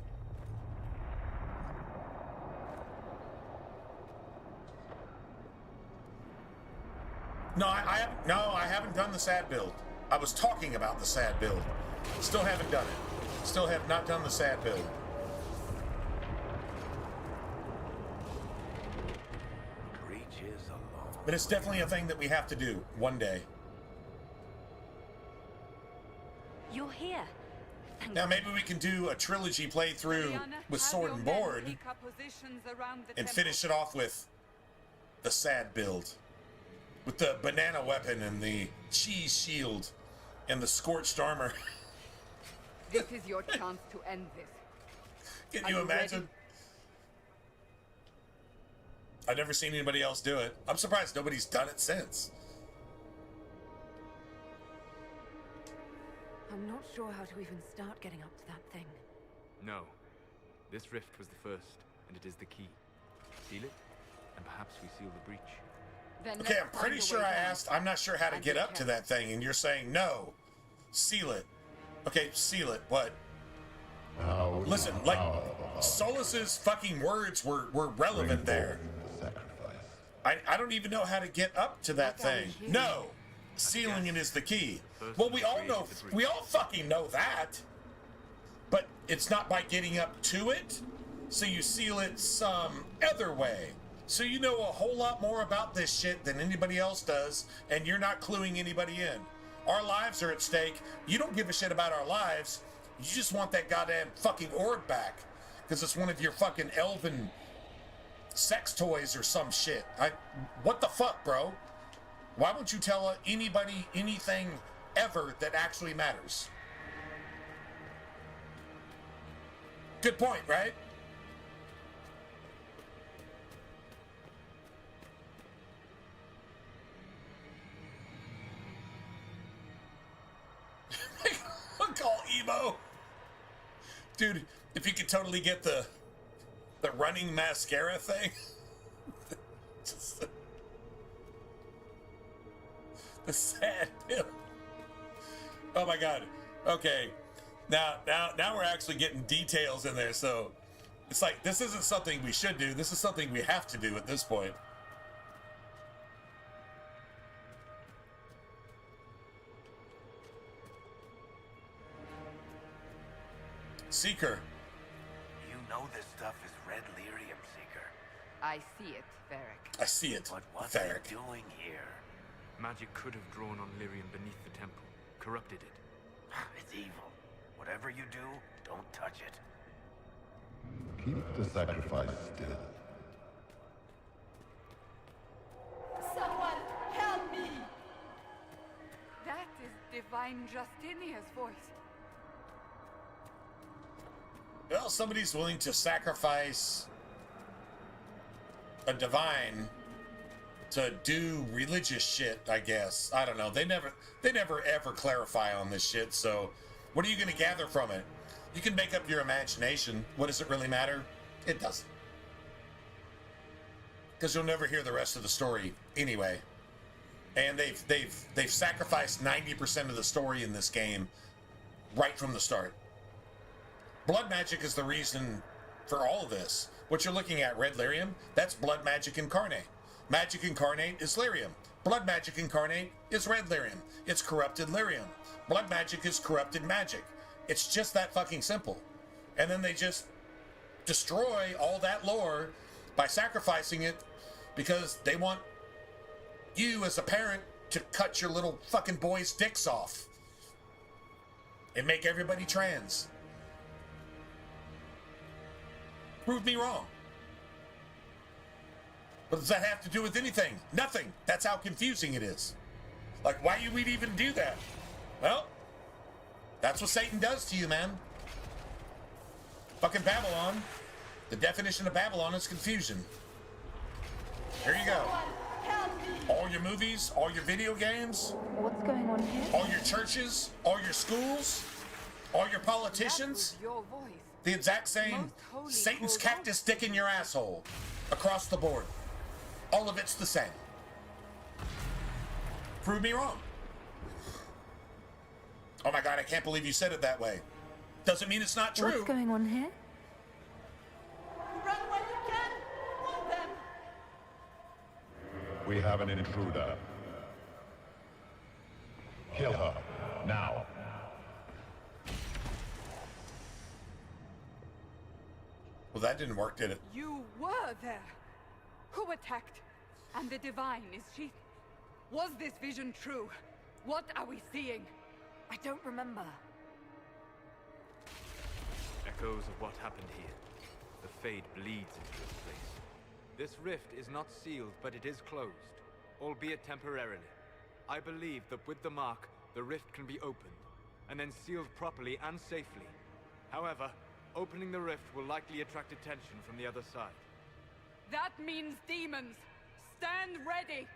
A: No, I haven't done the sad build. I was talking about the sad build. Still haven't done it. Still have not done the sad build. But it's definitely a thing that we have to do one day.
D: You're here.
A: Now maybe we can do a trilogy playthrough with Sword and Board and finish it off with the sad build. With the banana weapon and the cheese shield and the scorched armor.
C: This is your chance to end this.
A: Can you imagine? I've never seen anybody else do it. I'm surprised nobody's done it since.
B: I'm not sure how to even start getting up to that thing.
E: No. This rift was the first, and it is the key. Seal it, and perhaps we seal the breach.
C: Then
A: okay, I'm pretty sure I asked, I'm not sure how to get up to that thing, and you're saying no. Seal it. Okay, seal it. What? Listen, like, Solus's fucking words were relevant there. I don't even know how to get up to that thing. No, sealing it is the key. Well, we all fucking know that. But it's not by getting up to it, so you seal it some other way. So you know a whole lot more about this shit than anybody else does, and you're not cluing anybody in. Our lives are at stake. You don't give a shit about our lives. You just want that goddamn fucking orb back. Because it's one of your fucking elven sex toys or some shit. What the fuck, bro? Why won't you tell anybody anything ever that actually matters? Good point, right? Call emo. Dude, if you could totally get the running mascara thing. Just the sad pill. Oh my god. Okay. Now we're actually getting details in there, so it's like this isn't something we should do, this is something we have to do at this point. Seeker.
F: You know this stuff is red lyrium, Seeker.
C: I see it, Varric.
A: I see it,
F: But what's
A: Varric.
F: it doing here?
E: Magic could have drawn on lyrium beneath the temple, corrupted it.
F: It's evil. Whatever you do, don't touch it.
J: Keep the sacrifice still.
B: Someone help me!
C: That is Divine Justinia's voice.
A: Well, somebody's willing to sacrifice a divine to do religious shit, I guess. I don't know. They never ever clarify on this shit, so what are you going to gather from it? You can make up your imagination. What does it really matter? It doesn't. Because you'll never hear the rest of the story anyway. And they've sacrificed 90% of the story in this game right from the start. Blood magic is the reason for all of this. What you're looking at, red lyrium, that's blood magic incarnate. Magic incarnate is lyrium. Blood magic incarnate is red lyrium. It's corrupted lyrium. Blood magic is corrupted magic. It's just that fucking simple. And then they just destroy all that lore by sacrificing it because they want you as a parent to cut your little fucking boys' dicks off and make everybody trans. Prove me wrong. What does that have to do with anything? Nothing. That's how confusing it is. Like, why you would even do that? Well, that's what Satan does to you, man. Fucking Babylon. The definition of Babylon is confusion. Here you go. All your movies, all your video games.
B: What's going on here?
A: All your churches, all your schools, all your politicians.
C: That was your voice.
A: The exact same
C: Most holy
A: Satan's
C: Lord.
A: cactus stick in your asshole. Across the board. All of it's the same. Prove me wrong. Oh my God, I can't believe you said it that way. Doesn't mean it's not true.
B: What's going on here?
K: Run when you can! Hold them!
J: We have an intruder. Kill her, now.
A: Well, that didn't work, did it?
C: You were there. Who attacked? And the Divine, is she? Was this vision true? What are we seeing?
B: I don't remember.
E: Echoes of what happened here. The Fade bleeds into this place. This rift is not sealed, but it is closed, albeit temporarily. I believe that with the mark, the rift can be opened, and then sealed properly and safely. However, opening the rift will likely attract attention from the other side.
C: That means demons. Stand ready.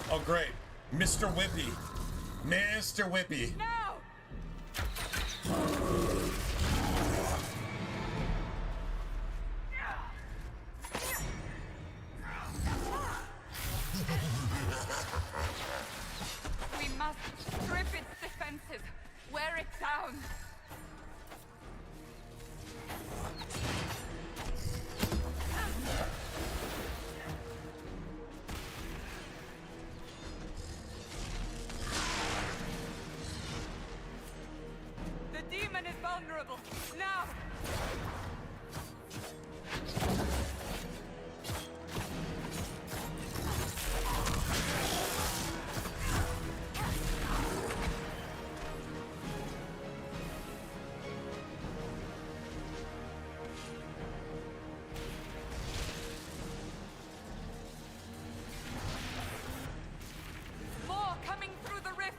A: Oh, great. Mr. Whippy. Mr. Whippy.
C: Now! We must strip its defenses, wear it down. The demon is vulnerable. Now! More coming through the rift.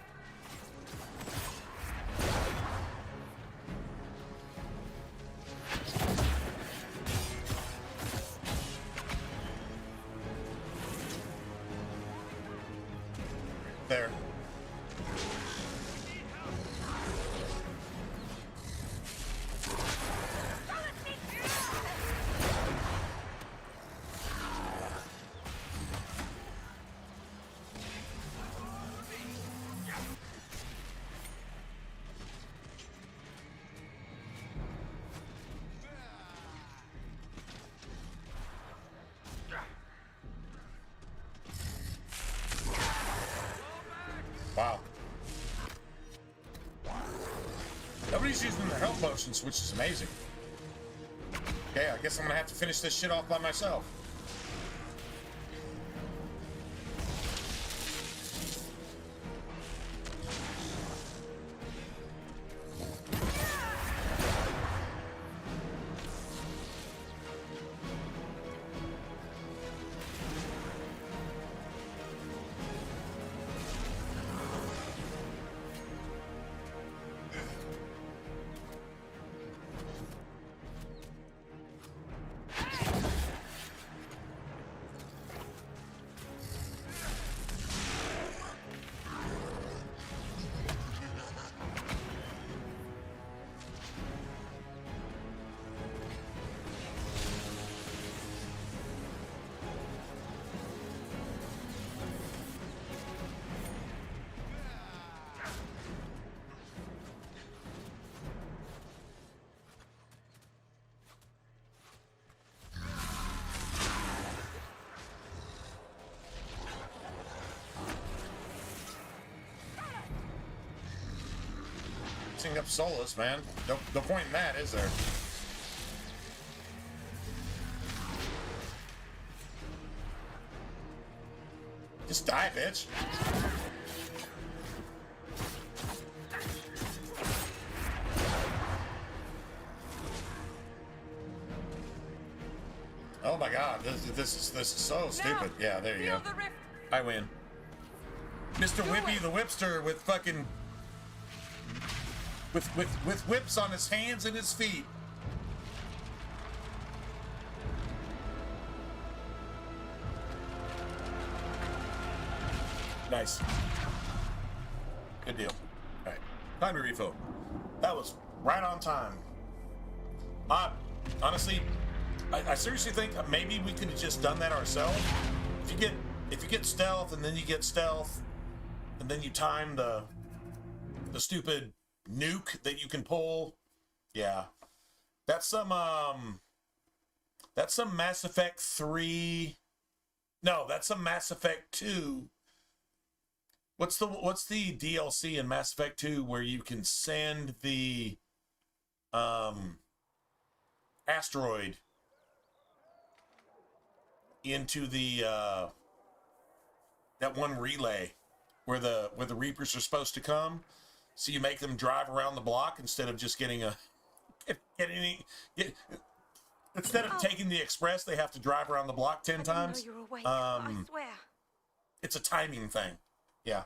A: Nobody's using their health potions, which is amazing. Okay, I guess I'm gonna have to finish this shit off by myself. Up Solus, man. No point in that, is there? Just die, bitch. Oh my god, this is so stupid. Yeah, there you go. I win. Mr. Whippy the Whipster with fucking with whips on his hands and his feet. Nice. Good deal. All right, time to refill. That was right on time. Honestly, I seriously think maybe we could have just done that ourselves. If you get stealth and then you get stealth, and then you time the stupid nuke that you can pull. Yeah, that's some Mass Effect 3. No, that's some Mass Effect 2. What's the DLC in Mass Effect 2 where you can send the asteroid into the that one relay where the Reapers are supposed to come? So you make them drive around the block instead of just getting instead of taking the express, they have to drive around the block 10 times.
D: You're awake, I swear.
A: It's a timing thing. Yeah.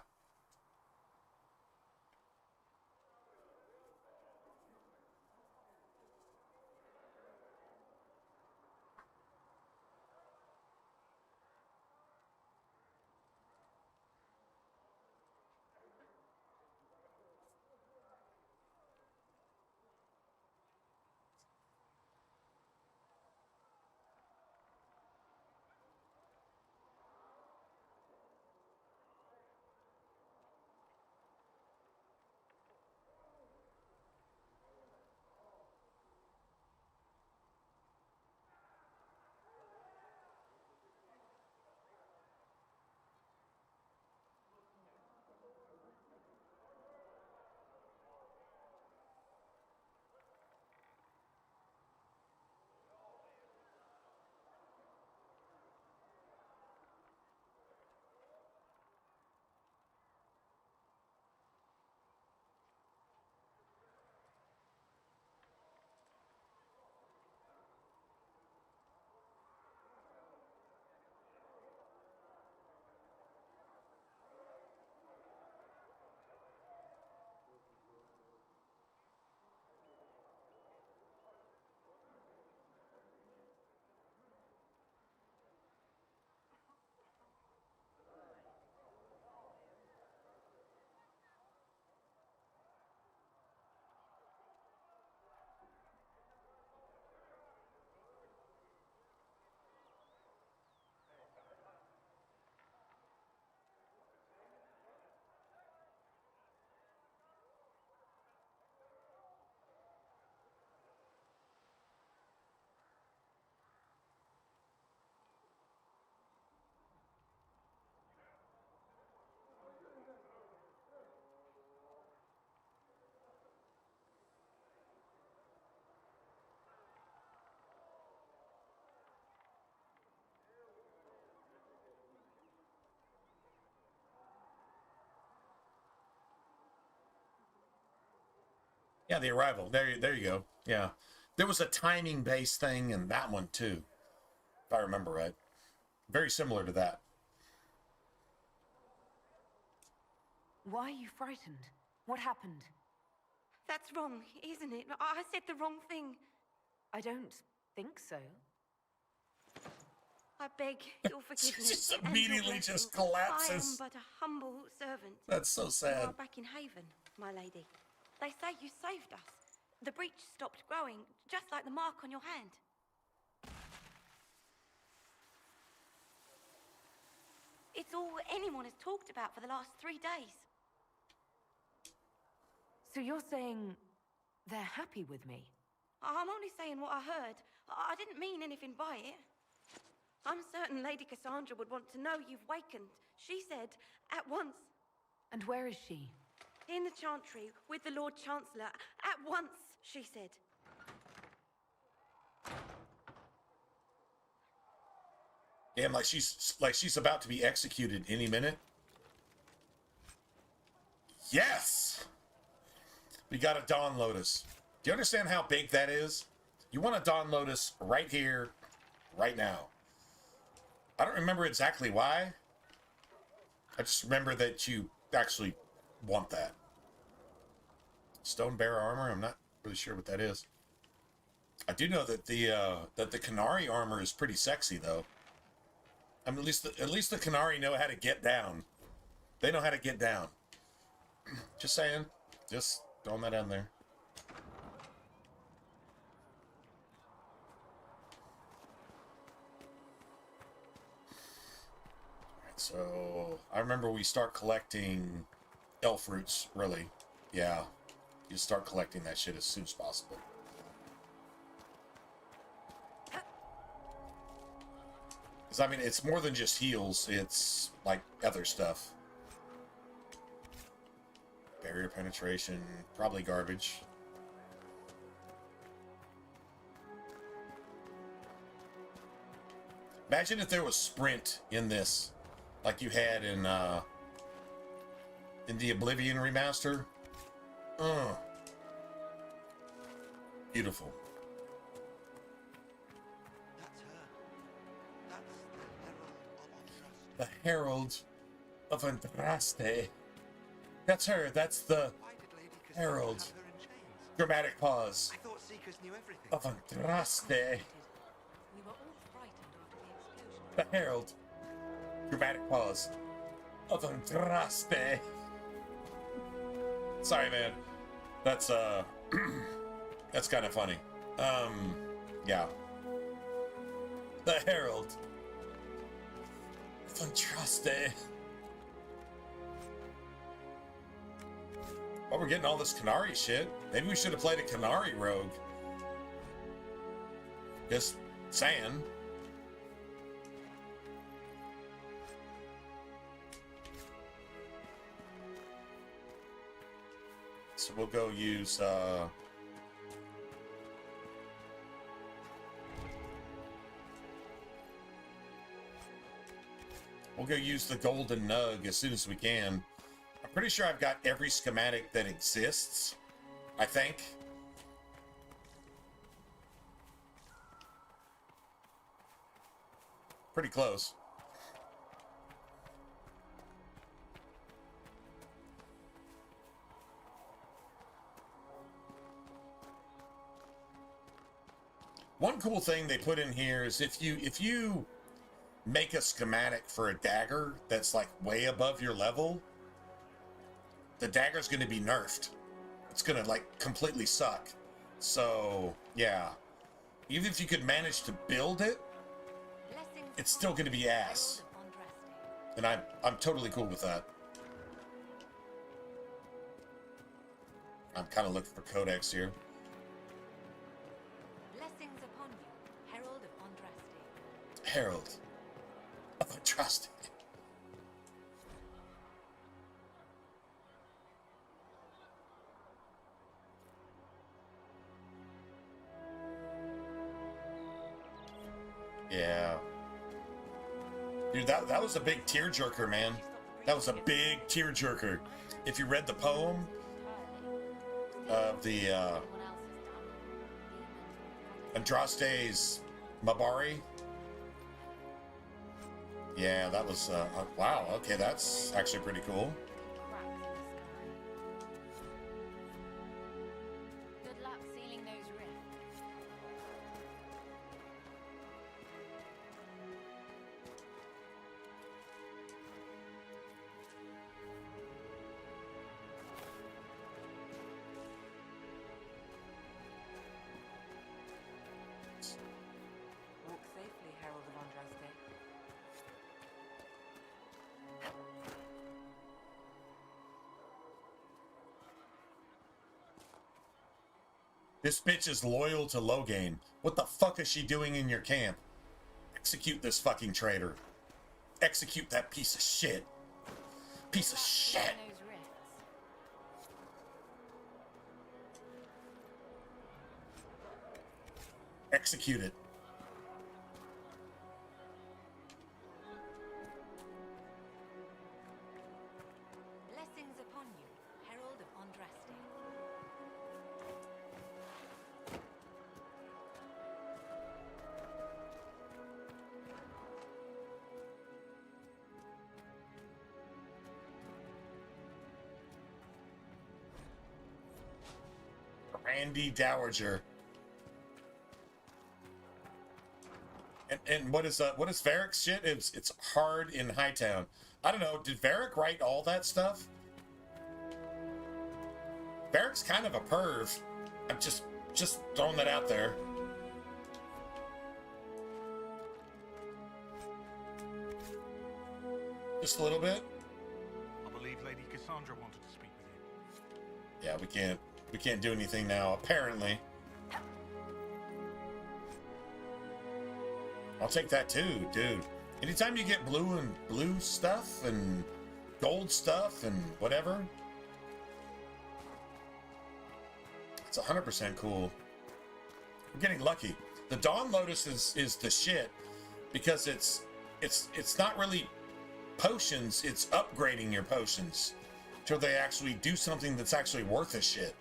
A: Yeah, the arrival. There you go. Yeah. There was a timing-based thing in that one, too. If I remember right. Very similar to that.
B: Why are you frightened? What happened?
L: That's wrong, isn't it? I said the wrong thing.
B: I don't think so.
L: I beg your forgiveness.
A: Just immediately just collapses.
L: I am but a humble servant.
A: That's so sad.
L: You are back in Haven, my lady. They say you saved us. The breach stopped growing, just like the mark on your hand. It's all anyone has talked about for the last 3 days.
B: So you're saying they're happy with me?
L: I'm only saying what I heard. I didn't mean anything by it. I'm certain Lady Cassandra would want to know you've wakened. She said, at once.
B: And where is she?
L: In the Chantry, with the Lord Chancellor. At once, she said.
A: Damn, like she's about to be executed any minute. Yes! We got a Dawn Lotus. Do you understand how big that is? You want a Dawn Lotus right here, right now. I don't remember exactly why. I just remember that you actually want that. Stone Bear armor, I'm not really sure what that is. I do know that the Canary armor is pretty sexy, though. I mean, at least the Canary know how to get down. They know how to get down. Just saying. Just throwing that in there. Alright, so I remember we start collecting elf roots, really. Yeah. You start collecting that shit as soon as possible. Because, I mean, it's more than just heals. It's, like, other stuff. Barrier penetration. Probably garbage. Imagine if there was sprint in this. Like you had in the Oblivion remaster. Beautiful. The Herald of Andraste. That's her. That's the Herald. Dramatic pause.
F: I thought Seekers knew everything.
A: Of Andraste.
B: We were all frightened after the explosion.
A: The Herald. Dramatic pause. Of Andraste. Sorry, man. That's that's kind of funny. Yeah. The Herald. Andraste. Well, we're getting all this Canary shit. Maybe we should have played a Canary rogue. Just saying. So we'll go use we'll go use the golden nug as soon as we can. I'm pretty sure I've got every schematic that exists, I think. Pretty close. One cool thing they put in here is if you make a schematic for a dagger that's like way above your level, the dagger's going to be nerfed. It's going to like completely suck. So, yeah. Even if you could manage to build it, it's still going to be ass. And I'm totally cool with that. I'm kind of looking for codex here.
D: Blessings upon you, Herald of Andraste.
A: Herald of Andraste. Yeah. Dude, that was a big tearjerker, man. That was a big tearjerker. If you read the poem, of the Andraste's Mabari. Yeah, that was wow. Okay, that's actually pretty cool.
B: Good luck sealing those rifts.
K: Walk safely, Herald of Andraste.
A: This bitch is loyal to Logain. What the fuck is she doing in your camp? Execute this fucking traitor. Execute that piece of shit. Piece of shit.
B: Those rifts.
A: Execute it.
K: Blessings upon you, Herald of Andraste.
A: Randy Dowager. And what is Varric's shit? It's hard in Hightown. I don't know. Did Varric write all that stuff? Varric's kind of a perv. I'm just throwing that out there. Just a little bit.
G: I believe Lady Cassandra wanted to speak with you.
A: Yeah, we can't do anything now, apparently. I'll take that too, dude. Anytime you get blue stuff and gold stuff and whatever, it's 100% cool. We're getting lucky. The Dawn Lotus is the shit because it's not really potions, it's upgrading your potions till they actually do something that's actually worth a shit.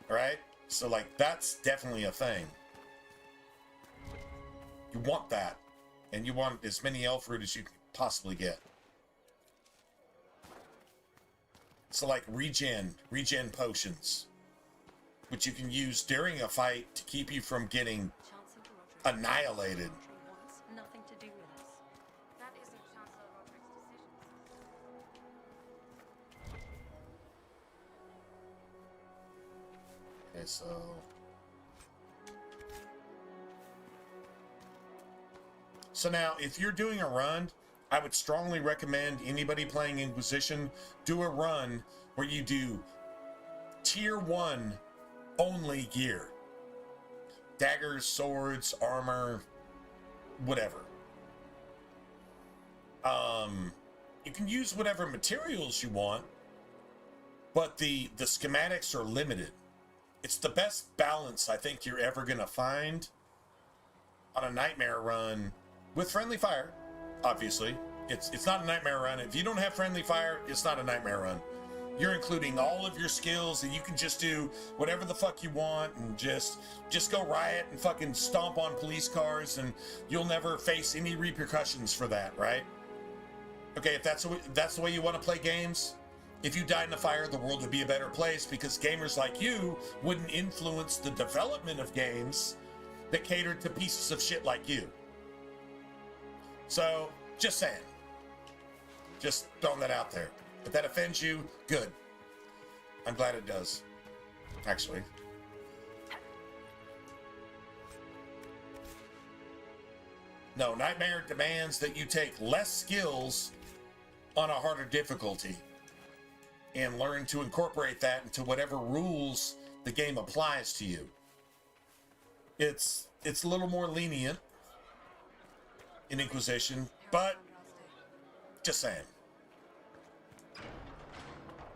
A: Right? So like that's definitely a thing. You want that, and you want as many elf root as you can possibly get. So like regen potions, which you can use during a fight to keep you from getting annihilated.
K: Nothing to do with us.
L: That isn't Chancellor Roderick's decision.
A: Okay, so now, if you're doing a run, I would strongly recommend anybody playing Inquisition do a run where you do tier 1 only gear. Daggers, swords, armor, whatever. You can use whatever materials you want, but the schematics are limited. It's the best balance I think you're ever going to find on a Nightmare run. With friendly fire, obviously. It's not a Nightmare run. If you don't have friendly fire, it's not a Nightmare run. You're including all of your skills, and you can just do whatever the fuck you want, and just go riot and fucking stomp on police cars, and you'll never face any repercussions for that, right? Okay, if that's the way you want to play games, if you died in a fire, the world would be a better place because gamers like you wouldn't influence the development of games that catered to pieces of shit like you. So, just saying. Just throwing that out there. If that offends you, good. I'm glad it does. Actually. No, Nightmare demands that you take less skills on a harder difficulty and learn to incorporate that into whatever rules the game applies to you. It's a little more lenient in Inquisition, but just saying.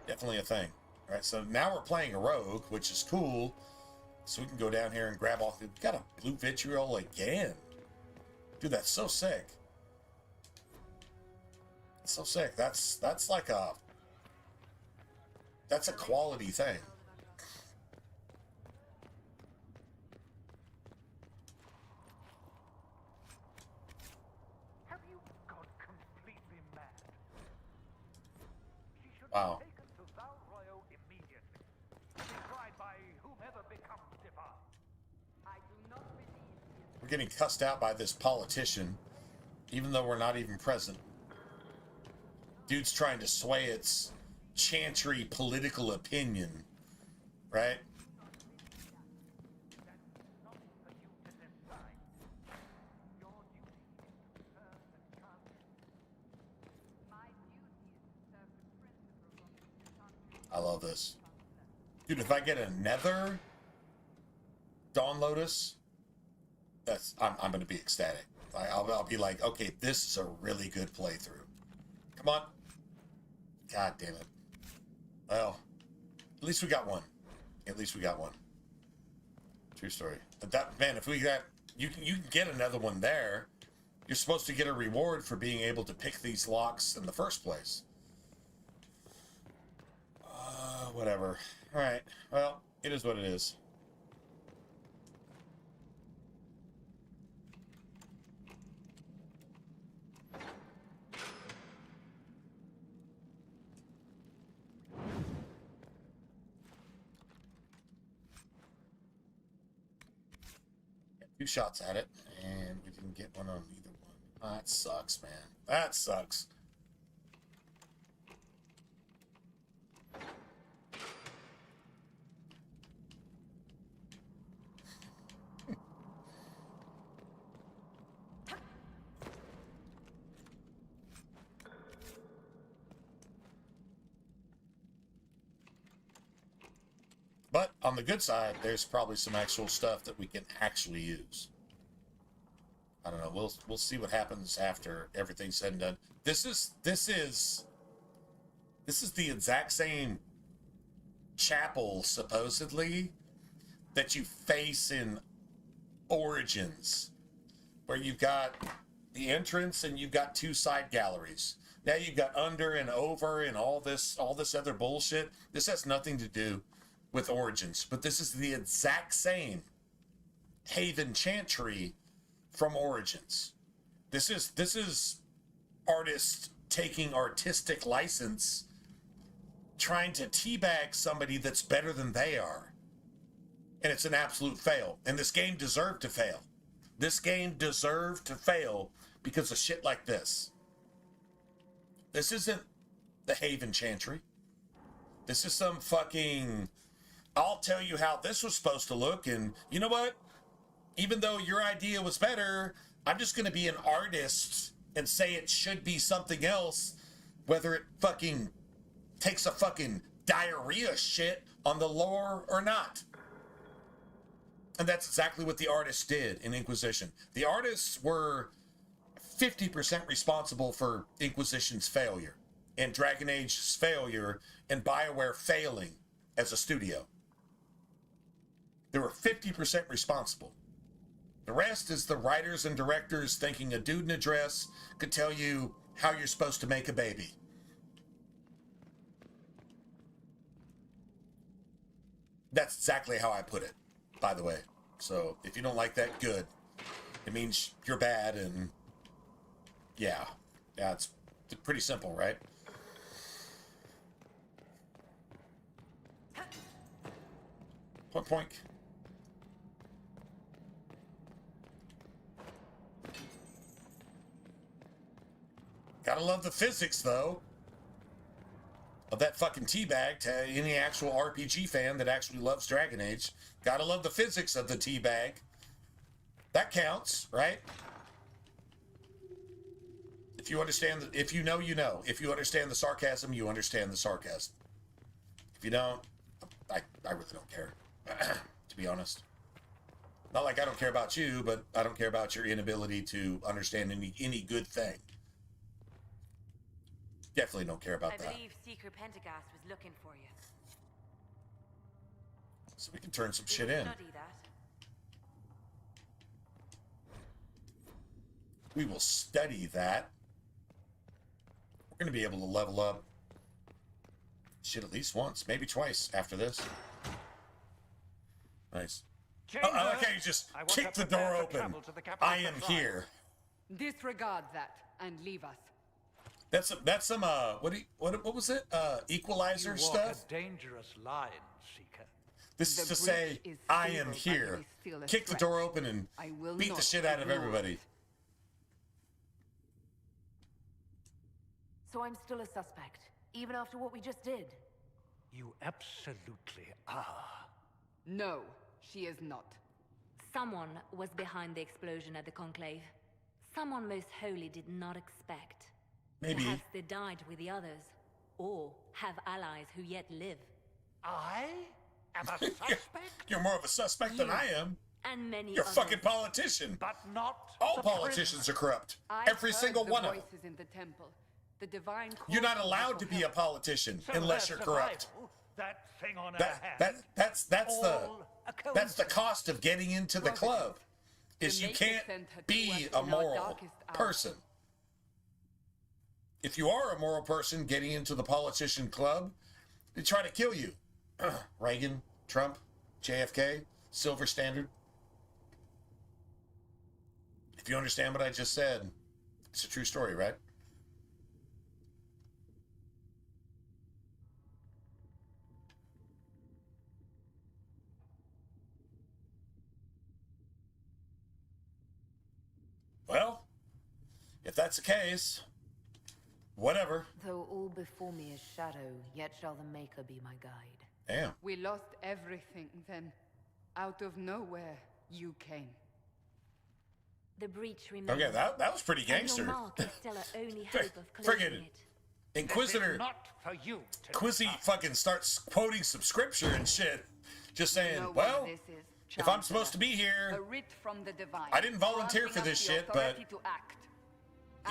A: Definitely a thing. All right, so now we're playing a rogue, which is cool. So we can go down here and grab all. We got a blue vitriol again. Dude, that's so sick. It's so sick. That's like a quality thing. Wow.
G: Taken to Val Royo immediately. To be tried by whomever becomes Devar.
C: I do not believe
A: We're getting cussed out by this politician, even though we're not even present. Dude's trying to sway its chantry political opinion, right? I love this. Dude, if I get a Nether Dawn Lotus, I'm gonna be ecstatic. I'll be like, okay, this is a really good playthrough. Come on. God damn it. Well, at least we got one. At least we got one. True story. But that, man, if we got, you can get another one there. You're supposed to get a reward for being able to pick these locks in the first place. Whatever. All right. Well, it is what it is. Two shots at it, and we didn't get one on either one. That sucks, man. That sucks. But on the good side, there's probably some actual stuff that we can actually use. I don't know. We'll see what happens after everything's said and done. This is the exact same chapel, supposedly, that you face in Origins, where you've got the entrance and you've got two side galleries. Now you've got under and over and all this other bullshit. This has nothing to do with Origins, but this is the exact same Haven Chantry from Origins. This is artists taking artistic license, trying to teabag somebody that's better than they are. And it's an absolute fail. And this game deserved to fail. This game deserved to fail because of shit like this. This isn't the Haven Chantry. This is some fucking, I'll tell you how this was supposed to look, and you know what? Even though your idea was better, I'm just going to be an artist and say it should be something else, whether it fucking takes a fucking diarrhea shit on the lore or not. And that's exactly what the artists did in Inquisition. The artists were 50% responsible for Inquisition's failure, and Dragon Age's failure, and BioWare failing as a studio. They were 50% responsible. The rest is the writers and directors thinking a dude in a dress could tell you how you're supposed to make a baby. That's exactly how I put it, by the way. So if you don't like that, good. It means you're bad, and yeah, it's pretty simple, right? Point, point. Gotta love the physics, though, of that fucking teabag. To any actual RPG fan that actually loves Dragon Age, gotta love the physics of the teabag. That counts, right? If you understand, if you know, you know. If you understand the sarcasm, you understand the sarcasm. If you don't, I really don't care, to be honest. Not like I don't care about you, but I don't care about your inability to understand any good thing. Definitely don't care about that.
L: I believe Seeker Pentagast was looking for you.
A: So we can turn some shit in.
L: Study that.
A: We will study that. We're going to be able to level up shit at least once, maybe twice after this. Nice. Oh, I like how you just kick the door open. I am here.
C: Disregard that and leave us.
A: That's some what was it? Equalizer
H: you
A: stuff?
H: walk a dangerous line, Seeker.
A: This is to say, I am here. Kick the door open and beat the shit out of everybody.
B: So I'm still a suspect, even after what we just did?
H: You absolutely are.
C: No, she is not.
D: Someone was behind the explosion at the Conclave. Someone most holy did not expect.
A: Maybe.
D: Perhaps they died with the others, or have allies who yet live.
H: I am a suspect?
A: You're more of a suspect than I am.
D: And many
A: You're a
D: others.
A: fucking politician.
H: But not
A: all
H: the
A: politicians are corrupt.
C: I've
A: Every
C: heard
A: single
C: the
A: one of them.
C: voices in the temple. The divine
A: You're not
C: call
A: allowed to be a politician
H: So
A: unless
H: their
A: you're corrupt.
H: survival, that thing on her hand,
A: That's
H: all a
A: that's the cost of getting into the club. Is you can't be a moral person. If you are a moral person getting into the politician club, they try to kill you. Reagan, Trump, JFK, Silver Standard. If you understand what I just said, it's a true story, right? Well, if that's the case, whatever.
B: Though all before me is shadow, yet shall the Maker be my guide.
A: Damn.
C: We lost everything then. Out of nowhere, you came.
D: The breach remains.
A: Okay, that was pretty gangster.
D: And your mark is still our only hope of closing
A: Friggin'
D: it.
A: Inquisitor
H: not for you to
A: Quizzy fucking starts quoting some scripture and shit. Just saying,
C: You know what
A: well,
C: this is,
A: if I'm supposed to be
C: A
A: here,
C: writ from the divine.
A: I didn't volunteer for
C: granting
A: this
C: us the
A: shit, but
C: authority to act.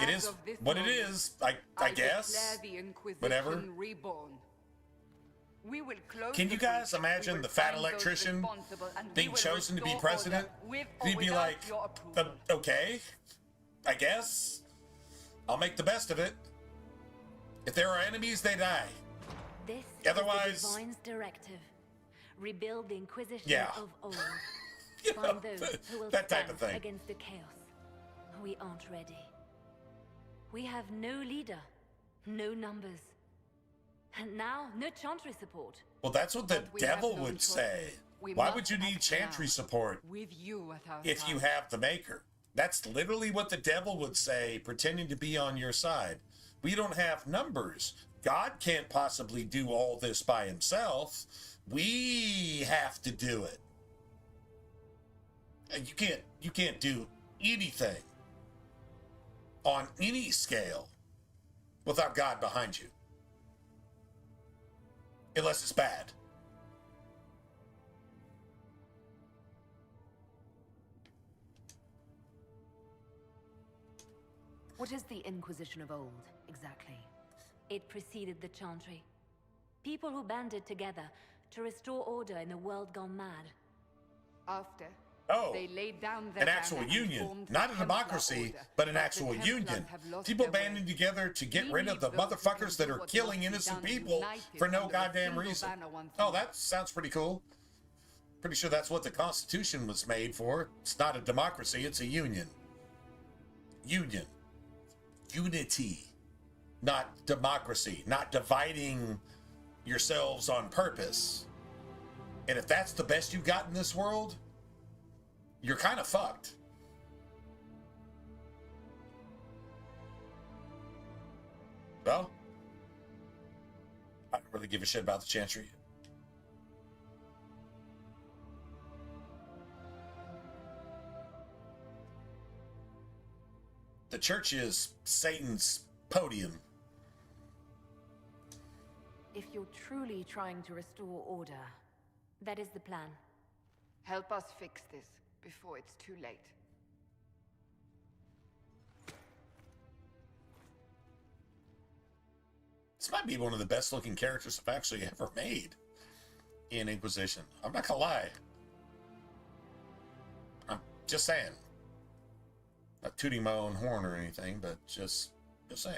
A: it
C: As
A: is
C: of this
A: what it
C: moment,
A: is, I guess.
C: declare the Inquisition
A: Whatever.
C: reborn. We will close
A: Can you
C: the
A: guys
C: breach.
A: imagine
C: We will
A: the fat
C: find those
A: electrician
C: responsible, and we
A: being
C: will
A: chosen to be
C: restore
A: president?
C: order with or
A: He'd be
C: without
A: like,
C: your approval.
A: okay, I guess. I'll make the best of it. If there are enemies, they die.
D: This
A: Otherwise-
D: is the Divine's directive. Rebuild the Inquisition
A: Yeah.
D: of old.
A: You know,
D: Find those who will
A: that type
D: stand
A: of thing.
D: against the chaos. We aren't ready. We have no leader, no numbers, and now no chantry support.
A: Well, that's what the
C: But we have
A: devil
C: no
A: would
C: choice.
A: say.
C: We
A: Why
C: must
A: would you need
C: act
A: chantry
C: now.
A: support
C: With you at our
A: if you
C: side.
A: have the Maker? That's literally what the devil would say, pretending to be on your side. We don't have numbers. God can't possibly do all this by himself. We have to do it. And you can't do anything on any scale without God behind you. Unless it's bad.
B: What is the Inquisition of old, exactly?
D: It preceded the chantry. People who banded together to restore order in a world gone mad.
C: After,
A: Oh,
C: they laid down their
A: an actual
C: banner and
A: union.
C: formed
A: Not
C: the
A: a
C: Templar
A: democracy,
C: Order.
A: but an
C: The
A: actual
C: Templars
A: union.
C: have lost
A: People
C: their way.
A: banding together to get
C: We
A: rid of
C: need
A: the
C: those who can
A: motherfuckers that
C: do
A: are
C: what
A: killing
C: must be
A: innocent
C: done
A: people
C: united
A: for no
C: under a
A: goddamn
C: single
A: reason.
C: banner once
A: Oh,
C: more.
A: that sounds pretty cool. Pretty sure that's what the Constitution was made for. It's not a democracy, it's a union. Union. Unity. Not democracy. Not dividing yourselves on purpose. And if that's the best you got in this world, you're kind of fucked. Well, I don't really give a shit about the Chantry. The church is Satan's podium.
B: If you're truly trying to restore order,
D: That is the plan.
C: Help us fix this before it's too late.
A: This might be one of the best looking characters I've actually ever made in Inquisition. I'm not gonna lie. I'm just saying. Not tooting my own horn or anything, but just saying.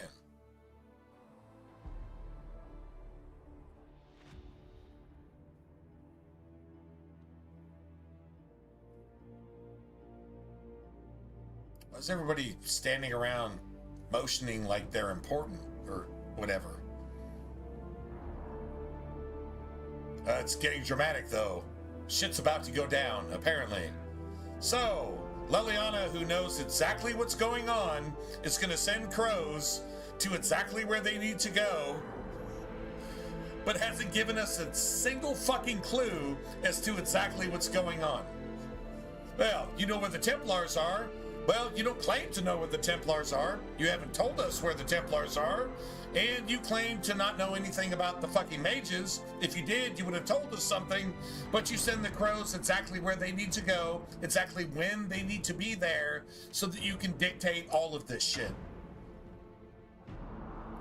A: Why is everybody standing around motioning like they're important or whatever. It's getting dramatic, though. Shit's about to go down, apparently. So, Leliana, who knows exactly what's going on, is going to send crows to exactly where they need to go, but hasn't given us a single fucking clue as to exactly what's going on. Well, you know where the Templars are. Well, you don't claim to know where the Templars are. You haven't told us where the Templars are. And you claim to not know anything about the fucking mages. If you did, you would have told us something. But you send the crows exactly where they need to go, exactly when they need to be there, so that you can dictate all of this shit.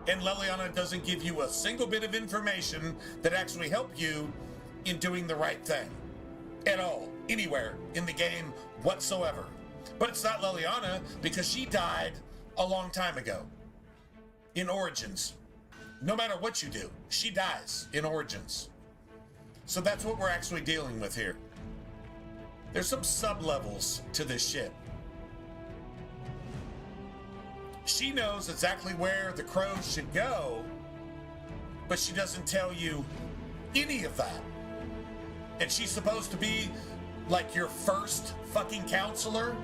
A: And Leliana doesn't give you a single bit of information that actually help you in doing the right thing. At all. Anywhere in the game whatsoever. But it's not Leliana, because she died a long time ago. In Origins. No matter what you do, she dies in Origins. So that's what we're actually dealing with here. There's some sub-levels to this shit. She knows exactly where the crows should go, but she doesn't tell you any of that. And she's supposed to be like your first fucking counselor,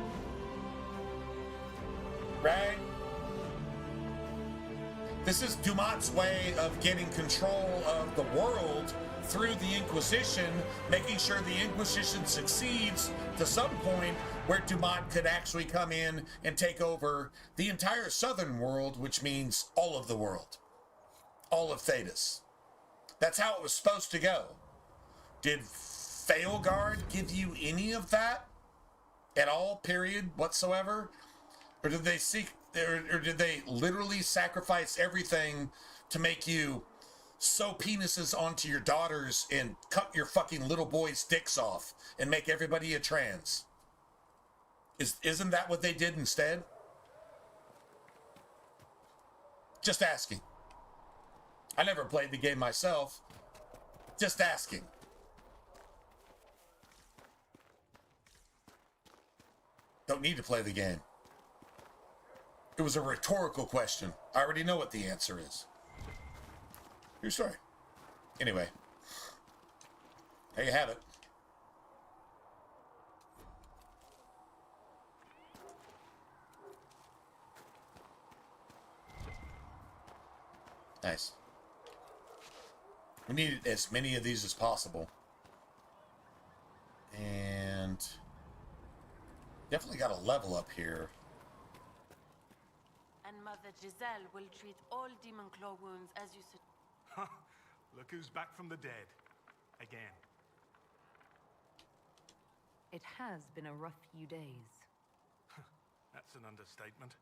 A: right? This is Dumat's way of getting control of the world through the Inquisition, making sure the Inquisition succeeds to some point where Dumat could actually come in and take over the entire southern world, which means all of the world. All of Thedas. That's how it was supposed to go. Did Failguard give you any of that at all, period, whatsoever? Or did they or did they literally sacrifice everything to make you sew penises onto your daughters and cut your fucking little boys' dicks off and make everybody a trans? Isn't that what they did instead? Just asking. I never played the game myself. Just asking. Don't need to play the game. It was a rhetorical question. I already know what the answer is. Your story. Anyway. There you have it. Nice. We need as many of these as possible. And definitely got a level up here.
M: And Mother Giselle will treat all demon claw wounds as you said.
N: Look who's back from the dead. Again.
B: It has been a rough few days.
N: That's an understatement.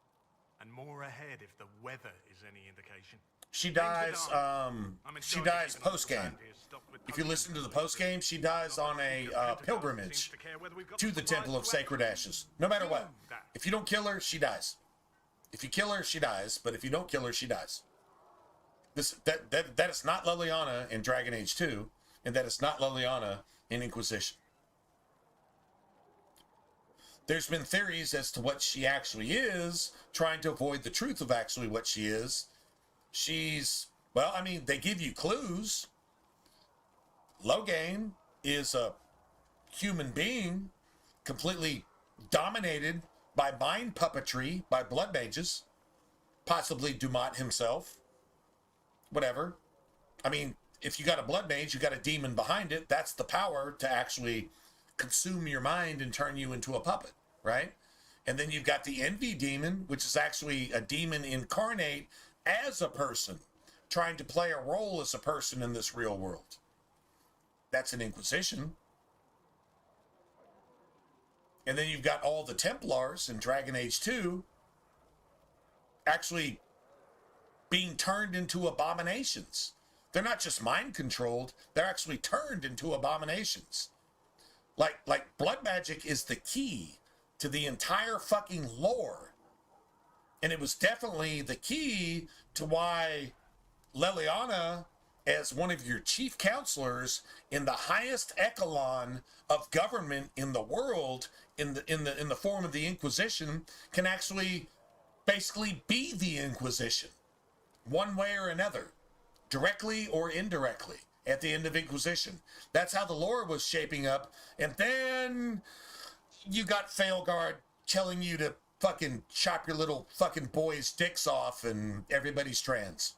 N: And more ahead if the weather is any indication.
A: She dies, post-game. If you listen to the post-game, she dies on a pilgrimage to the Temple of Sacred Ashes. No matter what. If you don't kill her, she dies. If you kill her, she dies. But if you don't kill her, she dies. That is not Leliana in Dragon Age 2, and that is not Leliana in Inquisition. There's been theories as to what she actually is, trying to avoid the truth of actually what she is. She's, well, I mean, they give you clues. Loghain is a human being completely dominated by mind puppetry by blood mages, possibly Dumat himself. Whatever. I mean, if you got a blood mage, you got a demon behind it. That's the power to actually consume your mind and turn you into a puppet, right? And then you've got the envy demon, which is actually a demon incarnate as a person, trying to play a role as a person in this real world. That's an Inquisition. And then you've got all the Templars in Dragon Age 2 actually being turned into abominations. They're not just mind-controlled, they're actually turned into abominations. Like blood magic is the key to the entire fucking lore. And it was definitely the key to why Leliana, as one of your chief counselors in the highest echelon of government in the world, in the form of the Inquisition, can actually basically be the Inquisition, one way or another, directly or indirectly, at the end of Inquisition. That's how the lore was shaping up. And then you got Failguard telling you to fucking chop your little fucking boys' dicks off and everybody's trans.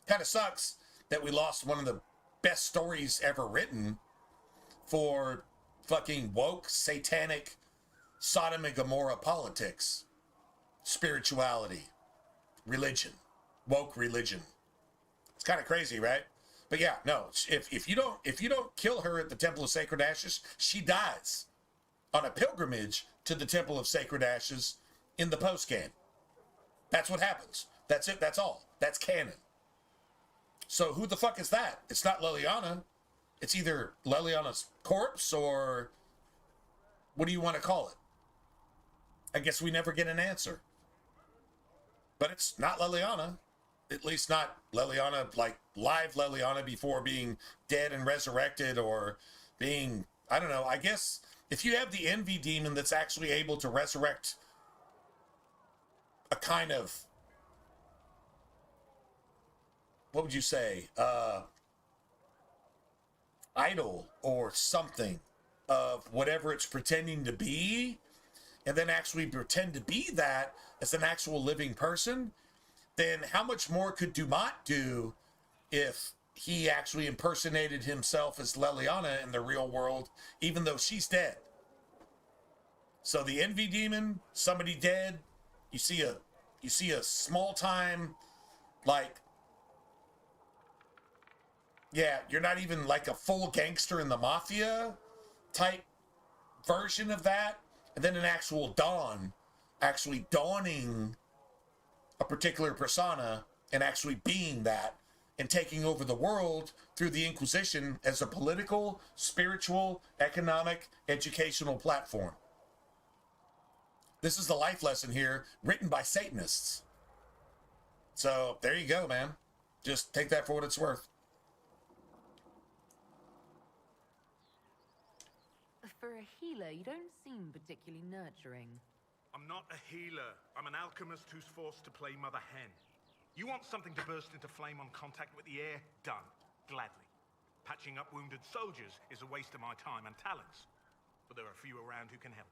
A: Kind of sucks that we lost one of the best stories ever written for fucking woke, satanic, Sodom and Gomorrah politics, spirituality, religion, woke religion. It's kind of crazy, right? But yeah, no. If you don't kill her at the Temple of Sacred Ashes, she dies on a pilgrimage to the Temple of Sacred Ashes in the post game. That's what happens. That's it. That's all. That's canon. So who the fuck is that? It's not Leliana. It's either Leliana's corpse or what do you want to call it? I guess we never get an answer. But it's not Leliana. At least not Leliana, like live Leliana before being dead and resurrected or being, I don't know. I guess if you have the envy demon that's actually able to resurrect a kind of, what would you say, idol or something of whatever it's pretending to be, and then actually pretend to be that as an actual living person, then how much more could Dumont do if he actually impersonated himself as Leliana in the real world, even though she's dead? So the envy demon, somebody dead, you see a small time, like, yeah, you're not even like a full gangster in the mafia type version of that, and then an actual dawn, actually dawning a particular persona and actually being that and taking over the world through the Inquisition as a political, spiritual, economic, educational platform. This is the life lesson here, written by Satanists. So there you go, man. Just take that for what it's worth.
O: For a healer, you don't seem particularly nurturing.
N: I'm not a healer. I'm an alchemist who's forced to play Mother Hen. You want something to burst into flame on contact with the air? Done. Gladly. Patching up wounded soldiers is a waste of my time and talents. But there are few around who can help.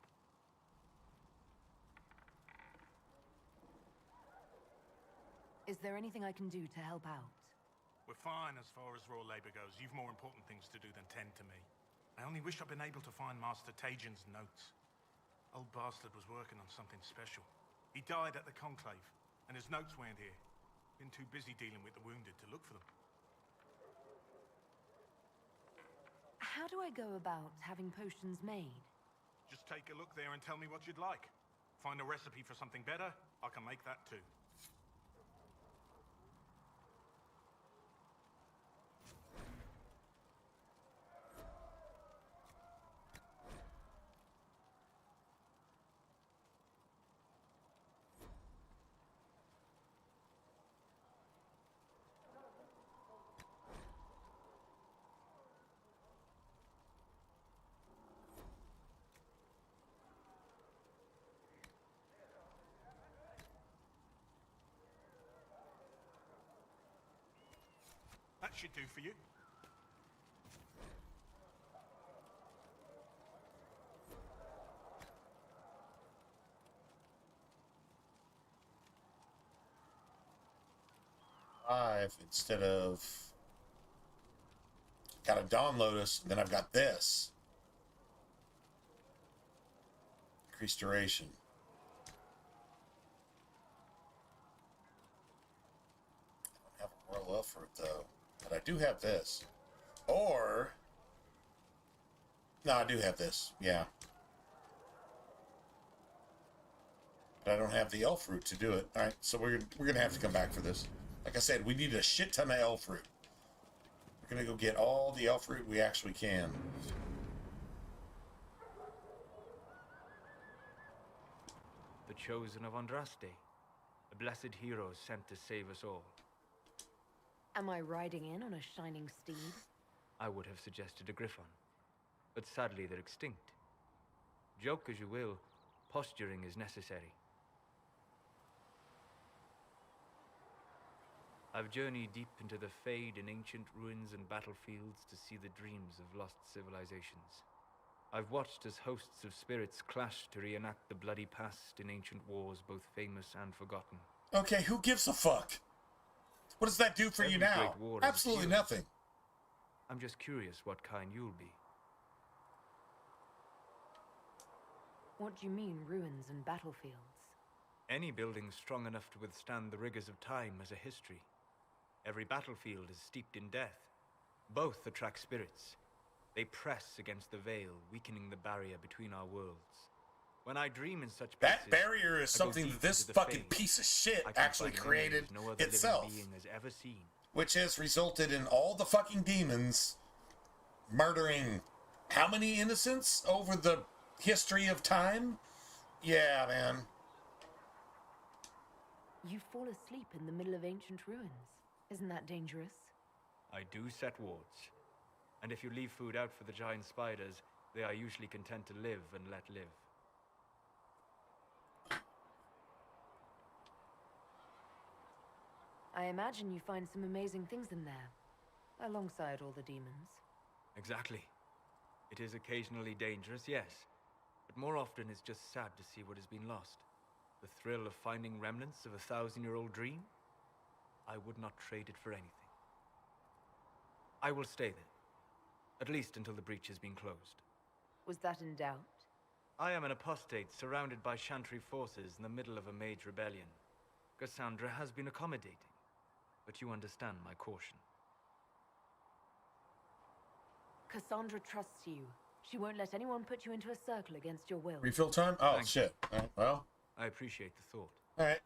O: Is there anything I can do to help out?
N: We're fine as far as raw labor goes. You've more important things to do than tend to me. I only wish I'd been able to find Master Tajin's notes. Old bastard was working on something special. He died at the Conclave, and his notes weren't here. Been too busy dealing with the wounded to look for them.
O: How do I go about having potions made?
N: Just take a look there and tell me what you'd like. Find a recipe for something better, I can make that too. That should do for you.
A: Five instead of got a Dawn Lotus, then I've got this. Increased duration. I don't have a Royal Elf Fruit though. But I do have this. Or no, I do have this, yeah. But I don't have the elf fruit to do it. Alright, so we're gonna have to come back for this. Like I said, we need a shit ton of elf fruit. We're gonna go get all the elf fruit we actually can.
E: The chosen of Andraste, a blessed hero sent to save us all.
O: Am I riding in on a shining steed?
E: I would have suggested a griffon, but sadly they're extinct. Joke as you will, posturing is necessary. I've journeyed deep into the fade in ancient ruins and battlefields to see the dreams of lost civilizations. I've watched as hosts of spirits clash to reenact the bloody past in ancient wars, both famous and forgotten.
A: Okay, who gives a fuck? What does that do for you now? Absolutely nothing.
E: I'm just curious what kind you'll be.
O: What do you mean, ruins and battlefields?
E: Any building strong enough to withstand the rigors of time has a history. Every battlefield is steeped in death. Both attract spirits. They press against the veil, weakening the barrier between our worlds. When I dream in such places,
A: that barrier is something that this fucking piece of shit actually created itself,
E: has ever seen.
A: Which has resulted in all the fucking demons murdering how many innocents over the history of time? Yeah, man.
O: You fall asleep in the middle of ancient ruins. Isn't that dangerous?
E: I do set wards. And if you leave food out for the giant spiders, they are usually content to live and let live.
O: I imagine you find some amazing things in there, alongside all the demons.
E: Exactly. It is occasionally dangerous, yes. But more often it's just sad to see what has been lost. The thrill of finding remnants of a 1,000-year-old dream? I would not trade it for anything. I will stay there. At least until the breach has been closed.
O: Was that in doubt?
E: I am an apostate surrounded by Chantry forces in the middle of a mage rebellion. Cassandra has been accommodating, but you understand my caution.
O: Cassandra trusts you. She won't let anyone put you into a circle against your will.
A: Refill time? Oh, shit. Well.
E: I appreciate the thought.
A: Alright.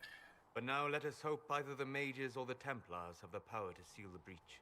E: But now let us hope either the mages or the Templars have the power to seal the breach.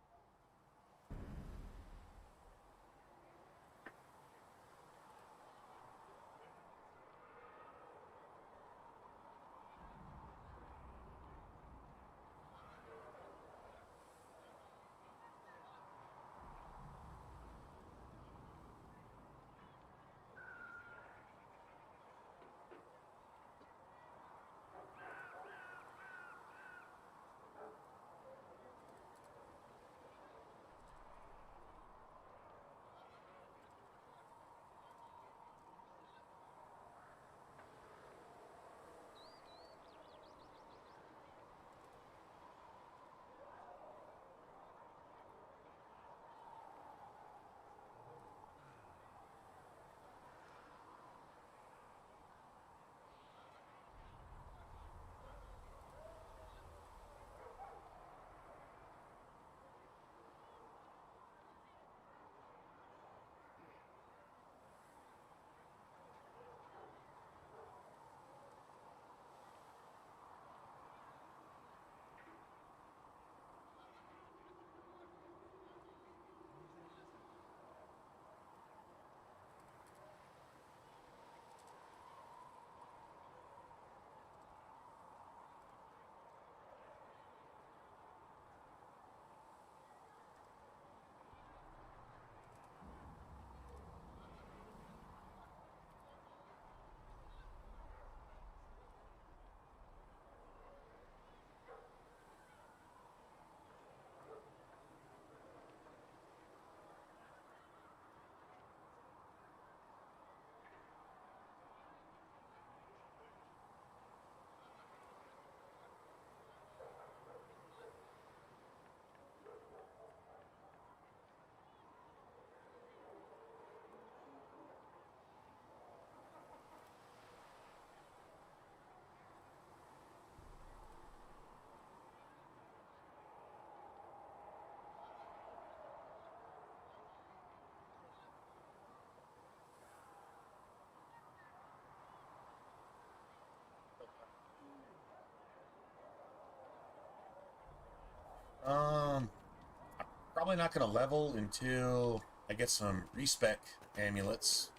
A: Probably not going to level until I get some respec amulets.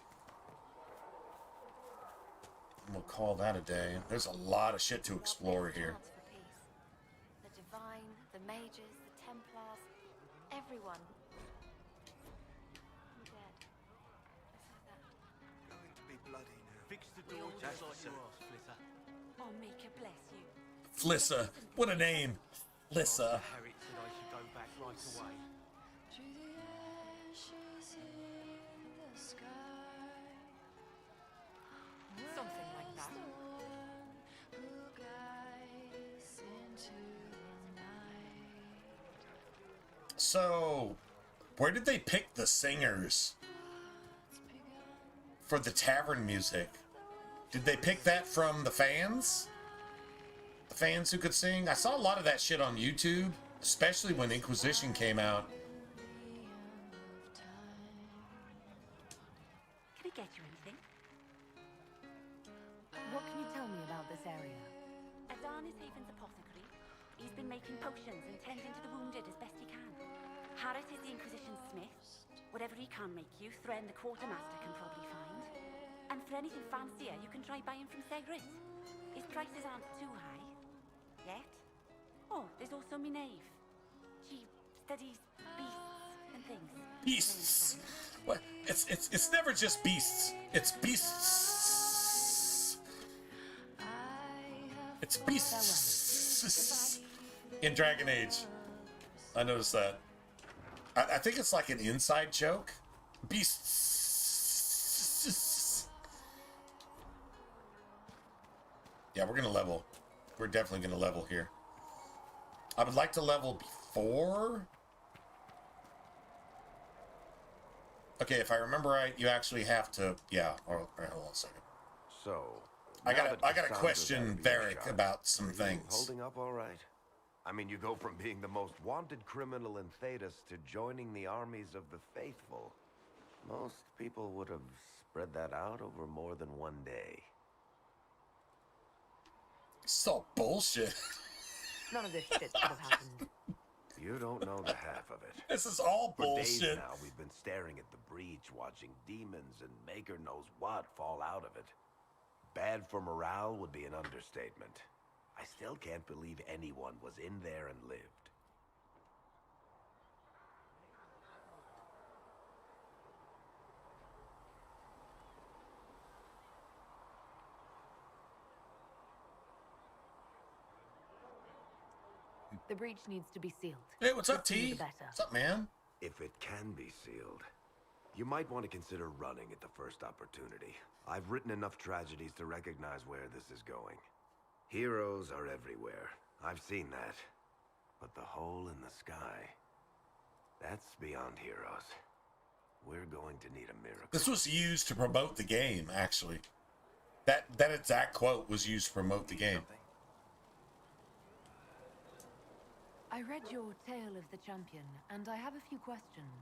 A: And we'll call that a day. There's a lot of shit to explore here.
L: The Divine, the Mages, the Templars, everyone. I'm dead.
F: Going to be bloody now.
K: Fix the door just like you asked, Flitter.
D: Oh, Mika bless you.
A: Flissa. What a name. Lissa.
F: Harriet said I should go back right away.
O: Something like that.
A: So, where did they pick the singers for the tavern music? Did they pick that from the fans? The fans who could sing? I saw a lot of that shit on YouTube, especially when Inquisition came out.
L: Can I get you anything?
O: What can you tell me about this area?
L: Adarnis Haven's apothecary. He's been making potions and tending to the wounded as best he can. Harriet is the Inquisition's smith. Whatever he can make you, Thren the quartermaster can probably find. And for anything fancier, you can try buying from Segrit. His prices aren't too high. Yet. Oh, there's also Minave. She studies beasts and things.
A: Beasts. What? It's never just beasts. It's beasts. It's beasts. In Dragon Age. I noticed that. I think it's like an inside joke. Beasts. Yeah, we're gonna level. We're definitely gonna level here. I would like to level before. Okay, if I remember right, you actually have to. Yeah. Hold on a second.
F: So,
A: I gotta question Varric about some things.
F: Holding up all right. I mean, you go from being the most wanted criminal in Thedas to joining the armies of the faithful. Most people would have spread that out over more than one day.
A: It's all bullshit.
O: None of this shit could have happened.
F: You don't know the half of it.
A: This is all
F: For days
A: bullshit.
F: now, we've been staring at the breach, watching demons and maker knows what fall out of it. Bad for morale would be an understatement. I still can't believe anyone was in there and lived.
O: The breach needs to be sealed.
A: Hey, what's up,
O: The sooner
A: T?
O: the better.
A: What's up, man?
F: If it can be sealed, you might want to consider running at the first opportunity. I've written enough tragedies to recognize where this is going. Heroes are everywhere. I've seen that. But the hole in the sky, that's beyond heroes. We're going to need a miracle.
A: This was used to promote the game, actually. That exact quote was used to promote the game.
O: I read your Tale of the Champion, and I have a few questions.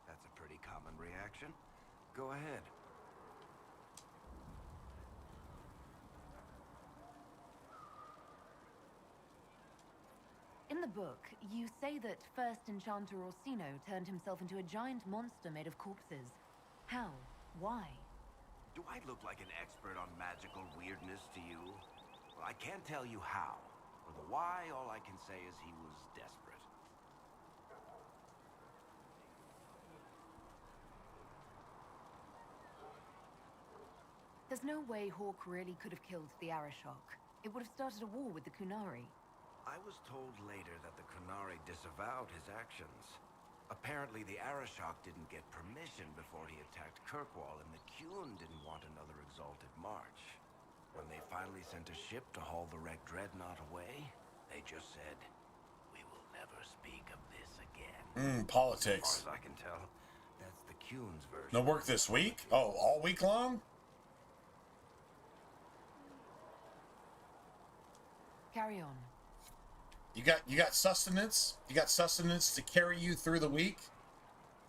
F: That's a pretty common reaction. Go ahead.
O: In the book, you say that first Enchanter Orsino turned himself into a giant monster made of corpses. How? Why?
F: Do I look like an expert on magical weirdness to you? Well, I can't tell you how. For the why, all I can say is he was desperate.
O: There's no way Hawk really could have killed the Arashok. It would have started a war with the Kunari.
F: I was told later that the Kunari disavowed his actions. Apparently, the Arashok didn't get permission before he attacked Kirkwall, and the Qun didn't want another exalted march. When they finally sent a ship to haul the wrecked dreadnought away, they just said, "We will never speak of this again."
A: Politics.
F: As far as I can tell, that's the Qun's version.
A: No work this week? Oh, all week long?
O: Carry on.
A: You got sustenance? You got sustenance to carry you through the week?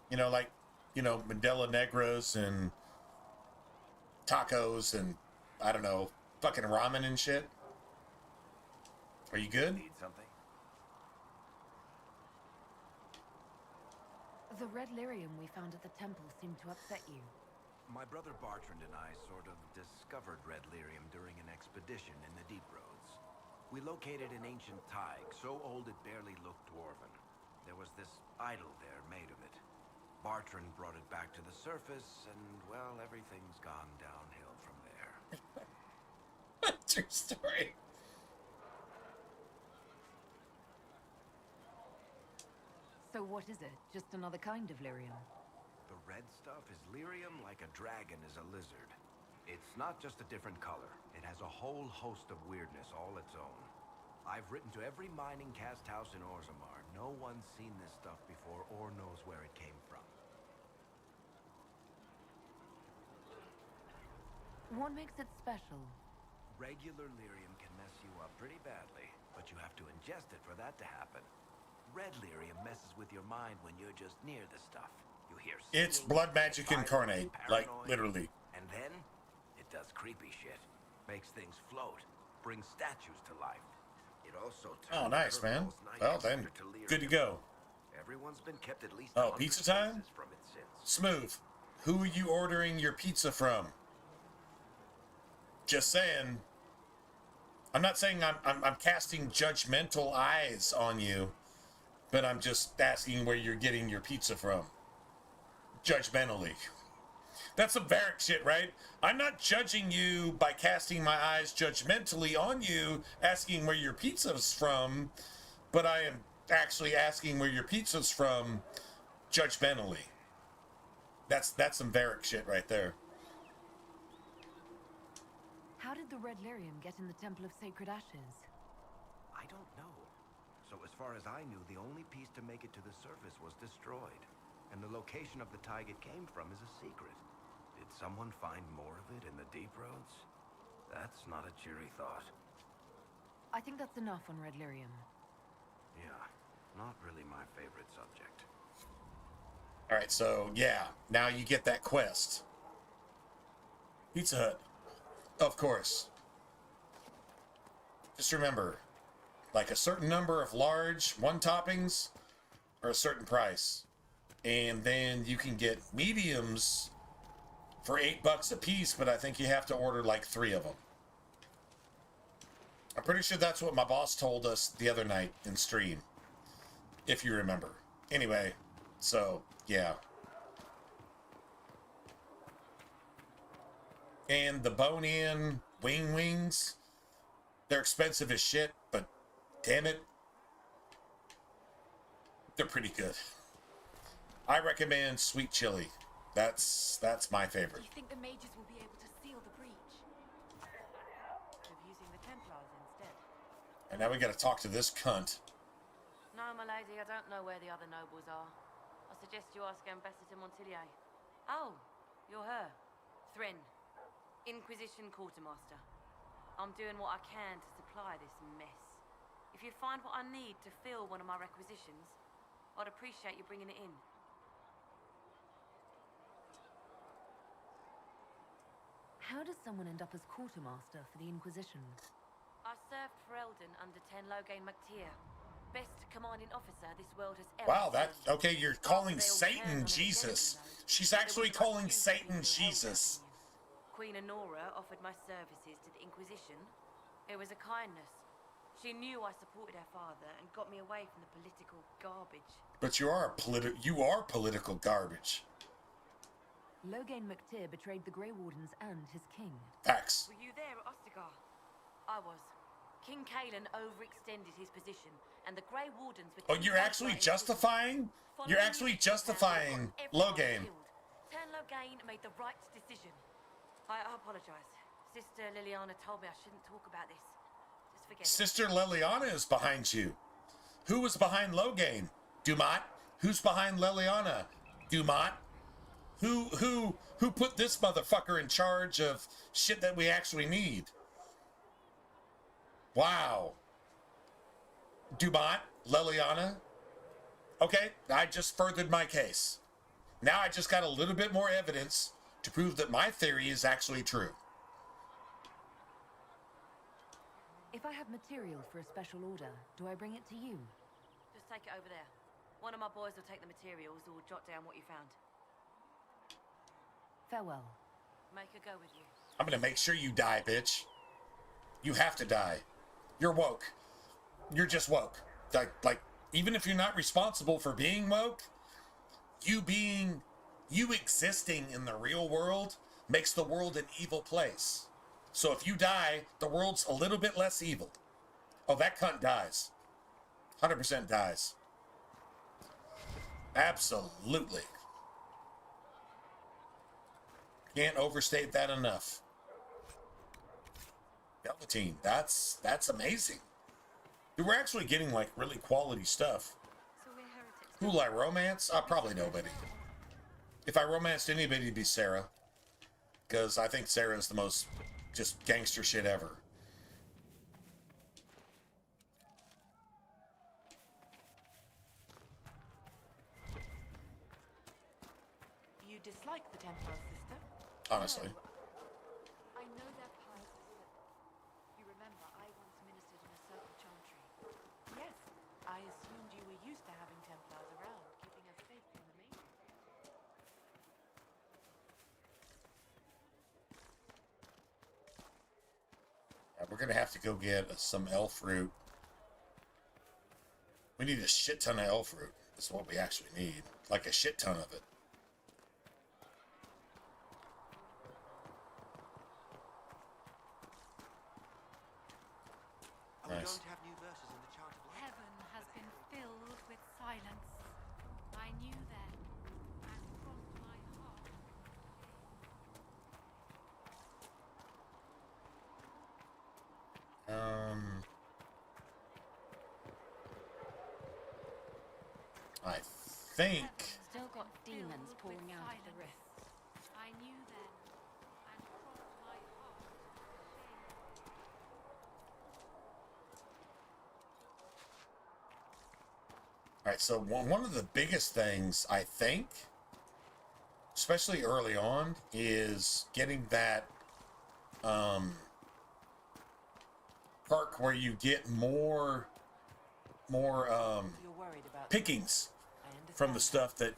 A: You know, like, Medela Negras and tacos and, I don't know, fucking ramen and shit? Are you good?
F: Need something?
O: The red lyrium we found at the temple seemed to upset you.
F: My brother Bartrand and I sort of discovered red lyrium during an expedition in the Deep Roads. We located an ancient thaig, so old it barely looked dwarven. There was this idol there made of it. Bartrand brought it back to the surface, and, well, everything's gone downhill from there.
A: True story.
O: So what is it? Just another kind of lyrium?
F: The red stuff is lyrium like a dragon is a lizard. It's not just a different color. It has a whole host of weirdness all its own. I've written to every mining cast house in Orzammar. No one's seen this stuff before or knows where it came from.
O: What makes it special?
F: Regular lyrium can mess you up pretty badly, but you have to ingest it for that to happen. Red lyrium messes with your mind when you're just near the stuff. You hear singing,
A: It's blood magic incarnate, like literally.
F: And then it does creepy shit. Makes things float, brings statues to life. It also
A: Oh, nice, man. Well, then, good to go.
F: Everyone's been kept at least
A: Oh, pizza time?
F: from it since.
A: Smooth. Who are you ordering your pizza from? Just saying. I'm not saying I'm casting judgmental eyes on you, but I'm just asking where you're getting your pizza from. Judgmentally. That's some Varric shit, right? I'm not judging you by casting my eyes judgmentally on you, asking where your pizza's from, but I am actually asking where your pizza's from judgmentally. That's some Varric shit right there.
O: How did the red lyrium get in the Temple of Sacred Ashes?
F: I don't know. So as far as I knew, the only piece to make it to the surface was destroyed. And the location of the tag it came from is a secret. Did someone find more of it in the deep roads? That's not a cheery thought.
O: I think that's enough on red lyrium.
F: Yeah, not really my favorite subject.
A: Alright, so yeah, now you get that quest. Pizza Hut. Of course. Just remember, like a certain number of large one toppings are a certain price. And then you can get mediums for $8 a piece, but I think you have to order like 3 of them. I'm pretty sure that's what my boss told us the other night in stream, if you remember. Anyway, so yeah. And the bone-in wings, they're expensive as shit, but damn it, they're pretty good. I recommend sweet chili. That's my favorite.
L: Do you think the mages will be able to seal the breach? Of using the Templars instead.
A: And now we gotta talk to this cunt.
M: No, my lady, I don't know where the other nobles are. I suggest you ask Ambassador Montillier. Oh, you're her. Thrin, Inquisition Quartermaster. I'm doing what I can to supply this mess. If you find what I need to fill one of my requisitions, I'd appreciate you bringing it in.
O: How does someone end up as quartermaster for the Inquisition?
M: I served for Eldon under Ten Loghain MacTier. Best commanding officer this world has ever
A: Wow, that
M: seen.
A: okay, you're calling Satan Jesus. She's actually calling Satan Jesus.
M: Queen Honora offered my services to the Inquisition. It was a kindness. She knew I supported her father and got me away from the political garbage.
A: But you are political garbage.
O: Loghain MacTier betrayed the Grey Wardens and his king.
A: Facts.
M: Were you there at Ostagar? I was. King Kaelin overextended his position, and the Grey Wardens...
A: Oh, you're actually justifying? You're actually justifying Loghain.
M: Ten Loghain made the right decision. I apologize. Sister Liliana told me I shouldn't talk about this. Just forget it.
A: Sister Liliana is behind you. Who was behind Loghain? Dumat? Who's behind Liliana? Dumat? Who put this motherfucker in charge of shit that we actually need? Wow. Dumat? Liliana? Okay, I just furthered my case. Now I just got a little bit more evidence to prove that my theory is actually true.
O: If I have material for a special order, do I bring it to you?
M: Just take it over there. One of my boys will take the materials or jot down what you found.
O: Farewell.
M: Make her go with you.
A: I'm gonna make sure you die, bitch. You have to die. You're woke. You're just woke. Like, even if you're not responsible for being woke, you existing in the real world makes the world an evil place. So if you die, the world's a little bit less evil. Oh, that cunt dies. 100% dies. Absolutely. Can't overstate that enough. Velveteen, that's amazing. Dude, we're actually getting like really quality stuff. Who will I romance? Probably nobody. If I romanced anybody, it'd be Sarah. Because I think Sarah is the most just gangster shit ever.
K: You dislike the Templar, sister?
A: Honestly.
O: I know they're pious, but you remember I once ministered in a certain chantry.
K: Yes. I assumed you were used to having Templars around, keeping us safe from the main.
A: We're gonna have to go get some elf fruit. We need a shit ton of elf fruit. That's what we actually need. Like a shit ton of it. Nice.
P: Heaven has been filled with silence. I knew then, and crossed my heart.
A: I think.
L: Still got demons pouring out of the rifts.
P: I knew then, and crossed my heart.
A: All right, so one of the biggest things I think, especially early on, is getting that perk where you get more pickings from the stuff that.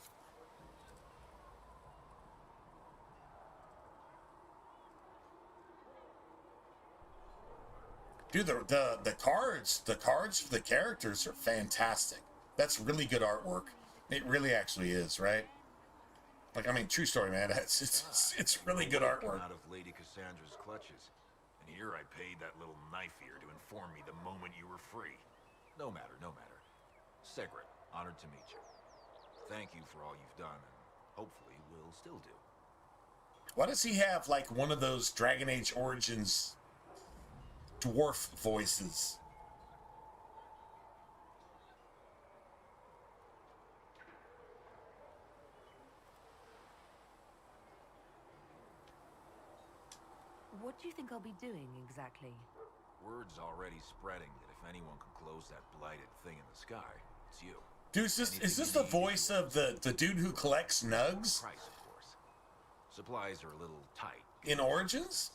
A: Dude, the cards for the characters are fantastic. That's really good artwork. It really actually is, right? Like, I mean, true story, man. It's really good artwork.
F: Out of Lady Cassandra's clutches, and here I paid that little knife ear to inform me the moment you were free. No matter, no matter. Sigrid, honored to meet you. Thank you for all you've done, and hopefully will still do.
A: Why does he have like one of those Dragon Age Origins dwarf voices?
O: What do you think I'll be doing exactly?
F: Word's already spreading that if anyone can close that blighted thing in the sky, it's you.
A: Dude, is this the voice of the dude who collects nugs?
F: Price, of course. Supplies are a little tight.
A: In Origins?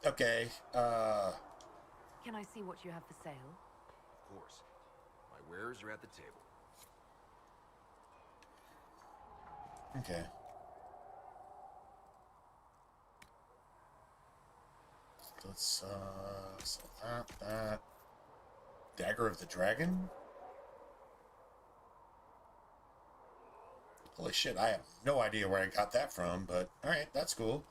A: Okay,
O: Can I see what you have for sale?
F: Of course. My wares are at the table.
A: okay. Let's sell that. Dagger of the Dragon? Holy shit, I have no idea where I got that from, but alright, that's cool.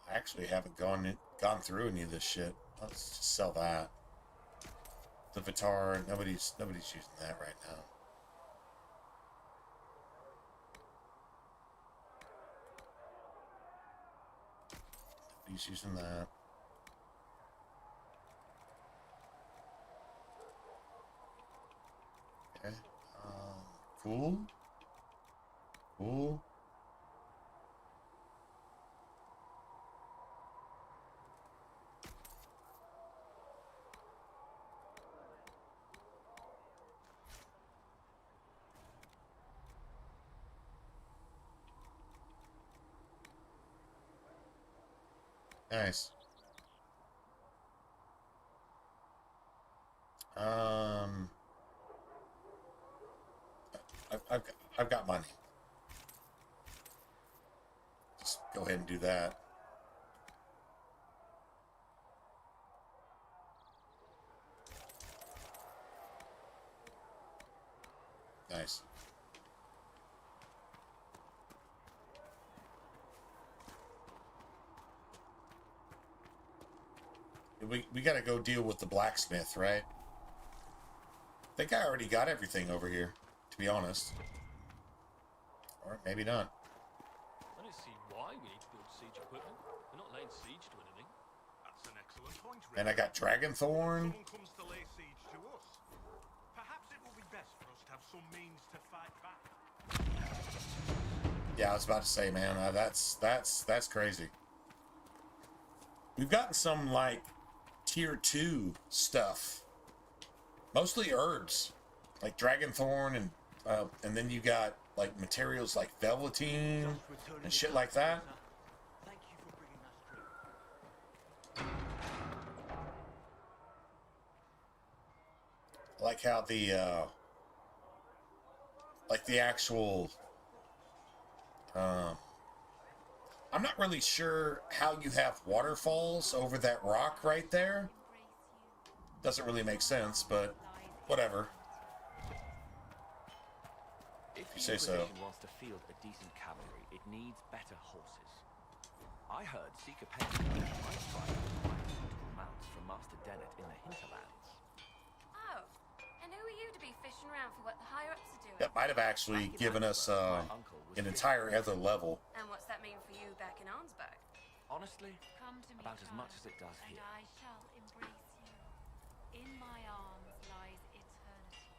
A: I actually haven't gone through any of this shit. Let's just sell that. The Vitar, nobody's using that right now. Nobody's using that. Okay. Cool. Cool. Nice. I've got money. Just go ahead and do that. Nice. We got to go deal with the blacksmith, right? I think I already got everything over here, to be honest. Or maybe not.
Q: I don't see why we need to build siege equipment. We're not laying siege to anything.
N: That's an excellent point, Rick.
A: And I got Dragonthorn.
N: Someone comes to lay siege to us. Perhaps it will be best for us to have some means to fight back.
A: Yeah, I was about to say, man, that's crazy. We've gotten some, like, tier 2 stuff. Mostly herbs. Like Dragonthorn, and then you got, like, materials like Velveteen and shit like that.
H: Thank you for bringing us through.
A: I like how the actual, I'm not really sure how you have waterfalls over that rock right there. Doesn't really make sense, but whatever.
R: If
A: you say so.
R: wants to field a decent cavalry, it needs better horses. I heard Seeker Penny might try to find suitable mounts from Master Dennett in the hinterlands.
M: Oh, and who are you to be fishing around for what the higher-ups are doing?
A: That might have actually given us an entire other level.
M: And what's that mean for you back in Arnsberg?
R: Honestly,
P: Come to me,
R: about as much as it does
P: and
R: here.
P: I shall embrace you. In my arms lies eternity.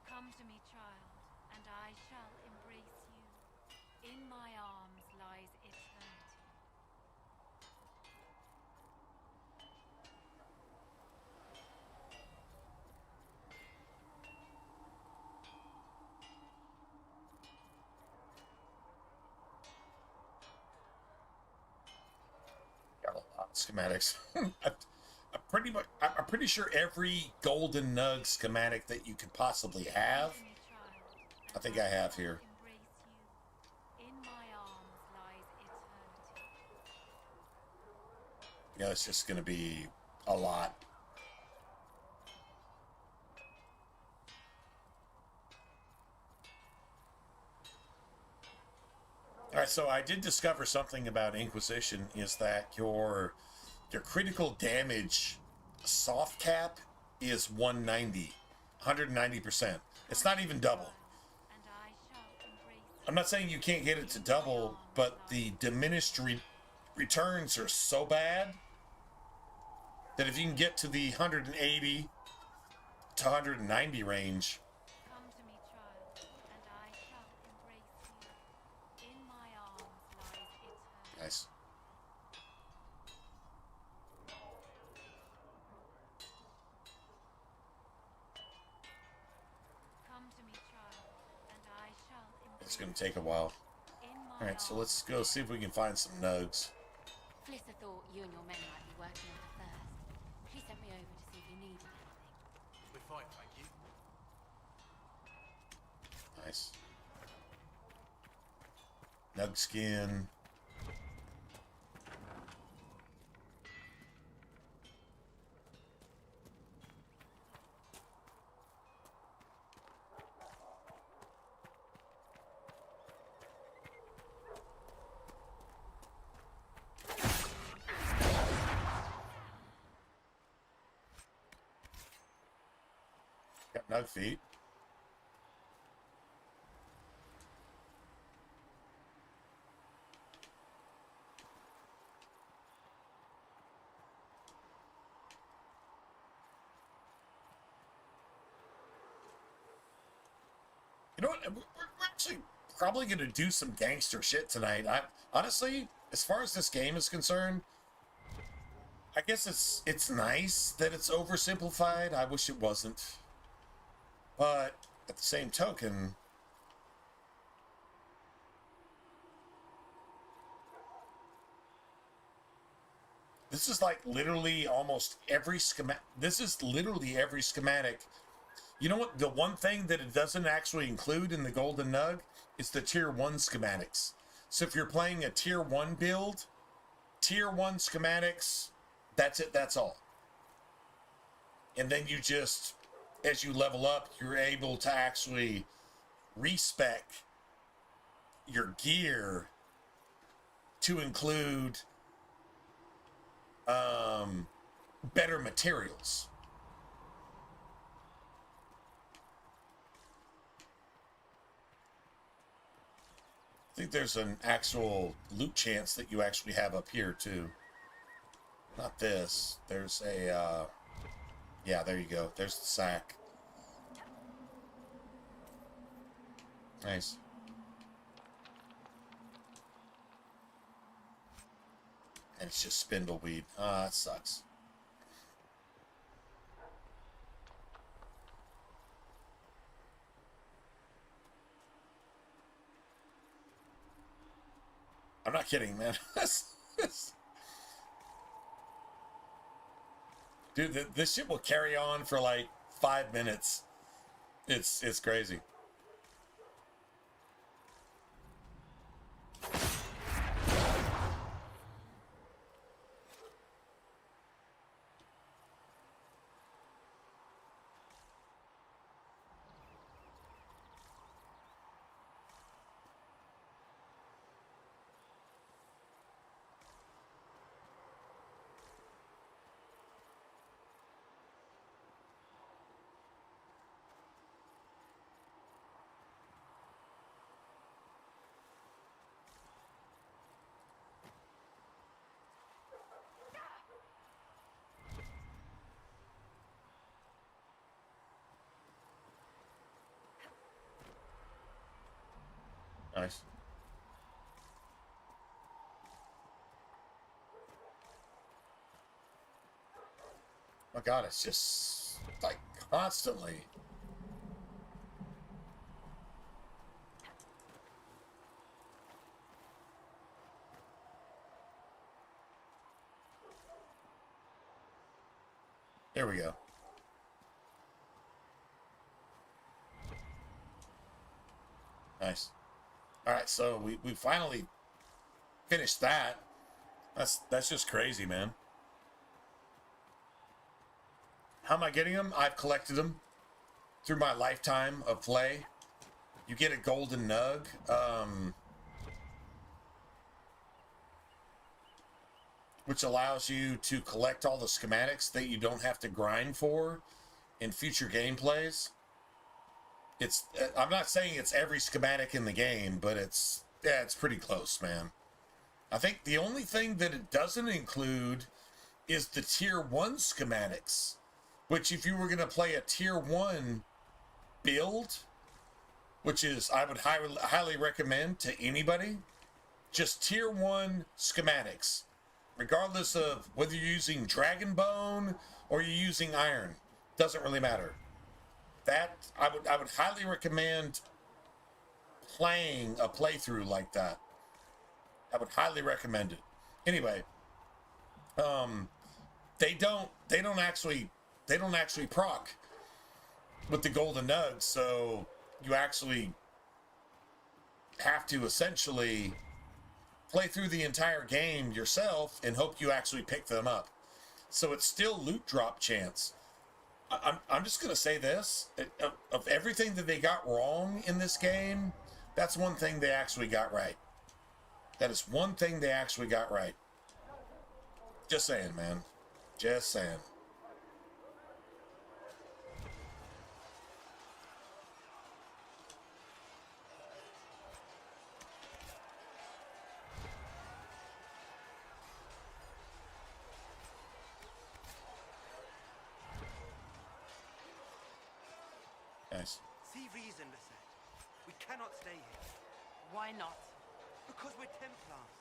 P: Come to me, child, and I shall embrace you. In my arms lies eternity.
A: Got a lot of schematics. I'm pretty sure every golden nug schematic that you could possibly have, I think I have here.
P: In my arms lies eternity.
A: Yeah, it's just going to be a lot. All right, so I did discover something about Inquisition, is that your critical damage soft cap is 190%. It's not even double. I'm not saying you can't get it to double, but the diminished returns are so bad that if you can get to the 180 to 190 range,
P: Come to me, child, and I shall embrace you. In my arms lies eternity.
A: nice.
P: Come to me, child, and I shall embrace
A: It's going to take a while. All right, so let's go see if we can find some nugs.
L: Flister thought you and your men might be working on the thirst. She sent me over to see if you needed anything.
N: We're fine, thank you.
A: Nice. Nug skin. Got nug feet. You know what? We're actually probably going to do some gangster shit tonight. Honestly, as far as this game is concerned, I guess it's nice that it's oversimplified. I wish it wasn't. But at the same token, this is like literally almost every schematic. This is literally every schematic. You know what? The one thing that it doesn't actually include in the Golden Nug is the Tier 1 schematics. So if you're playing a Tier 1 build, Tier 1 schematics, that's it, that's all. And then you just, as you level up, you're able to actually respec your gear to include better materials. I think there's an actual loot chance that you actually have up here too. Not this. There's a, yeah, there you go. There's the sack. Nice. And it's just spindleweed. Ah, that sucks. I'm not kidding, man. Dude, this shit will carry on for like 5 minutes. It's crazy. Nice. My God, it's just like constantly. There we go. Nice. All right, so we finally finished that. That's just crazy, man. How am I getting them? I've collected them through my lifetime of play. You get a golden nug. Which allows you to collect all the schematics that you don't have to grind for in future gameplays. It's, I'm not saying it's every schematic in the game, but it's pretty close, man. I think the only thing that it doesn't include is the tier 1 schematics, which if you were going to play a tier 1 build, which is, I would highly recommend to anybody, just tier 1 schematics, regardless of whether you're using Dragon Bone or you're using Iron, doesn't really matter. That I would highly recommend playing a playthrough like that. I would highly recommend it. Anyway, they don't actually proc with the golden nugs, so you actually have to essentially play through the entire game yourself and hope you actually pick them up. So it's still loot drop chance. I'm just going to say this. Of everything that they got wrong in this game, that's one thing they actually got right. That is one thing they actually got right. Just saying, man. Just saying. Nice.
S: See reason, Lisette. We cannot stay here.
K: Why not?
S: Because we're Templars.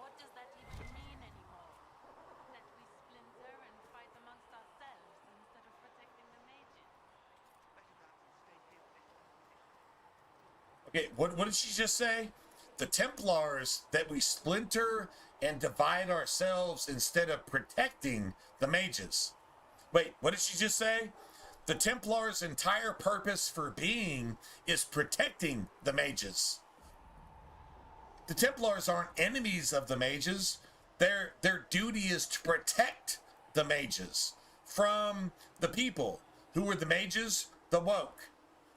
K: What does that even mean anymore? That we splinter and fight amongst ourselves instead of protecting the mages?
A: Okay, what did she just say? The Templars, that we splinter and divide ourselves instead of protecting the mages. Wait, what did she just say? The Templars' entire purpose for being is protecting the mages. The Templars aren't enemies of the mages. Their duty is to protect the mages from the people. Who are the mages? The woke.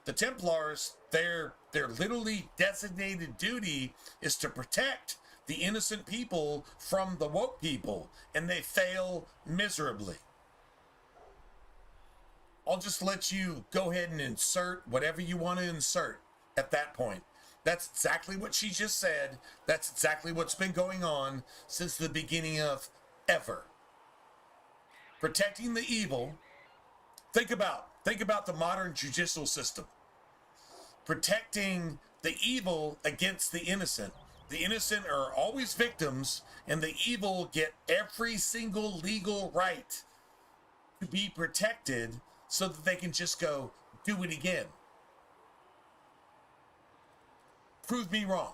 A: The Templars, their literally designated duty is to protect the innocent people from the woke people, and they fail miserably. I'll just let you go ahead and insert whatever you want to insert at that point. That's exactly what she just said. That's exactly what's been going on since the beginning of ever. Protecting the evil. Think about the modern judicial system. Protecting the evil against the innocent. The innocent are always victims, and the evil get every single legal right to be protected so that they can just go do it again. Prove me wrong.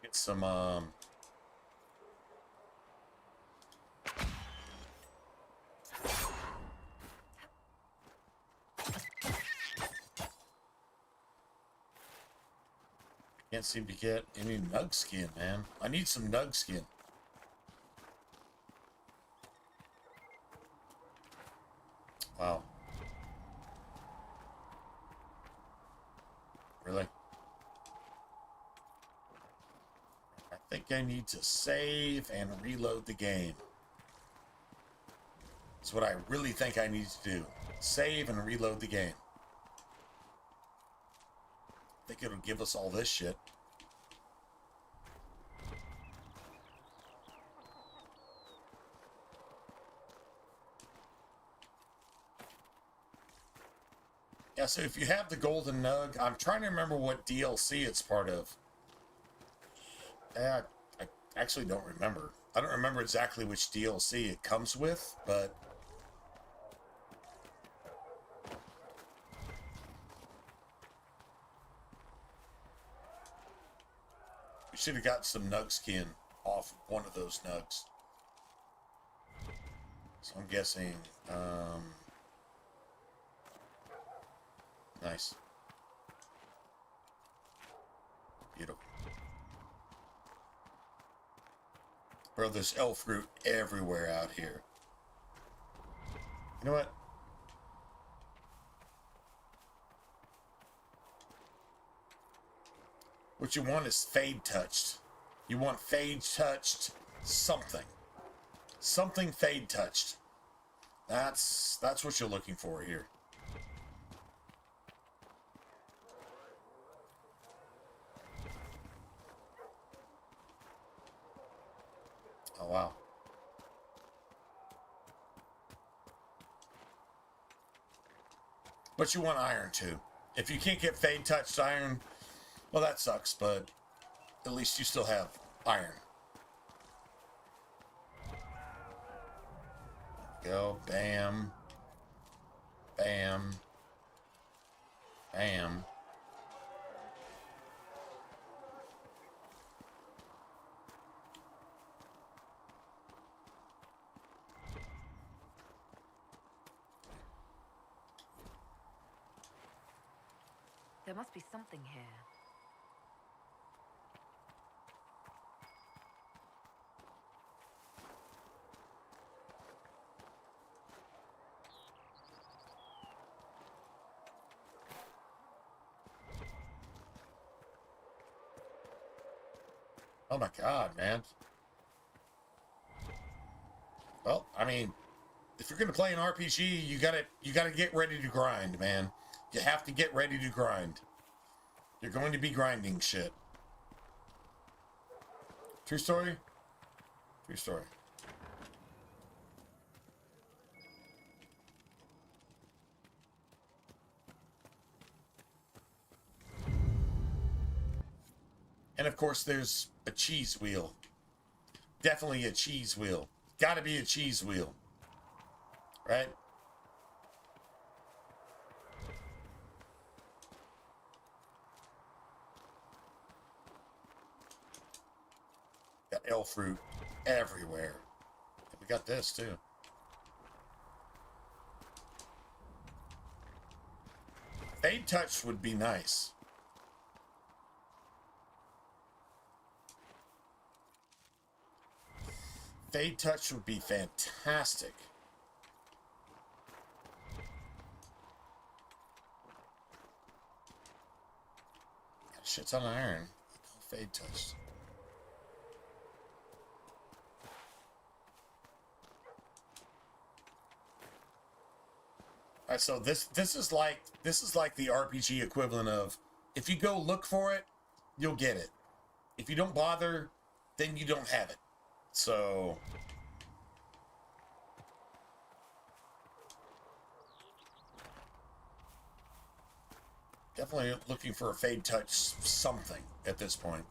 A: Get some can't seem to get any nug skin, man. I need some nug skin. Wow. Really? I think I need to save and reload the game. That's what I really think I need to do. Save and reload the game. I think it'll give us all this shit. Yeah, so if you have the golden nug, I'm trying to remember what DLC it's part of. I actually don't remember. I don't remember exactly which DLC it comes with, but we should have got some nug skin off one of those nugs. So I'm guessing, nice. Beautiful. Bro, there's elf fruit everywhere out here. You know what? What you want is fade touched. You want fade touched something. Something fade touched. That's what you're looking for here. Oh, wow. But you want iron too. If you can't get fade touched iron, well, that sucks, but at least you still have iron. Go, bam, bam, bam.
O: There must be something here.
A: Oh my god, man. Well, I mean, if you're gonna play an RPG, you gotta get ready to grind, man. You have to get ready to grind. You're going to be grinding shit. True story? True story. And of course, there's a cheese wheel. Definitely a cheese wheel. Gotta be a cheese wheel. Right? Got elf fruit everywhere. And we got this too. Fade touch would be nice. Fade touch would be fantastic. Got a shit ton of iron. No fade touch. Alright, so this is like the RPG equivalent of, if you go look for it, you'll get it. If you don't bother, then you don't have it. So definitely looking for a fade touch something at this point.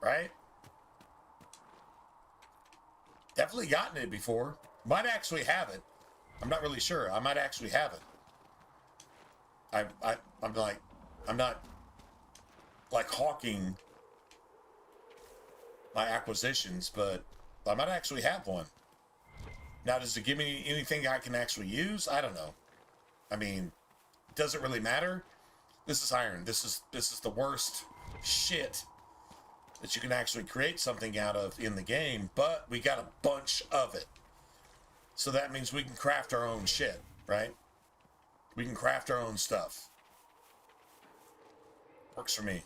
A: Right? Definitely gotten it before. Might actually have it. I'm not really sure. I might actually have it. I'm not like hawking my acquisitions, but I might actually have one. Now, does it give me anything I can actually use? I don't know. I mean, does it really matter? This is iron. This is the worst shit that you can actually create something out of in the game, but we got a bunch of it. So that means we can craft our own shit, right? We can craft our own stuff. Works for me.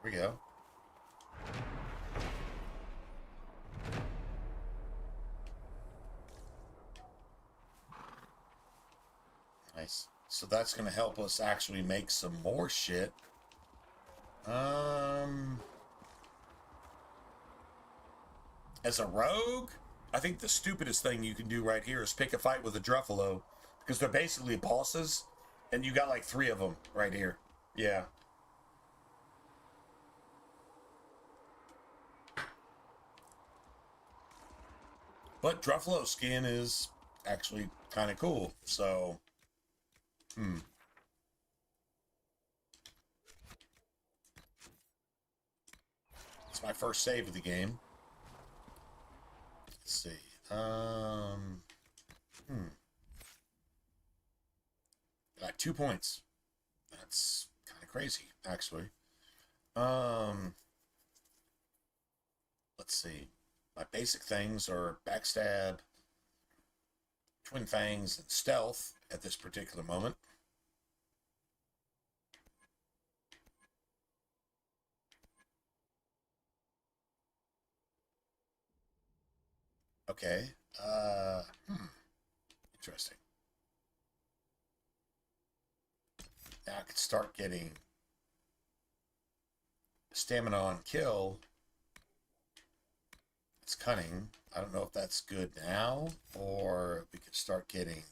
A: Here we go. Nice. So that's going to help us actually make some more shit. As a rogue, I think the stupidest thing you can do right here is pick a fight with a Druffalo, because they're basically bosses, and you got like 3 of them right here. Yeah. But Druffalo skin is actually kind of cool, so it's my first save of the game. Let's see. Got 2 points. That's kind of crazy, actually. Let's see. My basic things are backstab, twin fangs, and stealth at this particular moment. Okay. Interesting. Now I could start getting stamina on kill. It's cunning. I don't know if that's good now, or we could start getting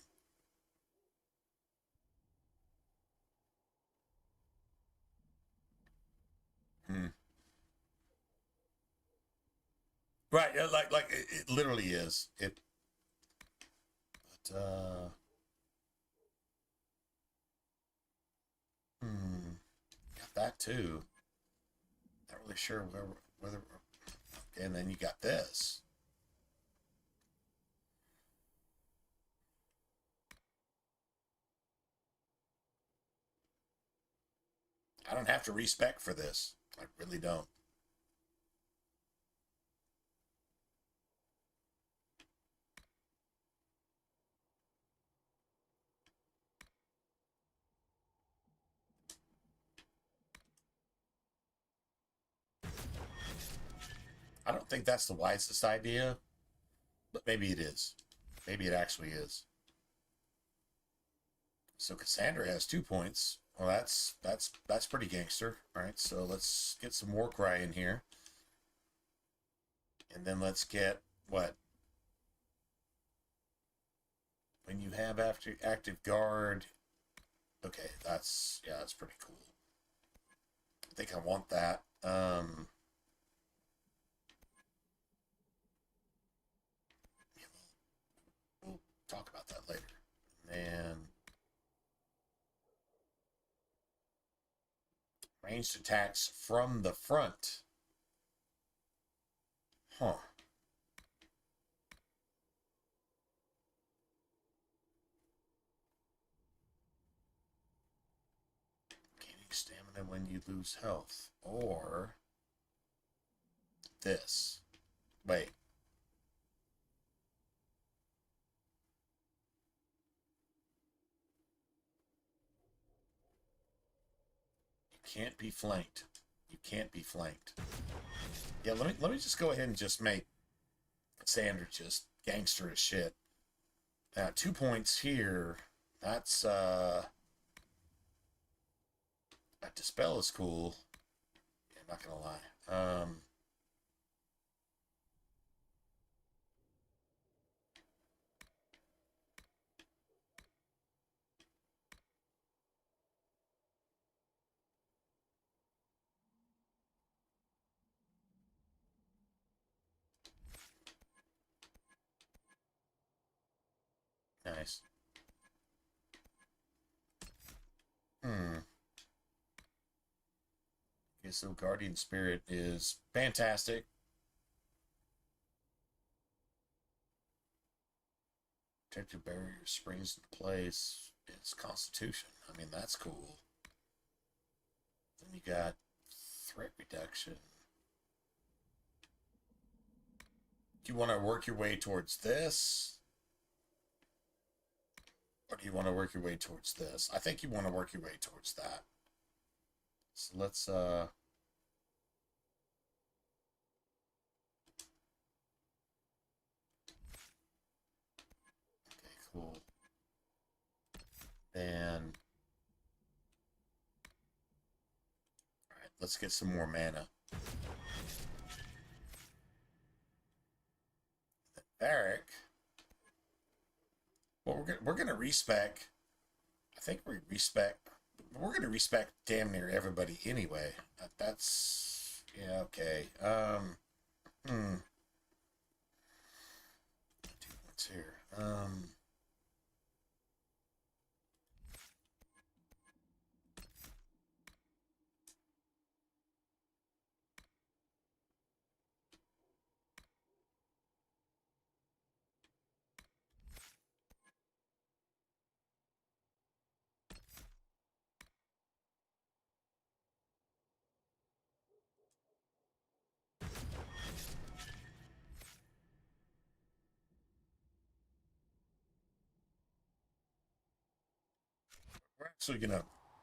A: right, like it literally is. Got that too. Not really sure whether okay, and then you got this. I don't have to respec for this. I really don't. I don't think that's the wisest idea, but maybe it is. Maybe it actually is. So Cassandra has 2 points. Well, that's pretty gangster. All right, so let's get some Warcry in here. And then let's get what? When you have active guard. Okay, that's pretty cool. I think I want that. We'll talk about that later. And Ranged attacks from the front. Huh. Gaining stamina when you lose health. Or this. Wait. You can't be flanked. You can't be flanked. Yeah, let me just go ahead and just make Sandra just gangster as shit. 2 points here. That's that dispel is cool. Yeah, I'm not gonna lie. Nice. Okay, so Guardian Spirit is fantastic. Protective barrier springs into place. It's Constitution. I mean, that's cool. Then you got threat reduction. Do you want to work your way towards this? Or do you want to work your way towards this? I think you want to work your way towards that. So let's, okay, cool. Then, alright, let's get some more mana. The Barrack. Well, we're gonna respec. I think we're gonna respec damn near everybody anyway. That's yeah, okay. 2 points here.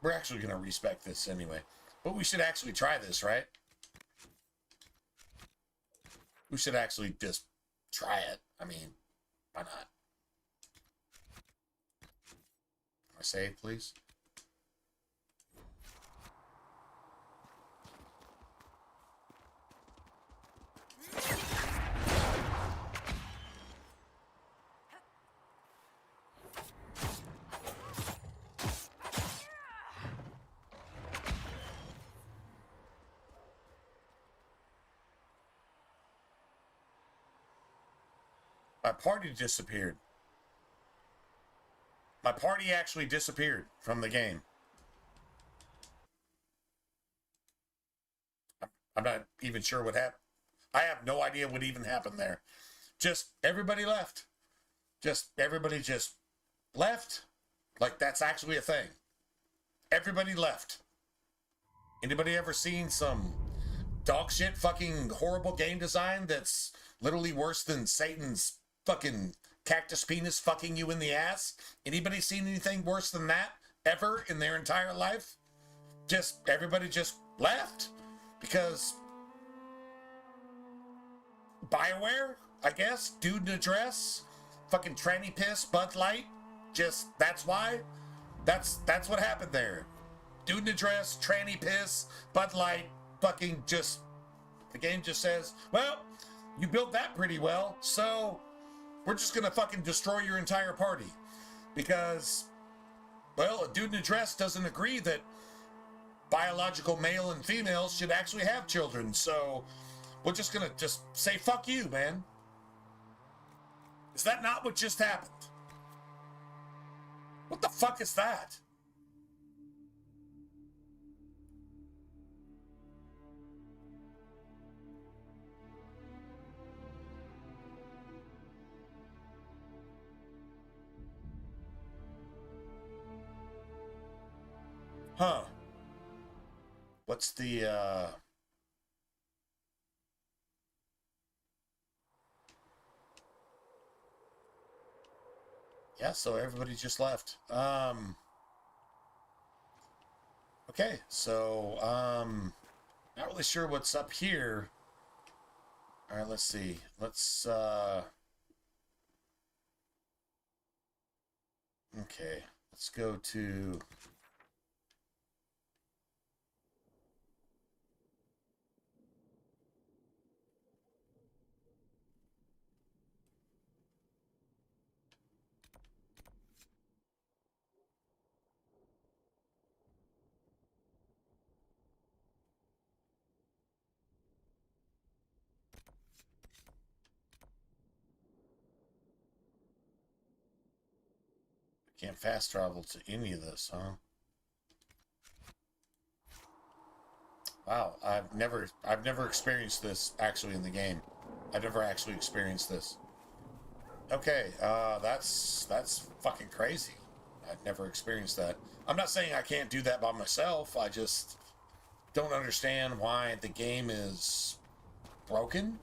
A: We're actually gonna respec this anyway. But we should actually try this, right? We should actually just try it. I mean, why not? Can I save, please? My party disappeared. My party actually disappeared from the game. I'm not even sure what happened. I have no idea what even happened there. Just everybody left. Just everybody just left. Like that's actually a thing. Everybody left. Anybody ever seen some dog shit fucking horrible game design that's literally worse than Satan's fucking cactus penis fucking you in the ass? Anybody seen anything worse than that ever in their entire life? Just everybody just left because BioWare, I guess, dude in a dress, fucking tranny piss, Bud Light. Just that's why. That's what happened there. Dude in a dress, tranny piss, Bud Light, fucking just the game just says, well, you built that pretty well, so we're just gonna fucking destroy your entire party. Because, well, a dude in a dress doesn't agree that biological male and females should actually have children, so we're just gonna just say fuck you, man. Is that not what just happened? What the fuck is that? Huh. What's the, yeah, so everybody just left. Okay, so, not really sure what's up here. All right, let's see. Let's, okay, let's go to... Can't fast travel to any of this, huh? Wow, I've never experienced this actually in the game. I've never actually experienced this. Okay, that's fucking crazy. I've never experienced that. I'm not saying I can't do that by myself. I just don't understand why the game is broken.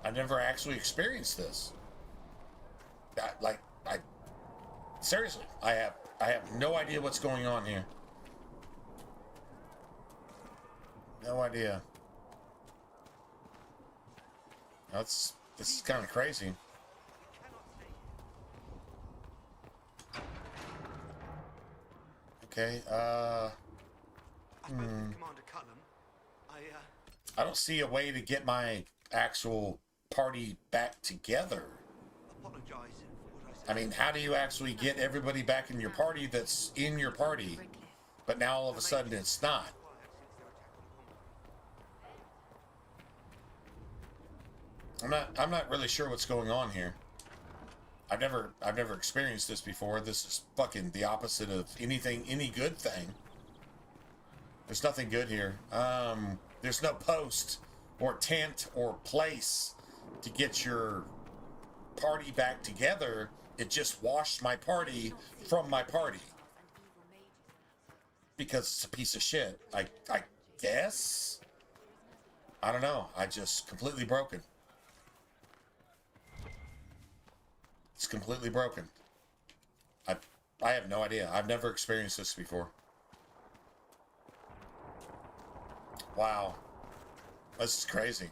A: I've never actually experienced this. Seriously, I have no idea what's going on here. No idea. This is kind of crazy. Okay,
S: Commander Cullum,
A: I don't see a way to get my actual party back together.
S: apologize for what I said.
A: I mean, how do you actually get everybody back in your party that's in your party, but now all of a sudden it's not? I'm not really sure what's going on here. I've never experienced this before. This is fucking the opposite of any good thing. There's nothing good here. There's no post or tent or place to get your party back together. It just washed my party from my party. Because it's a piece of shit. I guess? I don't know. I just completely broken. It's completely broken. I have no idea. I've never experienced this before. Wow. This is crazy.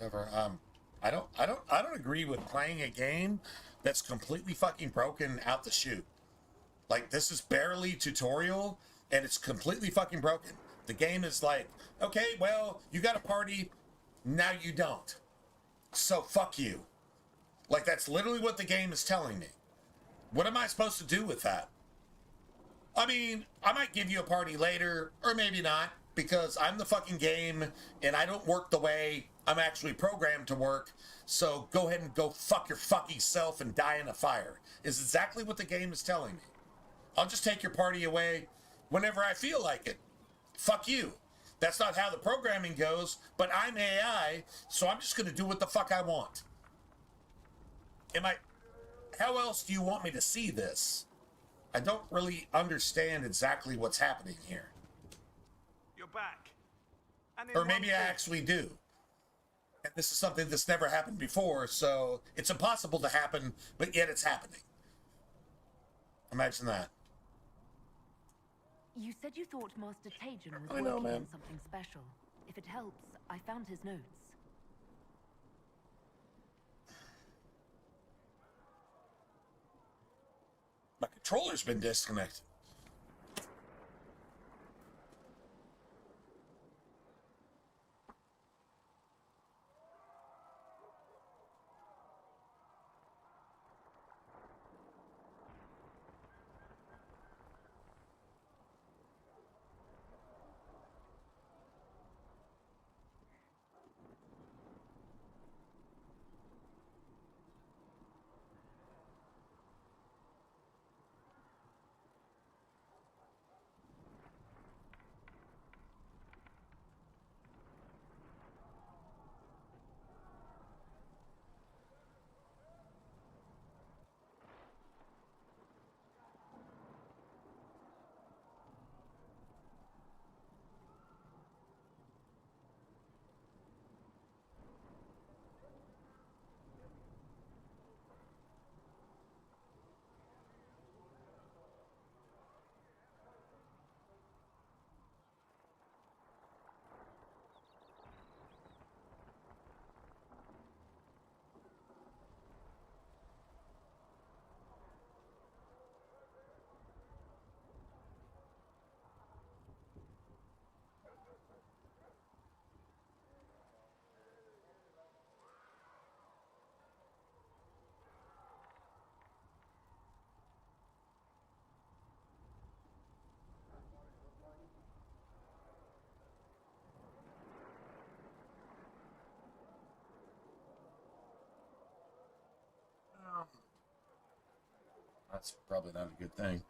A: Alright, whatever. I don't agree with playing a game that's completely fucking broken out the chute. Like, this is barely tutorial and it's completely fucking broken. The game is like, okay, well, you got a party, now you don't. So fuck you. Like, that's literally what the game is telling me. What am I supposed to do with that? I mean, I might give you a party later, or maybe not, because I'm the fucking game, and I don't work the way I'm actually programmed to work, so go ahead and go fuck your fucking self and die in a fire, is exactly what the game is telling me. I'll just take your party away whenever I feel like it. Fuck you. That's not how the programming goes, but I'm AI, so I'm just going to do what the fuck I want. How else do you want me to see this? I don't really understand exactly what's happening here.
N: You're back.
A: Or maybe I actually do. And this is something that's never happened before, so it's impossible to happen, but yet it's happening. Imagine that.
O: You said you thought Master Tajan was
A: I know,
O: working
A: man.
O: on something special. If it helps, I found his notes.
A: My controller's been disconnected. That's probably not a good thing.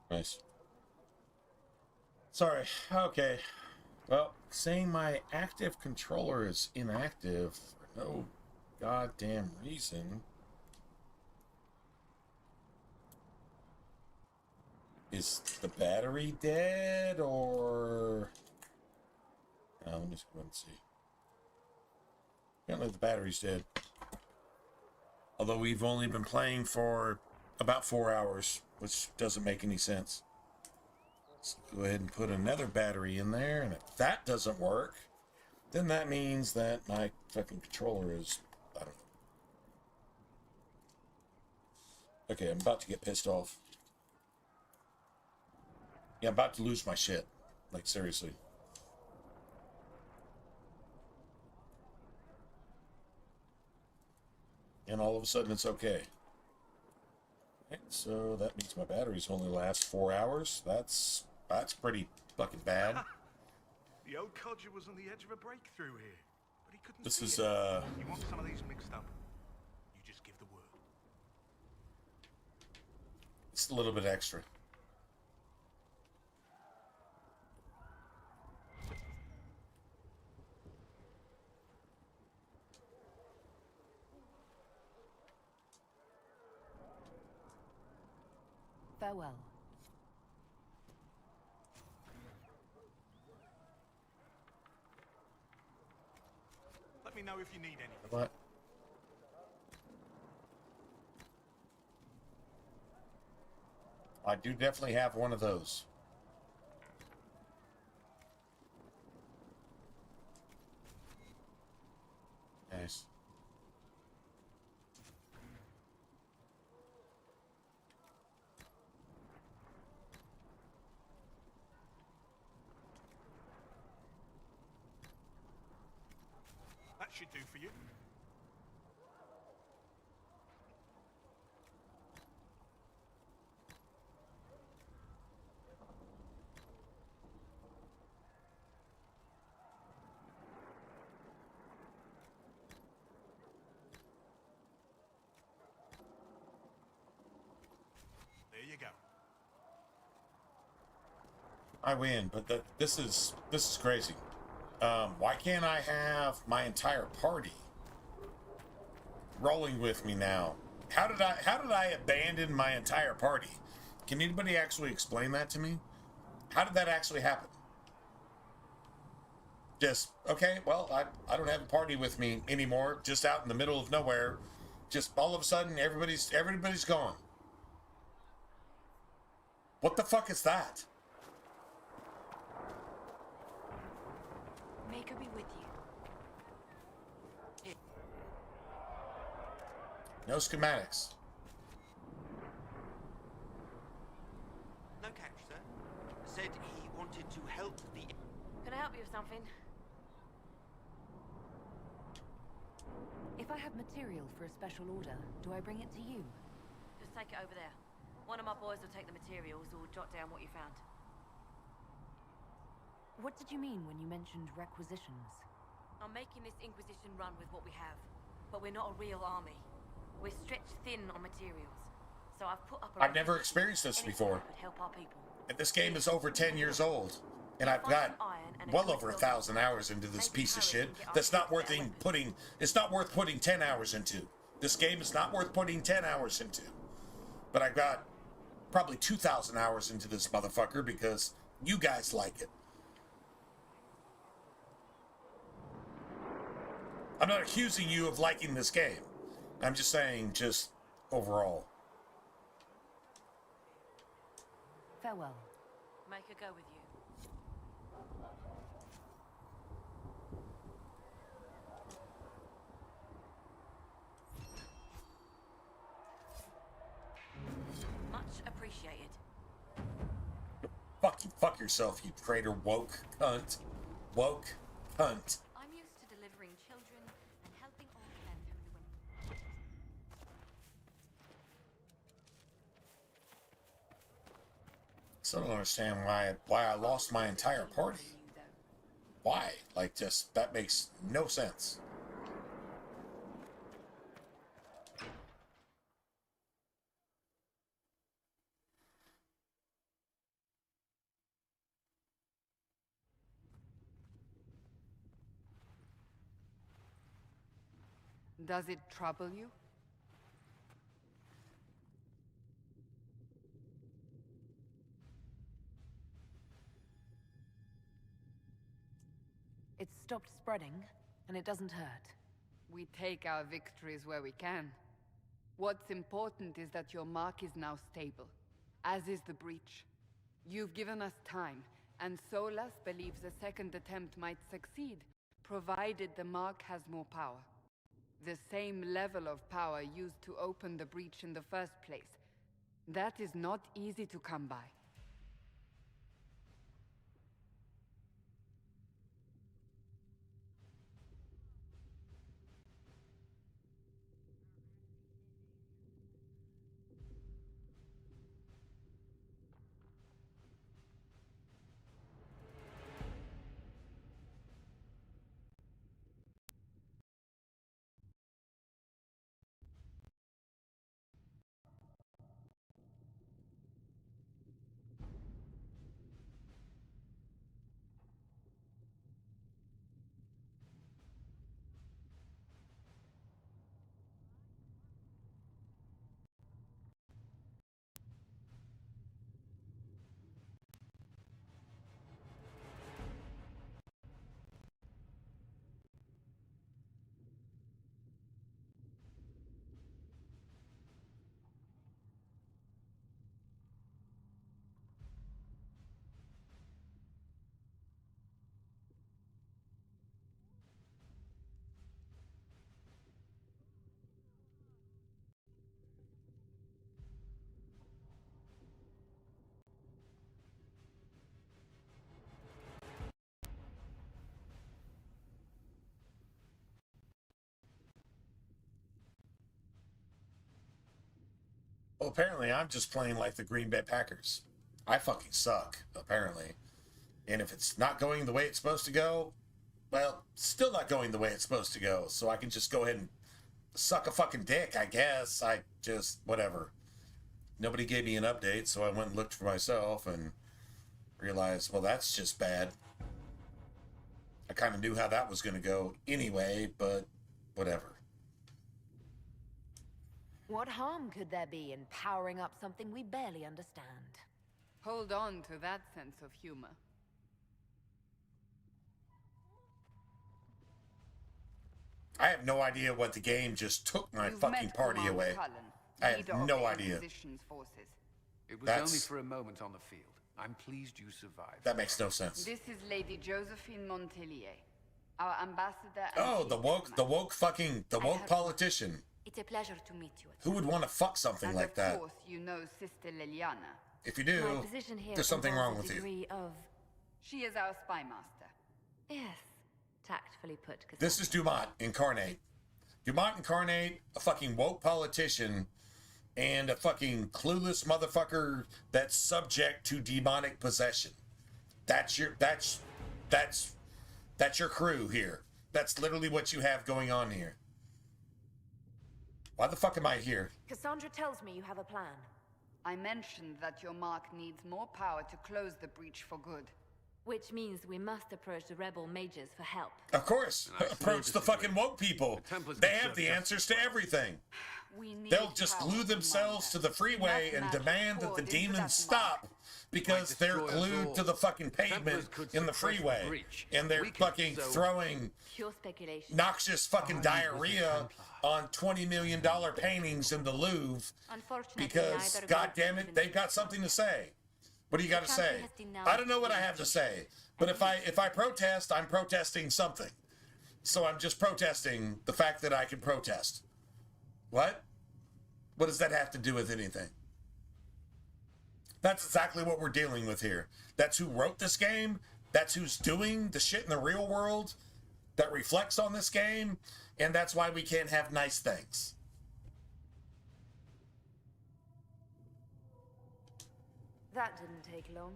A: Nice. Sorry. Okay. Well, saying my active controller is inactive for no goddamn reason. Is the battery dead or... let me just go and see. Apparently the battery's dead. Although we've only been playing for about 4 hours, which doesn't make any sense. Let's go ahead and put another battery in there, and if that doesn't work, then that means that my fucking controller is, I don't know. Okay, I'm about to get pissed off. Yeah, I'm about to lose my shit. Like, seriously. And all of a sudden it's okay. Okay, so that means my batteries only last 4 hours. That's pretty fucking bad.
N: The old codger was on the edge of a breakthrough here, but he couldn't
A: This
N: see
A: is,
N: it. You want some of these mixed up, you just give the word.
A: It's a little bit extra.
O: Farewell.
N: Let me know if you need anything.
A: What? I do definitely have one of those. Nice.
N: That should do for you. There you go.
A: I win, but this is crazy. Why can't I have my entire party rolling with me now? How did I abandon my entire party? Can anybody actually explain that to me? How did that actually happen? Just, okay, well, I don't have a party with me anymore, just out in the middle of nowhere. Just all of a sudden everybody's gone. What the fuck is that?
L: Maker be with you.
A: No schematics.
S: No catch, sir. Said he wanted to help the...
M: Can I help you with something?
O: If I have material for a special order, do I bring it to you?
M: Just take it over there. One of my boys will take the materials or jot down what you found.
O: What did you mean when you mentioned requisitions?
M: I'm making this Inquisition run with what we have, but we're not a real army. We're stretched thin on materials. So I've put up a...
A: I've never experienced this before.
M: Would help our people.
A: And this game is over 10 years old. And I've got well over 1,000 hours into this piece of shit. That's not worth putting. It's not worth putting 10 hours into. This game is not worth putting 10 hours into. But I've got probably 2,000 hours into this motherfucker because you guys like it. I'm not accusing you of liking this game. I'm just saying, just overall.
O: Farewell.
M: Make her go with you. Much appreciated.
A: Fuck yourself, you traitor woke cunt. Woke cunt.
O: I'm used to delivering children and helping old men through the winter.
A: Still don't understand why I lost my entire party. Why? Like, just, that makes no sense.
C: Does it trouble you?
O: It's stopped spreading, and it doesn't hurt.
C: We take our victories where we can. What's important is that your mark is now stable, as is the breach. You've given us time, and Solas believes a second attempt might succeed, provided the mark has more power. The same level of power used to open the breach in the first place. That is not easy to come by.
A: Well, apparently I'm just playing like the Green Bay Packers. I fucking suck, apparently. And if it's not going the way it's supposed to go, well, still not going the way it's supposed to go. So I can just go ahead and suck a fucking dick, I guess. I just, whatever. Nobody gave me an update, so I went and looked for myself and realized, well, that's just bad. I kind of knew how that was going to go anyway, but whatever.
O: What harm could there be in powering up something we barely understand?
C: Hold on to that sense of humor.
A: I have no idea what the game just took my fucking party away. I have no idea.
I: It was only for a moment on the field. I'm pleased you survived.
A: That makes no sense.
C: This is Lady Josephine Montelier, our ambassador.
A: Oh, the woke politician.
L: It's a pleasure to meet you.
A: Who would want to fuck something like that?
C: Of course, you know Sister Liliana.
A: If you do, there's something wrong with you.
C: She is our spy master.
D: Yes, tactfully put.
A: This is Dumont incarnate. Dumont incarnate, a fucking woke politician, and a fucking clueless motherfucker that's subject to demonic possession. That's your crew here. That's literally what you have going on here. Why the fuck am I here?
O: Cassandra tells me you have a plan.
C: I mentioned that your mark needs more power to close the breach for good.
D: Which means we must approach the rebel mages for help.
A: Of course. Approach the fucking woke people. They have the answers to everything. They'll just glue themselves to the freeway and demand that the demons stop because they're glued to the fucking pavement in the freeway. And they're fucking throwing noxious fucking diarrhea on $20 million paintings in the Louvre because, goddammit, they've got something to say. What do you got to say? I don't know what I have to say, but if I protest, I'm protesting something. So I'm just protesting the fact that I can protest. What? What does that have to do with anything? That's exactly what we're dealing with here. That's who wrote this game. That's who's doing the shit in the real world that reflects on this game, and that's why we can't have nice things.
D: That didn't take long.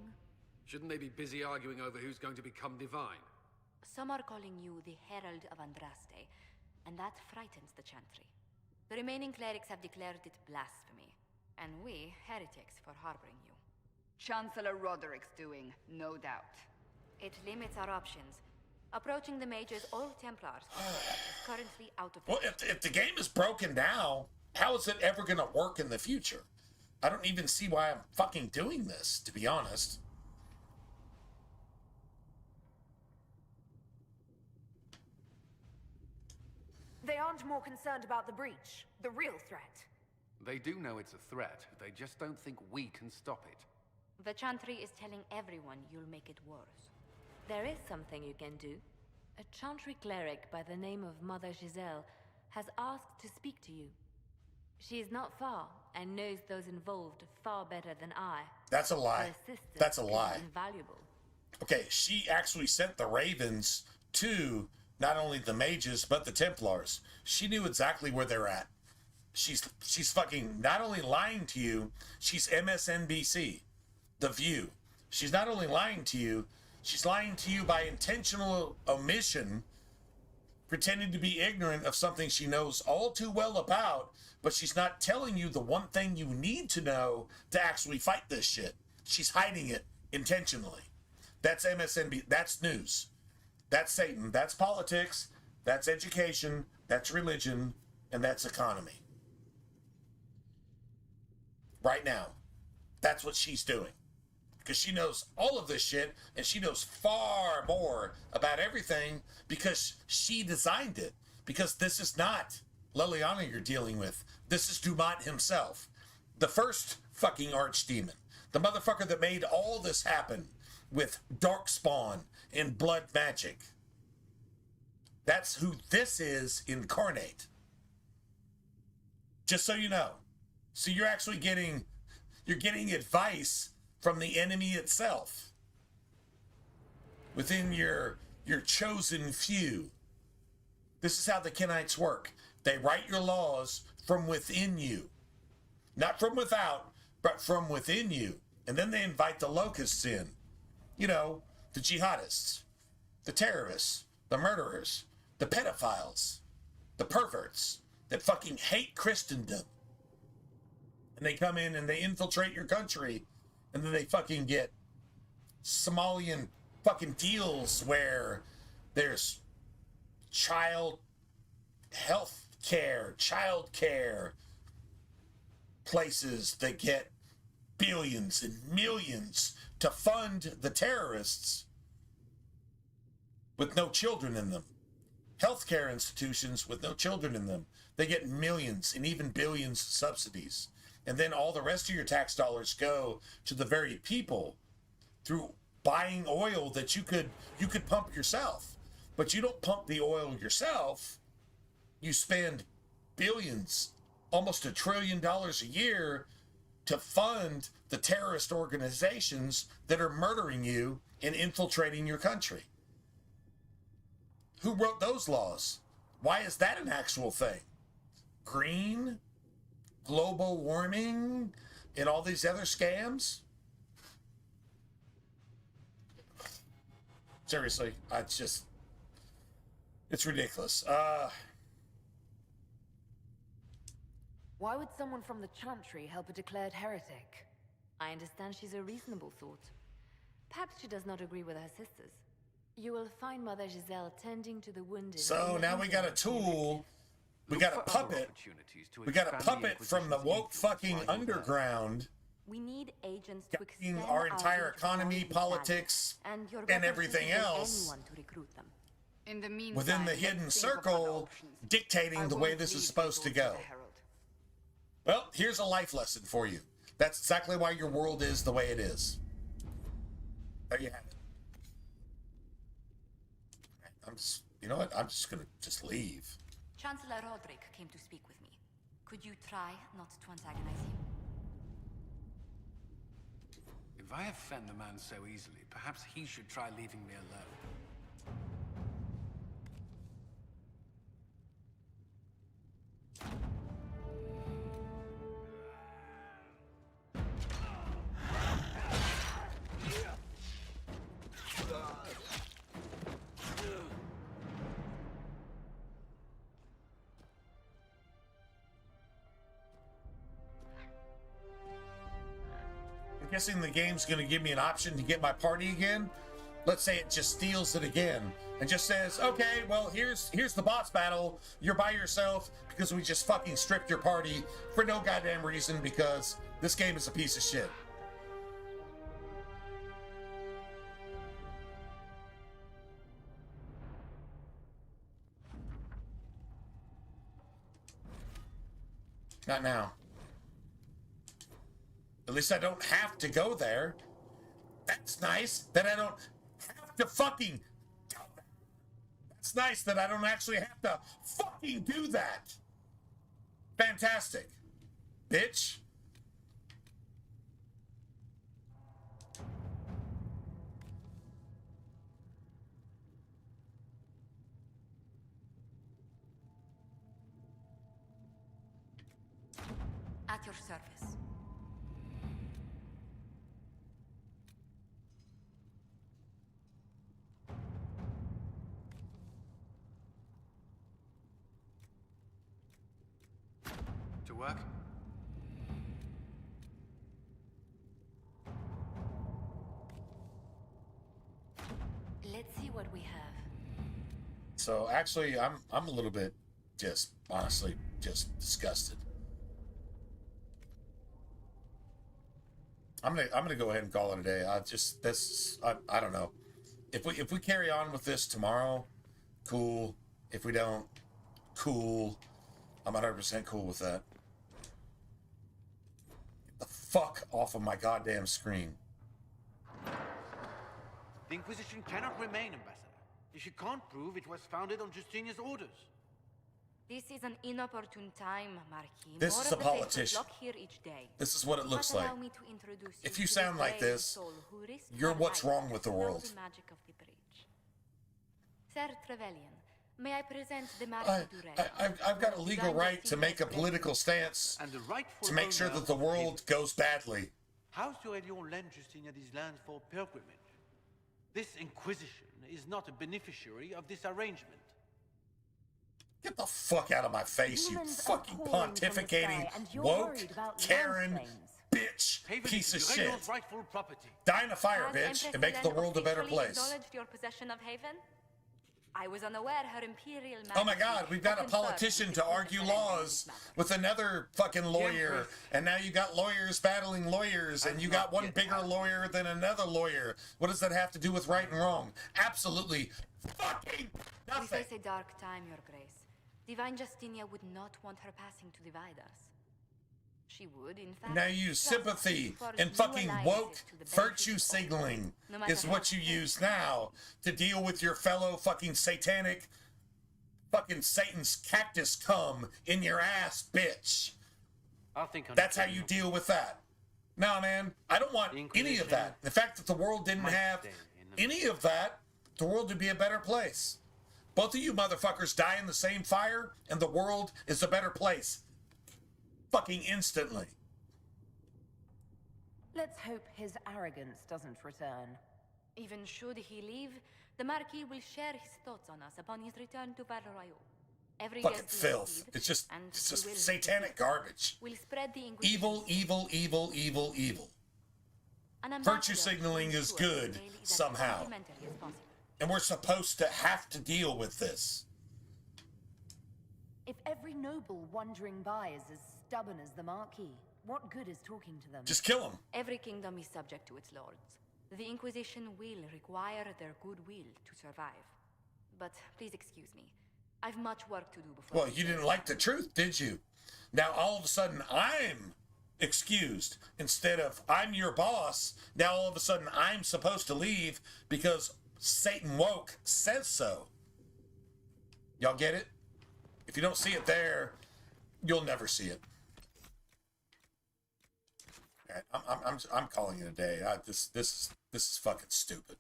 I: Shouldn't they be busy arguing over who's going to become divine?
L: Some are calling you the Herald of Andraste, and that frightens the Chantry. The remaining clerics have declared it blasphemy, and we, heretics, for harboring you.
C: Chancellor Roderick's doing, no doubt.
L: It limits our options. Approaching the mages or Templars is currently out of...
A: Well, if the game is broken now, how is it ever going to work in the future? I don't even see why I'm fucking doing this, to be honest.
B: They aren't more concerned about the breach, the real threat.
I: They do know it's a threat. They just don't think we can stop it.
L: The Chantry is telling everyone you'll make it worse.
D: There is something you can do. A Chantry cleric by the name of Mother Giselle has asked to speak to you. She is not far and knows those involved far better than I.
A: That's a lie. That's a lie.
D: Invaluable.
A: Okay, she actually sent the Ravens to not only the mages, but the Templars. She knew exactly where they're at. She's fucking not only lying to you, she's MSNBC, The View. She's not only lying to you, she's lying to you by intentional omission, pretending to be ignorant of something she knows all too well about, but she's not telling you the one thing you need to know to actually fight this shit. She's hiding it intentionally. That's MSNBC. That's news. That's Satan. That's politics. That's education. That's religion. And that's economy. Right now. That's what she's doing. Because she knows all of this shit, and she knows far more about everything because she designed it. Because this is not Liliana you're dealing with. This is Dumont himself. The first fucking archdemon. The motherfucker that made all this happen with Darkspawn and blood magic. That's who this is incarnate. Just so you know. So you're actually getting advice from the enemy itself. Within your chosen few. This is how the Kenites work. They write your laws from within you. Not from without, but from within you. And then they invite the locusts in. You know, the jihadists, the terrorists, the murderers, the pedophiles, the perverts that fucking hate Christendom. And they come in and they infiltrate your country, and then they fucking get Somalian fucking deals where there's child health care, child care places that get billions and millions to fund the terrorists with no children in them. Healthcare institutions with no children in them. They get millions and even billions of subsidies. And then all the rest of your tax dollars go to the very people through buying oil that you could pump yourself. But you don't pump the oil yourself. You spend billions, almost $1 trillion a year to fund the terrorist organizations that are murdering you and infiltrating your country. Who wrote those laws? Why is that an actual thing? Green, global warming, and all these other scams? Seriously, it's ridiculous.
B: Why would someone from the Chantry help a declared heretic?
D: I understand she's a reasonable sort. Perhaps she does not agree with her sisters. You will find Mother Giselle tending to the wounded.
A: So now we got a tool. We got a puppet. We got a puppet from the woke fucking underground.
L: We need agents to
A: Governing
L: extend
A: our entire
L: reach
A: economy,
L: beyond the
A: politics,
L: planet, your
A: and everything
L: representative
A: else
L: anyone to recruit them.
C: In the meantime,
A: within the hidden circle dictating the way this is supposed to go. Well, here's a life lesson for you. That's exactly why your world is the way it is. There you have it. I'm just, you know what? I'm just gonna leave.
L: Chancellor Roderick came to speak with me. Could you try not to antagonize him?
I: If I offend the man so easily, perhaps he should try leaving me alone.
A: I'm guessing the game's going to give me an option to get my party again. Let's say it just steals it again and just says, okay, well, here's the boss battle. You're by yourself because we just fucking stripped your party for no goddamn reason because this game is a piece of shit. Not now. At least I don't have to go there. That's nice that I don't have to fucking go there. That's nice that I don't actually have to fucking do that. Fantastic. Bitch.
L: At your service.
I: To work?
L: Let's see what we have.
A: So actually, I'm a little bit just honestly just disgusted. I'm gonna go ahead and call it a day. I don't know. If we carry on with this tomorrow, cool. If we don't, cool. I'm 100% cool with that. Get the fuck off of my goddamn screen.
T: The Inquisition cannot remain, Ambassador, if you can't prove it was founded on Justinian's orders.
L: This is an inopportune time, Marquis.
A: This
L: More
A: is
L: of
A: a
L: the faithful
A: politician.
L: flock here each day.
A: This is what it looks
L: But
A: like.
L: allow me to introduce
A: If
L: you
A: you
L: to
A: sound
L: the
A: like
L: brave
A: this,
L: soul who risked
A: you're
L: her
A: what's
L: life
A: wrong with the
L: to know
A: world.
L: the magic of the breach. Sir Trevelyan, may I present the Marquis Durell?
A: I've got a legal right to make a political stance
T: And the rightful
A: to make sure
T: owner
A: that the
T: of
A: world goes badly.
T: House Aurelion lent Justinia these lands for pilgrimage. This Inquisition is not a beneficiary of this arrangement.
A: Get the fuck out of my face, you
L: Humans
A: fucking
L: are pouring from the
A: pontificating,
L: sky, and you're
A: woke,
L: worried about
A: Karen,
L: land
A: bitch,
T: Haven
A: piece of
T: is
A: shit.
T: Aurelion's rightful property.
A: Die in a fire,
L: Has
A: bitch,
L: Empress
A: and make the
L: Helene
A: world a better
L: officially
A: place.
L: acknowledged your possession of Haven? I was unaware her Imperial
A: Oh my
L: Majesty
A: god, we've got a
L: had confirmed
A: politician
L: his
A: to argue
L: independence in
A: laws
L: this matter.
A: with another fucking lawyer,
T: Empress.
A: and now you got lawyers battling lawyers, and you got one bigger lawyer than another lawyer. What does that have to do with right and wrong? Absolutely fucking
L: We
A: nothing.
L: face a dark time, Your Grace. Divine Justinia would not want her passing to divide us. She would, in fact.
A: Now you use
L: trust
A: sympathy
L: to forge
A: and
L: new
A: fucking
L: alliances
A: woke
L: to the benefit
A: virtue
L: of all.
A: signaling
L: No matter
A: is
L: how
A: what you use now to deal with your fellow fucking satanic fucking Satan's cactus cum in your ass, bitch.
T: I'll think on
A: That's
T: it.
A: how you deal with that. No, man, I don't want any of that. The fact that the world didn't have any of that, the world would be a better place. Both of you motherfuckers die in the same fire, and the world is a better place. Fucking instantly.
O: Let's hope his arrogance doesn't return.
L: Even should he leave, the Marquis will share his thoughts on us upon his return to Val Royal. Every
A: Fucking
L: guest we
A: filth.
L: receive,
A: It's just
L: and we will
A: satanic garbage.
L: will spread the Inquisition.
A: Evil, evil, evil, evil, evil. Virtue signaling is good somehow. And we're supposed to have to deal with this.
O: If every noble wandering by is as stubborn as the Marquis, what good is talking to them?
A: Just kill them.
D: Every kingdom is subject to its lords. The Inquisition will require their goodwill to survive. But please excuse me. I've much work to do before...
A: Well, you didn't like the truth, did you? Now, all of a sudden, I'm excused. Instead of, I'm your boss, now all of a sudden, I'm supposed to leave because Satan woke says so. Y'all get it? If you don't see it there, you'll never see it. All right, I'm calling it a day. This is fucking stupid.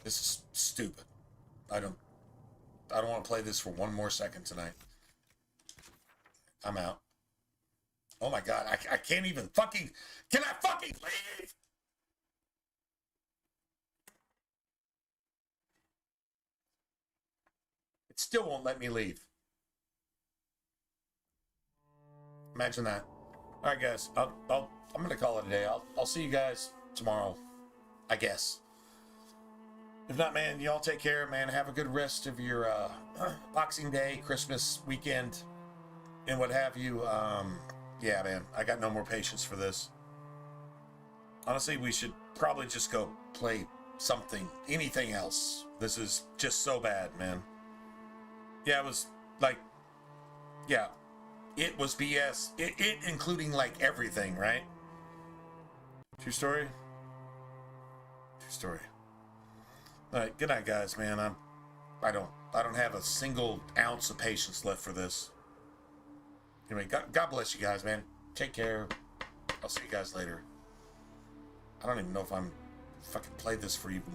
A: This is stupid. I don't want to play this for one more second tonight. I'm out. Oh my god, I can't even fucking... Can I fucking leave? It still won't let me leave. Imagine that. All right, guys. I'm gonna call it a day. I'll see you guys tomorrow, I guess. If not, man, y'all take care, man. Have a good rest of your Boxing Day, Christmas weekend, and what have you. Yeah, man, I got no more patience for this. Honestly, we should probably just go play something, anything else. This is just so bad, man. Yeah, it was like, yeah, it was BS. It including like everything, right? True story. True story. All right, good night, guys, man. I don't have a single ounce of patience left for this. Anyway, God bless you guys, man. Take care. I'll see you guys later. I don't even know if I'm fucking played this for even